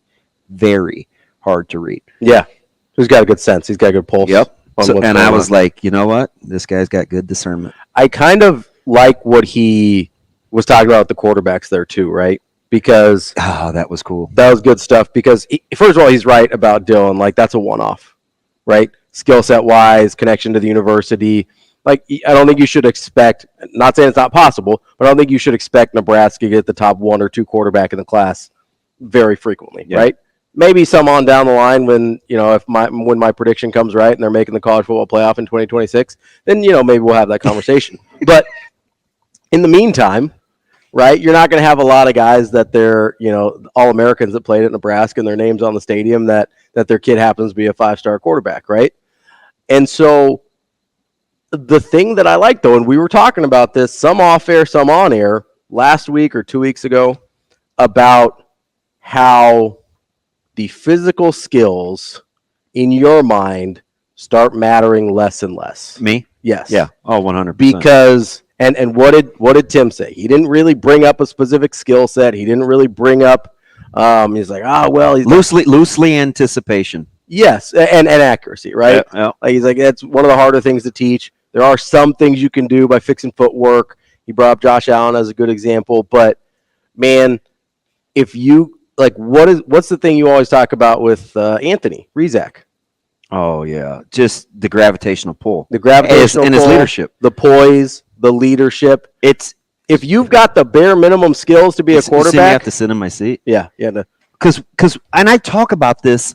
S2: very hard to read.
S1: Yeah. He's got a good sense. He's got a good pulse.
S2: Yep. And I was like, you know what? This guy's got good discernment.
S1: I kind of like what he was talking about with the quarterbacks there too, right? Because
S2: that was cool.
S1: That was good stuff because first of all, he's right about Dylan. Like that's a one-off, right? Skill set wise, connection to the university. Like, I don't think you should expect, not saying it's not possible, but I don't think you should expect Nebraska to get the top 1 or 2 quarterback in the class very frequently, right? Maybe some on down the line when, when my prediction comes right and they're making the college football playoff in 2026, then, maybe we'll have that conversation. But in the meantime, right, you're not going to have a lot of guys that they're, All-Americans that played at Nebraska and their names on the stadium that their kid happens to be a 5-star quarterback, right? And so the thing that I like, though, and we were talking about this, some off-air, some on-air, last week or 2 weeks ago, about how the physical skills in your mind start mattering less and less.
S2: Me?
S1: Yes.
S2: Yeah. Oh, 100%.
S1: Because, and what did Tim say? He didn't really bring up a specific skill set. He didn't really bring up, he's like, he's
S2: loosely anticipation.
S1: Yes, and accuracy, right?
S2: Yeah.
S1: Like he's like, that's one of the harder things to teach. There are some things you can do by fixing footwork. He brought up Josh Allen as a good example, but man, if you like, what's the thing you always talk about with Anthony Rizak?
S2: Oh yeah, just the gravitational pull,
S1: and his
S2: leadership,
S1: the poise, the leadership. It's if you've got the bare minimum skills to be a quarterback,
S2: you have to sit in my seat.
S1: Yeah.
S2: Because and I talk about this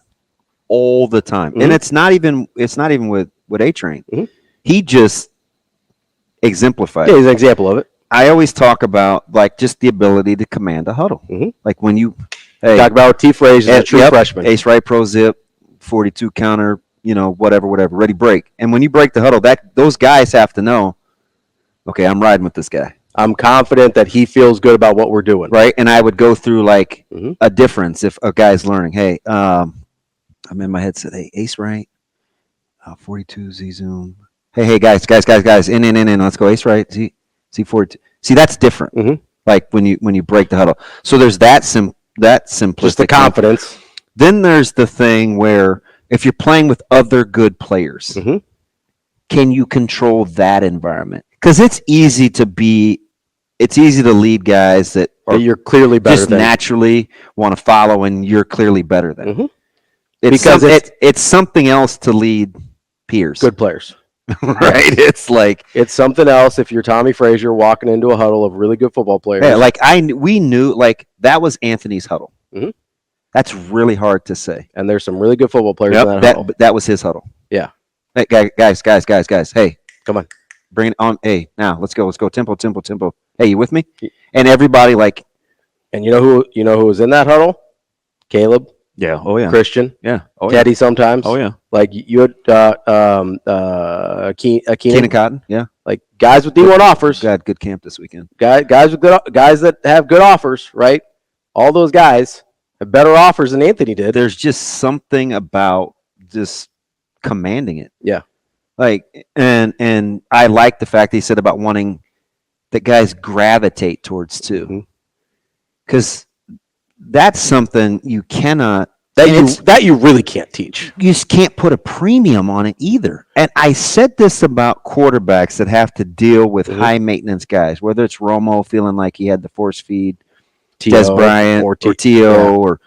S2: all the time, and it's not even with A-Train.
S1: Mm-hmm.
S2: He just exemplified.
S1: Yeah, he's an example of it.
S2: I always talk about like just the ability to command a huddle.
S1: Mm-hmm.
S2: Like when you
S1: talk about T. Frazier, a true freshman,
S2: ace right pro zip, 42 counter, whatever, ready break. And when you break the huddle, those guys have to know, okay, I'm riding with this guy.
S1: I'm confident that he feels good about what we're doing.
S2: Right. And I would go through like a difference if a guy's learning. Hey, I'm in my head said, hey, ace right, 42 Z zoom. Hey, guys, in. Let's go ace right, Z 42. See, that's different.
S1: Mm-hmm.
S2: Like when you break the huddle. So there's that simplistic.
S1: Just the confidence.
S2: Then there's the thing where if you're playing with other good players, can you control that environment? Because it's easy to lead guys that
S1: you're clearly better
S2: just
S1: than.
S2: Naturally want to follow, and you're clearly better than.
S1: Mm-hmm.
S2: Because it's something else to lead peers.
S1: Good players.
S2: right? It's like
S1: It's something else if you're Tommy Frazier walking into a huddle of really good football players.
S2: yeah, like we knew like that was Anthony's huddle.
S1: Mhm.
S2: That's really hard to say.
S1: And there's some really good football players in that huddle.
S2: That was his huddle.
S1: Yeah.
S2: Hey, guys. Hey,
S1: come on.
S2: Bring it on. Hey, now let's go. Tempo. Hey, you with me? And everybody like.
S1: And you know who was in that huddle? Caleb.
S2: Yeah. Oh yeah.
S1: Christian.
S2: Yeah. Oh
S1: Teddy sometimes.
S2: Oh yeah.
S1: Like you had
S2: Keenan Cotton. Yeah.
S1: Like guys with D1 offers.
S2: Got good camp this weekend.
S1: Guys with good guys that have good offers, right? All those guys have better offers than Anthony did.
S2: There's just something about just commanding it.
S1: Yeah.
S2: Like and I like the fact that he said about wanting that guys gravitate towards too. Because that's something you cannot
S1: that you really can't teach.
S2: You just can't put a premium on it either. And I said this about quarterbacks that have to deal with high maintenance guys, whether it's Romo feeling like he had to force feed Des Bryant or T.O. or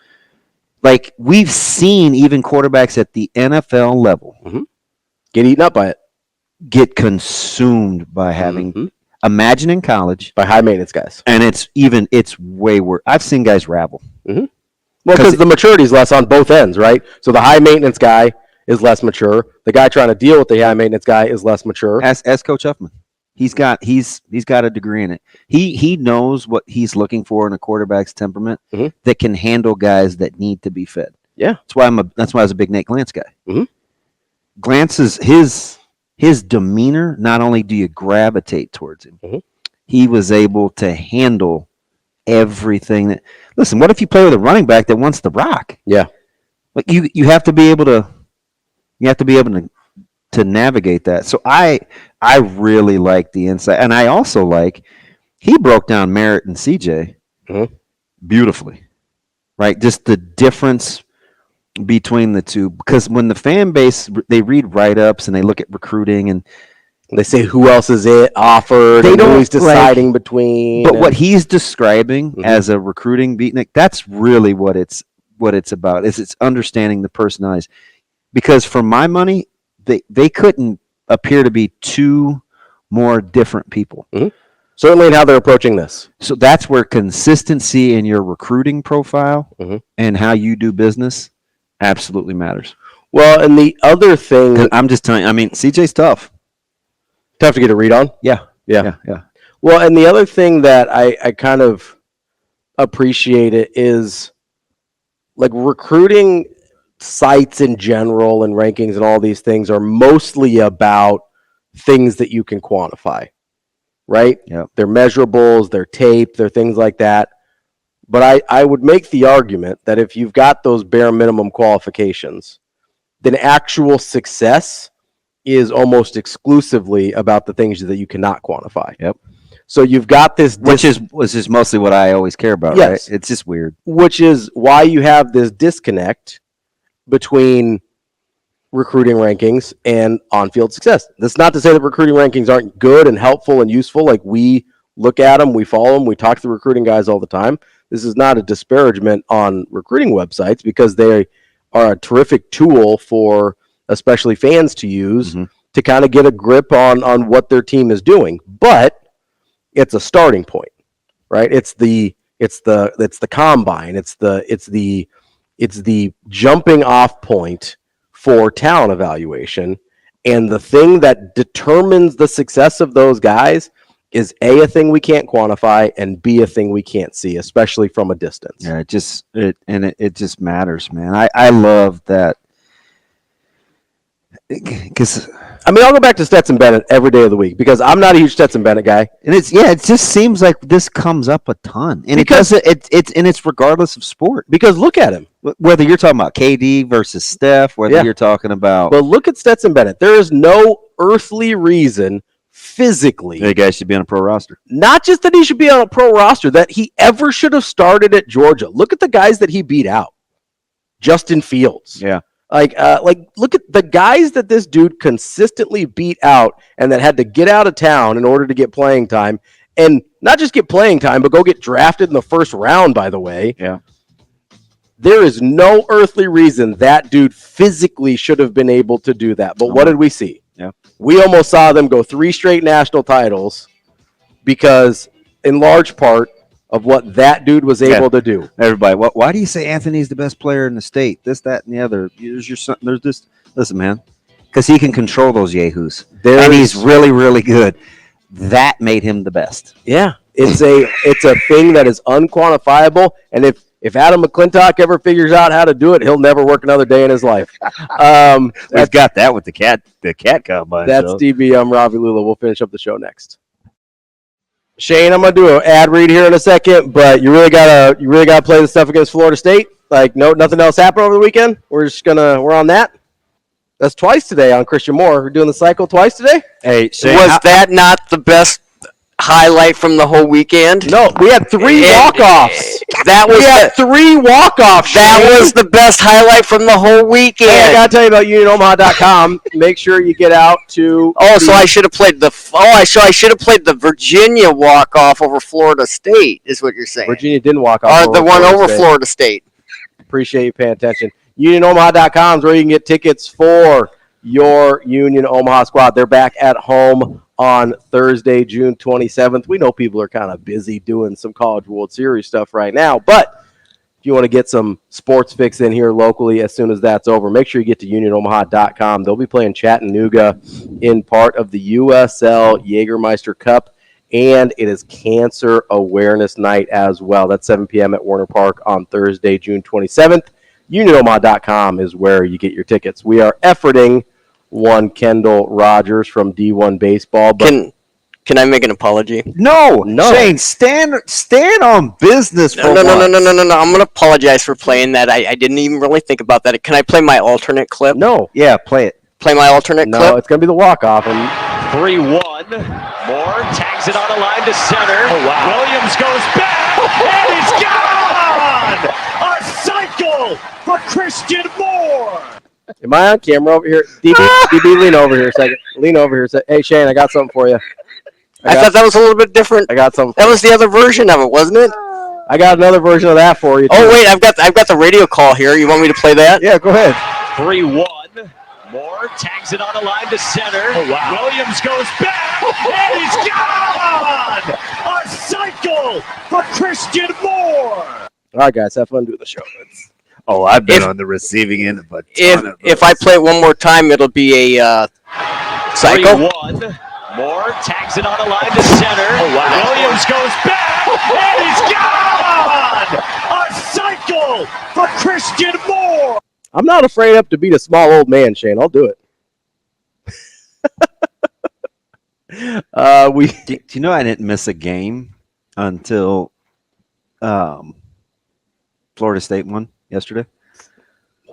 S2: like we've seen even quarterbacks at the NFL level
S1: get eaten up by it,
S2: get consumed by having imagine in college
S1: by high maintenance guys,
S2: and it's way worse. I've seen guys ravel.
S1: Well, because the maturity is less on both ends, right? So the high maintenance guy is less mature. The guy trying to deal with the high maintenance guy is less mature.
S2: As Coach Huffman, he's got a degree in it. He knows what he's looking for in a quarterback's temperament that can handle guys that need to be fed.
S1: Yeah,
S2: that's why I was a big Nate Glantz guy. Glantz's his demeanor. Not only do you gravitate towards him, he was able to handle everything that. Listen, what if you play with a running back that wants to rock?
S1: Yeah,
S2: like you have to be able to navigate that. So I really like the insight, and I also like he broke down Merritt and CJ beautifully, right? Just the difference between the two, because when the fan base they read write-ups and they look at recruiting and
S1: they say who else is it offered. They don't always deciding between.
S2: But what he's describing as a recruiting beatnik, that's really what it's about. Is it's understanding the personalities. Because for my money, they couldn't appear to be two more different people.
S1: Certainly in how they're approaching this.
S2: So that's where consistency in your recruiting profile and how you do business absolutely matters.
S1: Well, and the other thing,
S2: I'm just telling you, I mean, CJ's tough.
S1: Tough to get a read on.
S2: Yeah.
S1: Well, and the other thing that I kind of appreciate it is like recruiting sites in general and rankings and all these things are mostly about things that you can quantify, right?
S2: Yeah.
S1: They're measurables, they're tape, they're things like that. But I would make the argument that if you've got those bare minimum qualifications, then actual success is almost exclusively about the things that you cannot quantify.
S2: Yep.
S1: So you've got this,
S2: which is mostly what I always care about,
S1: yes,
S2: right? It's just weird.
S1: Which is why you have this disconnect between recruiting rankings and on-field success. That's not to say that recruiting rankings aren't good and helpful and useful. Like we look at them, we follow them, we talk to the recruiting guys all the time. This is not a disparagement on recruiting websites because they are a terrific tool for especially fans to use to kind of get a grip on what their team is doing. But it's a starting point, right? It's the combine. It's the jumping off point for talent evaluation. And the thing that determines the success of those guys is A, a thing we can't quantify, and B, a thing we can't see, especially from a distance.
S2: Yeah, it just matters, man. I love that. Because
S1: I mean, I'll go back to Stetson Bennett every day of the week because I'm not a huge Stetson Bennett guy,
S2: and it just seems like this comes up a ton, and it's regardless of sport.
S1: Because look at him,
S2: whether you're talking about KD versus Steph, whether you're talking about,
S1: but look at Stetson Bennett. There is no earthly reason physically
S2: that guy should be on a pro roster.
S1: Not just that he should be on a pro roster, that he ever should have started at Georgia. Look at the guys that he beat out. Justin Fields,
S2: yeah.
S1: Like look at the guys that this dude consistently beat out and that had to get out of town in order to get playing time, and not just get playing time, but go get drafted in the first round, by the way.
S2: Yeah.
S1: There is no earthly reason that dude physically should have been able to do that. But what did we see?
S2: Yeah.
S1: We almost saw them go 3 straight national titles because, in large part, of what that dude was able to do.
S2: Everybody, why do you say Anthony's the best player in the state? This, that, and the other. There's your son. There's this. Listen, man, because he can control those yahoos, and he's really, really good. That made him the best.
S1: Yeah, it's a thing that is unquantifiable, and if Adam McClintock ever figures out how to do it, he'll never work another day in his life.
S2: We've got that with the cat combine.
S1: That's DB. I'm Ravi Lulla. We'll finish up the show next. Shane, I'm gonna do an ad read here in a second, but you really gotta play the stuff against Florida State. Like, nothing else happened over the weekend. We're on that. That's twice today on Christian Moore. We're doing the cycle twice today.
S2: Hey, Shane,
S4: Was that not the best highlight from the whole weekend?
S1: No, we had 3 walk-offs.
S4: We had
S1: 3 walk-offs.
S4: That was the best highlight from the whole weekend.
S1: Hey, I gotta tell you about UnionOmaha.com. Make sure you get out to.
S4: So I should have played I should have played the Virginia walk-off over Florida State. Is what you're saying?
S1: Virginia didn't walk off.
S4: Or the one over Florida State.
S1: Appreciate you paying attention. UnionOmaha.com is where you can get tickets for your Union Omaha squad. They're back at home on Thursday, June 27th. We know people are kind of busy doing some College World Series stuff right now, but if you want to get some sports fix in here locally as soon as that's over, make sure you get to UnionOmaha.com. They'll be playing Chattanooga in part of the USL Jägermeister Cup, and it is Cancer Awareness Night as well. That's 7 p.m. at Warner Park on Thursday, June 27th. UnionOmaha.com is where you get your tickets. We are efforting one Kendall Rogers from D1 Baseball. But
S4: can I make an apology?
S2: No. Shane, stand on business for
S4: No. I'm going to apologize for playing that. I didn't even really think about that. Can I play my alternate clip?
S1: No.
S2: Yeah, play it.
S4: Play my alternate clip?
S1: No, it's going to be the walk-off.
S7: 3-1. Moore tags it on a line to center. Oh, wow. Williams goes back, and he's gone! A cycle for Christian Moore!
S1: Am I on camera over here? DB, lean over here a second. Lean over here a second. Hey, Shane, I got something for you.
S4: I thought that was a little bit different.
S1: I got something.
S4: That was the other version of it, wasn't it?
S1: I got another version of that for you, too.
S4: Oh, wait, I've got the radio call here. You want me to play that?
S1: Yeah, go ahead.
S7: 3-1. Moore tags it on a line to center. Oh, wow. Williams goes back, and he's gone! A cycle for Christian Moore!
S1: All right, guys, have fun doing the show.
S2: I've been on the receiving end of a ton of
S4: If I play it one more time, it'll be a cycle.
S7: 3-1. Moore tags it on a line to center. Oh, wow. Williams goes back, and he's gone! A cycle for Christian Moore!
S1: I'm not afraid up to beat a small old man, Shane. I'll do it.
S2: Do you know I didn't miss a game until Florida State won yesterday?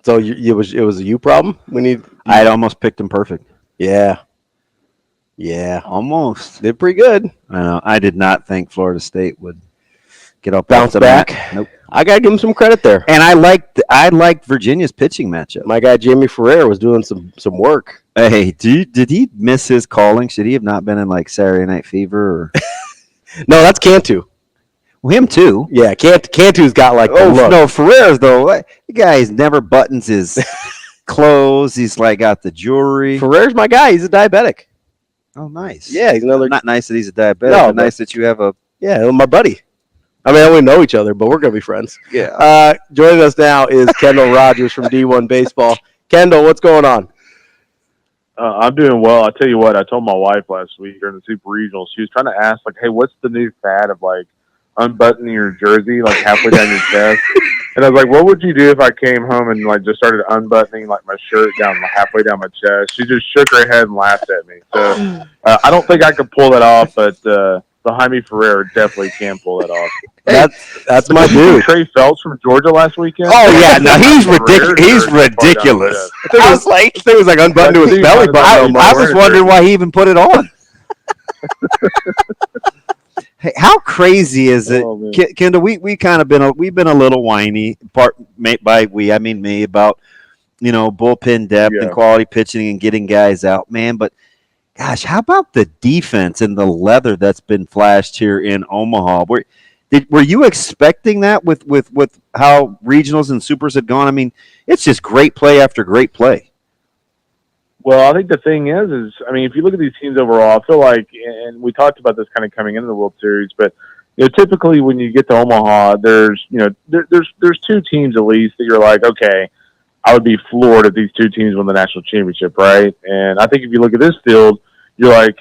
S1: So it was a you problem?
S2: I had almost picked them perfect.
S1: Yeah,
S2: almost.
S1: did pretty good.
S2: I know. I did not think Florida State would get up,
S1: Bounce back.
S2: Nope.
S1: I gotta give him some credit there.
S2: And I liked Virginia's pitching matchup.
S1: My guy Jamie Ferrer was doing some work.
S2: Hey, did he miss his calling? Should he have not been in like Saturday Night Fever? Or?
S1: No, that's Cantu.
S2: Well, him too.
S1: Yeah, Cantu's got like the look.
S2: No, Ferrer's though. The guy never buttons his clothes. He's like got the jewelry.
S1: Ferrer's my guy. He's a diabetic.
S2: Oh, nice.
S1: Yeah, he's another.
S2: Not nice that he's a diabetic.
S1: No,
S2: but nice that you have a.
S1: Yeah, my buddy. I mean, we know each other, but we're gonna be friends.
S2: Yeah.
S1: Joining us now is Kendall Rogers from D1 Baseball. Kendall, what's going on?
S3: I'm doing well. I tell you what, I told my wife last week during the Super Regional, she was trying to ask, like, hey, what's the new fad of, like, unbuttoning your jersey, like, halfway down your chest? And I was like, what would you do if I came home and, like, just started unbuttoning, like, my shirt down halfway down my chest? She just shook her head and laughed at me. So I don't think I could pull that off, but Jaime Ferrer definitely can pull that off.
S1: That's my dude.
S3: Trey Phelps from Georgia last weekend.
S2: Oh yeah, no, he's ridiculous. He's ridiculous.
S1: I was like, unbuttoned to his belly button.
S2: I was wondering why he even put it on. Hey, how crazy is it, Kendall? We kind of we've been a little whiny. I mean me, about bullpen depth and quality pitching and getting guys out, man. But gosh, how about the defense and the leather that's been flashed here in Omaha? Were you expecting that with how regionals and supers had gone? I mean, it's just great play after great play.
S3: Well, I think the thing is, I mean, if you look at these teams overall, I feel like, and we talked about this kind of coming into the World Series, but typically when you get to Omaha, there's two teams at least that you're like, okay, I would be floored if these two teams win the national championship, right? And I think if you look at this field, you're like,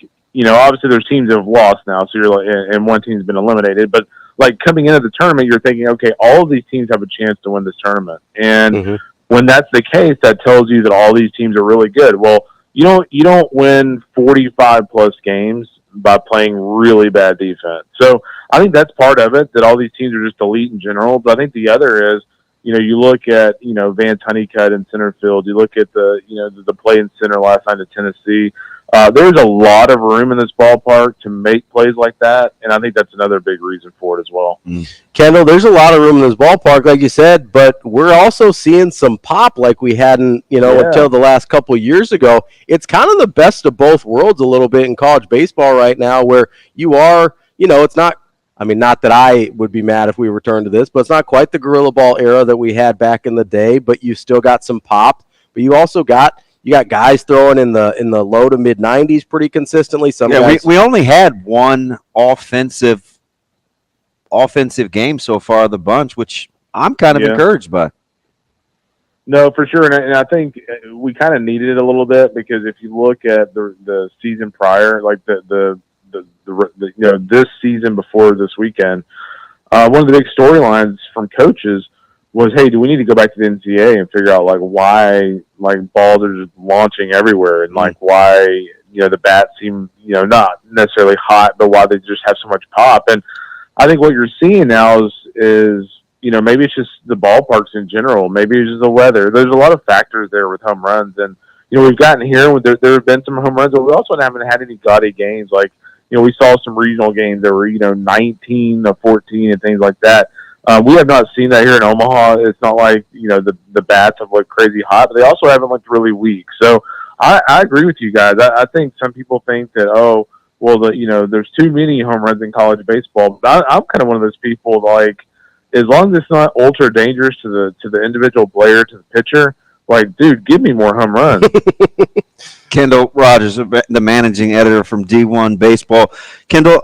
S3: obviously there's teams that have lost now, so you're like, and one team's been eliminated, but like coming into the tournament, you're thinking, okay, all of these teams have a chance to win this tournament, and when that's the case, that tells you that all these teams are really good. Well, you don't win 45 plus games by playing really bad defense. So I think that's part of it, that all these teams are just elite in general. But I think the other is, you look at, Vance Honeycutt in center field. You look at the play in center last night at Tennessee. There's a lot of room in this ballpark to make plays like that, and I think that's another big reason for it as well.
S1: Kendall, there's a lot of room in this ballpark, like you said, but we're also seeing some pop like we hadn't, until the last couple of years ago. It's kind of the best of both worlds a little bit in college baseball right now, where you are, it's not, not that I would be mad if we returned to this, but it's not quite the Gorilla Ball era that we had back in the day, but you still got some pop, but you also got guys throwing in the low to mid 90s pretty consistently.
S2: We only had one offensive game so far of the bunch, which I'm kind of encouraged by.
S3: No, for sure, and I think we kind of needed it a little bit, because if you look at the season prior, like the this season before this weekend, one of the big storylines from coaches was, hey, do we need to go back to the NCAA and figure out like why like balls are just launching everywhere, and like why the bats seem not necessarily hot, but why they just have so much pop. And I think what you're seeing now is maybe it's just the ballparks in general, maybe it's just the weather. There's a lot of factors there with home runs, and we've gotten here. There have been some home runs, but we also haven't had any gaudy games. Like we saw some regional games that were 19-14 and things like that. We have not seen that here in Omaha. It's not like, the bats have looked crazy hot, but they also haven't looked really weak. So I agree with you guys. I think some people think that, there's too many home runs in college baseball. But I'm kind of one of those people, like, as long as it's not ultra dangerous to the individual player, to the pitcher, like, dude, give me more home runs.
S2: Kendall Rogers, the managing editor from D1 Baseball. Kendall,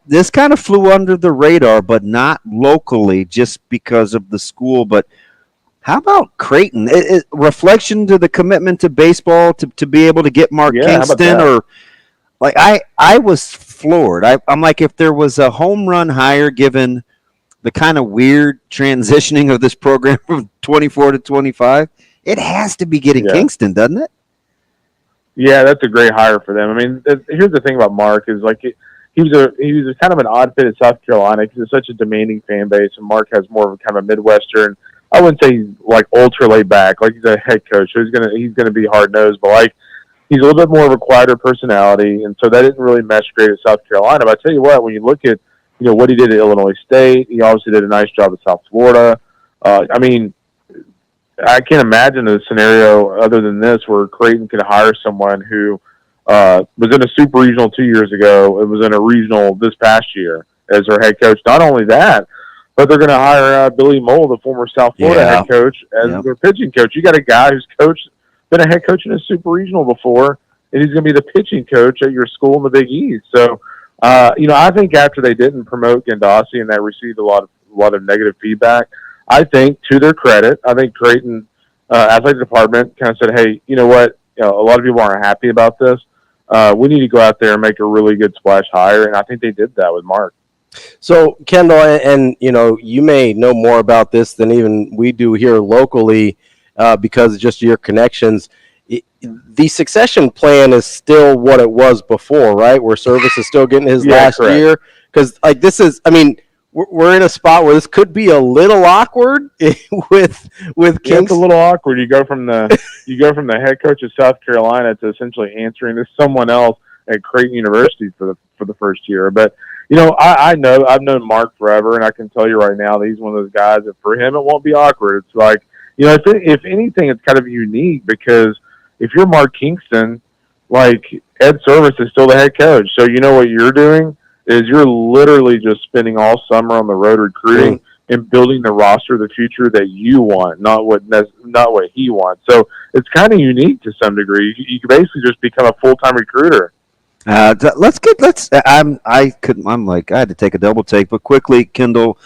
S2: this kind of flew under the radar, but not locally, just because of the school. But how about Creighton? Reflection to the commitment to baseball to be able to get Mark Kingston, or like I was floored. I'm like, if there was a home run hire given the kind of weird transitioning of this program from 24 to 25, it has to be getting Kingston, doesn't it?
S3: Yeah, that's a great hire for them. I mean, here's the thing about Mark is like. He was a kind of an odd fit at South Carolina because it's such a demanding fan base, and Mark has more of a kind of a Midwestern. I wouldn't say he's like ultra laid back, like he's a head coach, so he's gonna be hard nosed, but like he's a little bit more of a quieter personality, and so that didn't really mesh great at South Carolina. But I tell you what, when you look at what he did at Illinois State, he obviously did a nice job at South Florida. I mean, I can't imagine a scenario other than this where Creighton could hire someone who was in a super regional 2 years ago. It was in a regional this past year as their head coach. Not only that, but they're going to hire Billy Mole, the former South Florida head coach, as their pitching coach. You got a guy who's been a head coach in a super regional before, and he's going to be the pitching coach at your school in the Big East. So, I think after they didn't promote Gandasi and that received a lot of negative feedback, I think to their credit, I think Creighton athletic department kind of said, hey, you know what? A lot of people aren't happy about this. We need to go out there and make a really good splash hire, and I think they did that with Mark.
S1: So, Kendall, and you may know more about this than even we do here locally because of just your connections. The succession plan is still what it was before, right? Where Service is still getting his last year. Because, like, this is, we're in a spot where this could be a little awkward with Kings.
S3: It's a little awkward. You go from the head coach of South Carolina to essentially answering to someone else at Creighton University for the first year. But I've known Mark forever, and I can tell you right now that he's one of those guys that for him it won't be awkward. It's like if anything, it's kind of unique because if you're Mark Kingston, like Ed Service is still the head coach, so what you're doing is you're literally just spending all summer on the road recruiting and building the roster of the future that you want, not what he wants. So it's kind of unique to some degree. You can basically just become a full-time recruiter.
S2: I had to take a double take, but quickly, Kendall,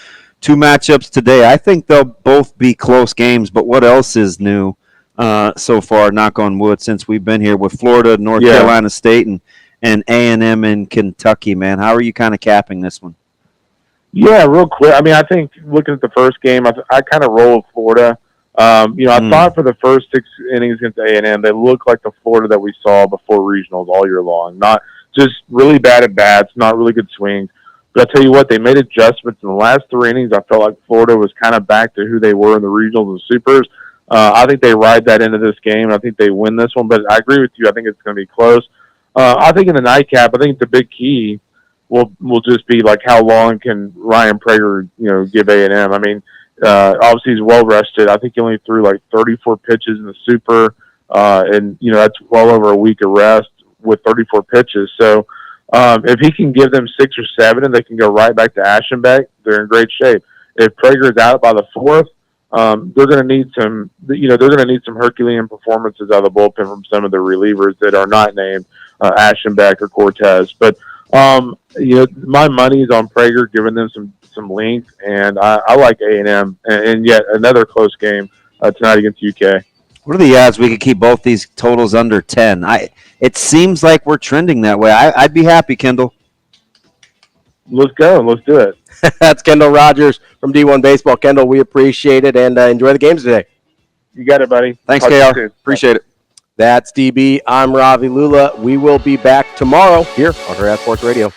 S2: 2 matchups today. I think they'll both be close games, but what else is new so far, knock on wood, since we've been here with Florida, North Carolina State, and A&M in Kentucky, man? How are you kind of capping this one?
S3: Yeah, real quick. I mean, I think looking at the first game, I kind of roll with Florida. I thought for the first 6 innings against A&M, they looked like the Florida that we saw before regionals all year long. Not just really bad at bats, not really good swings. But I tell you what, they made adjustments in the last 3 innings. I felt like Florida was kind of back to who they were in the regionals and supers. I think they ride that into this game. I think they win this one. But I agree with you. I think it's going to be close. I think in the nightcap, I think the big key will just be like how long can Ryan Prager, give A&M. I mean, obviously he's well rested. I think he only threw like 34 pitches in the super, and that's well over a week of rest with 34 pitches. So if he can give them 6 or 7 and they can go right back to Aschenbeck, they're in great shape. If Prager is out by the 4th, they're going to need some. They're going to need some Herculean performances out of the bullpen from some of the relievers that are not named Aschenbeck or Cortez, but. My money is on Prager, giving them some length, and I like A&M, and yet another close game tonight against UK.
S2: What are the odds we could keep both these totals under 10? It seems like we're trending that way. I'd be happy, Kendall.
S3: Let's go. Let's do it.
S1: That's Kendall Rogers from D1 Baseball. Kendall, we appreciate it, and enjoy the games today.
S3: You got it, buddy.
S2: Thanks, KR. Appreciate it.
S1: That's DB. I'm Ravi Lulla. We will be back tomorrow here on Hurrdat Sports Radio.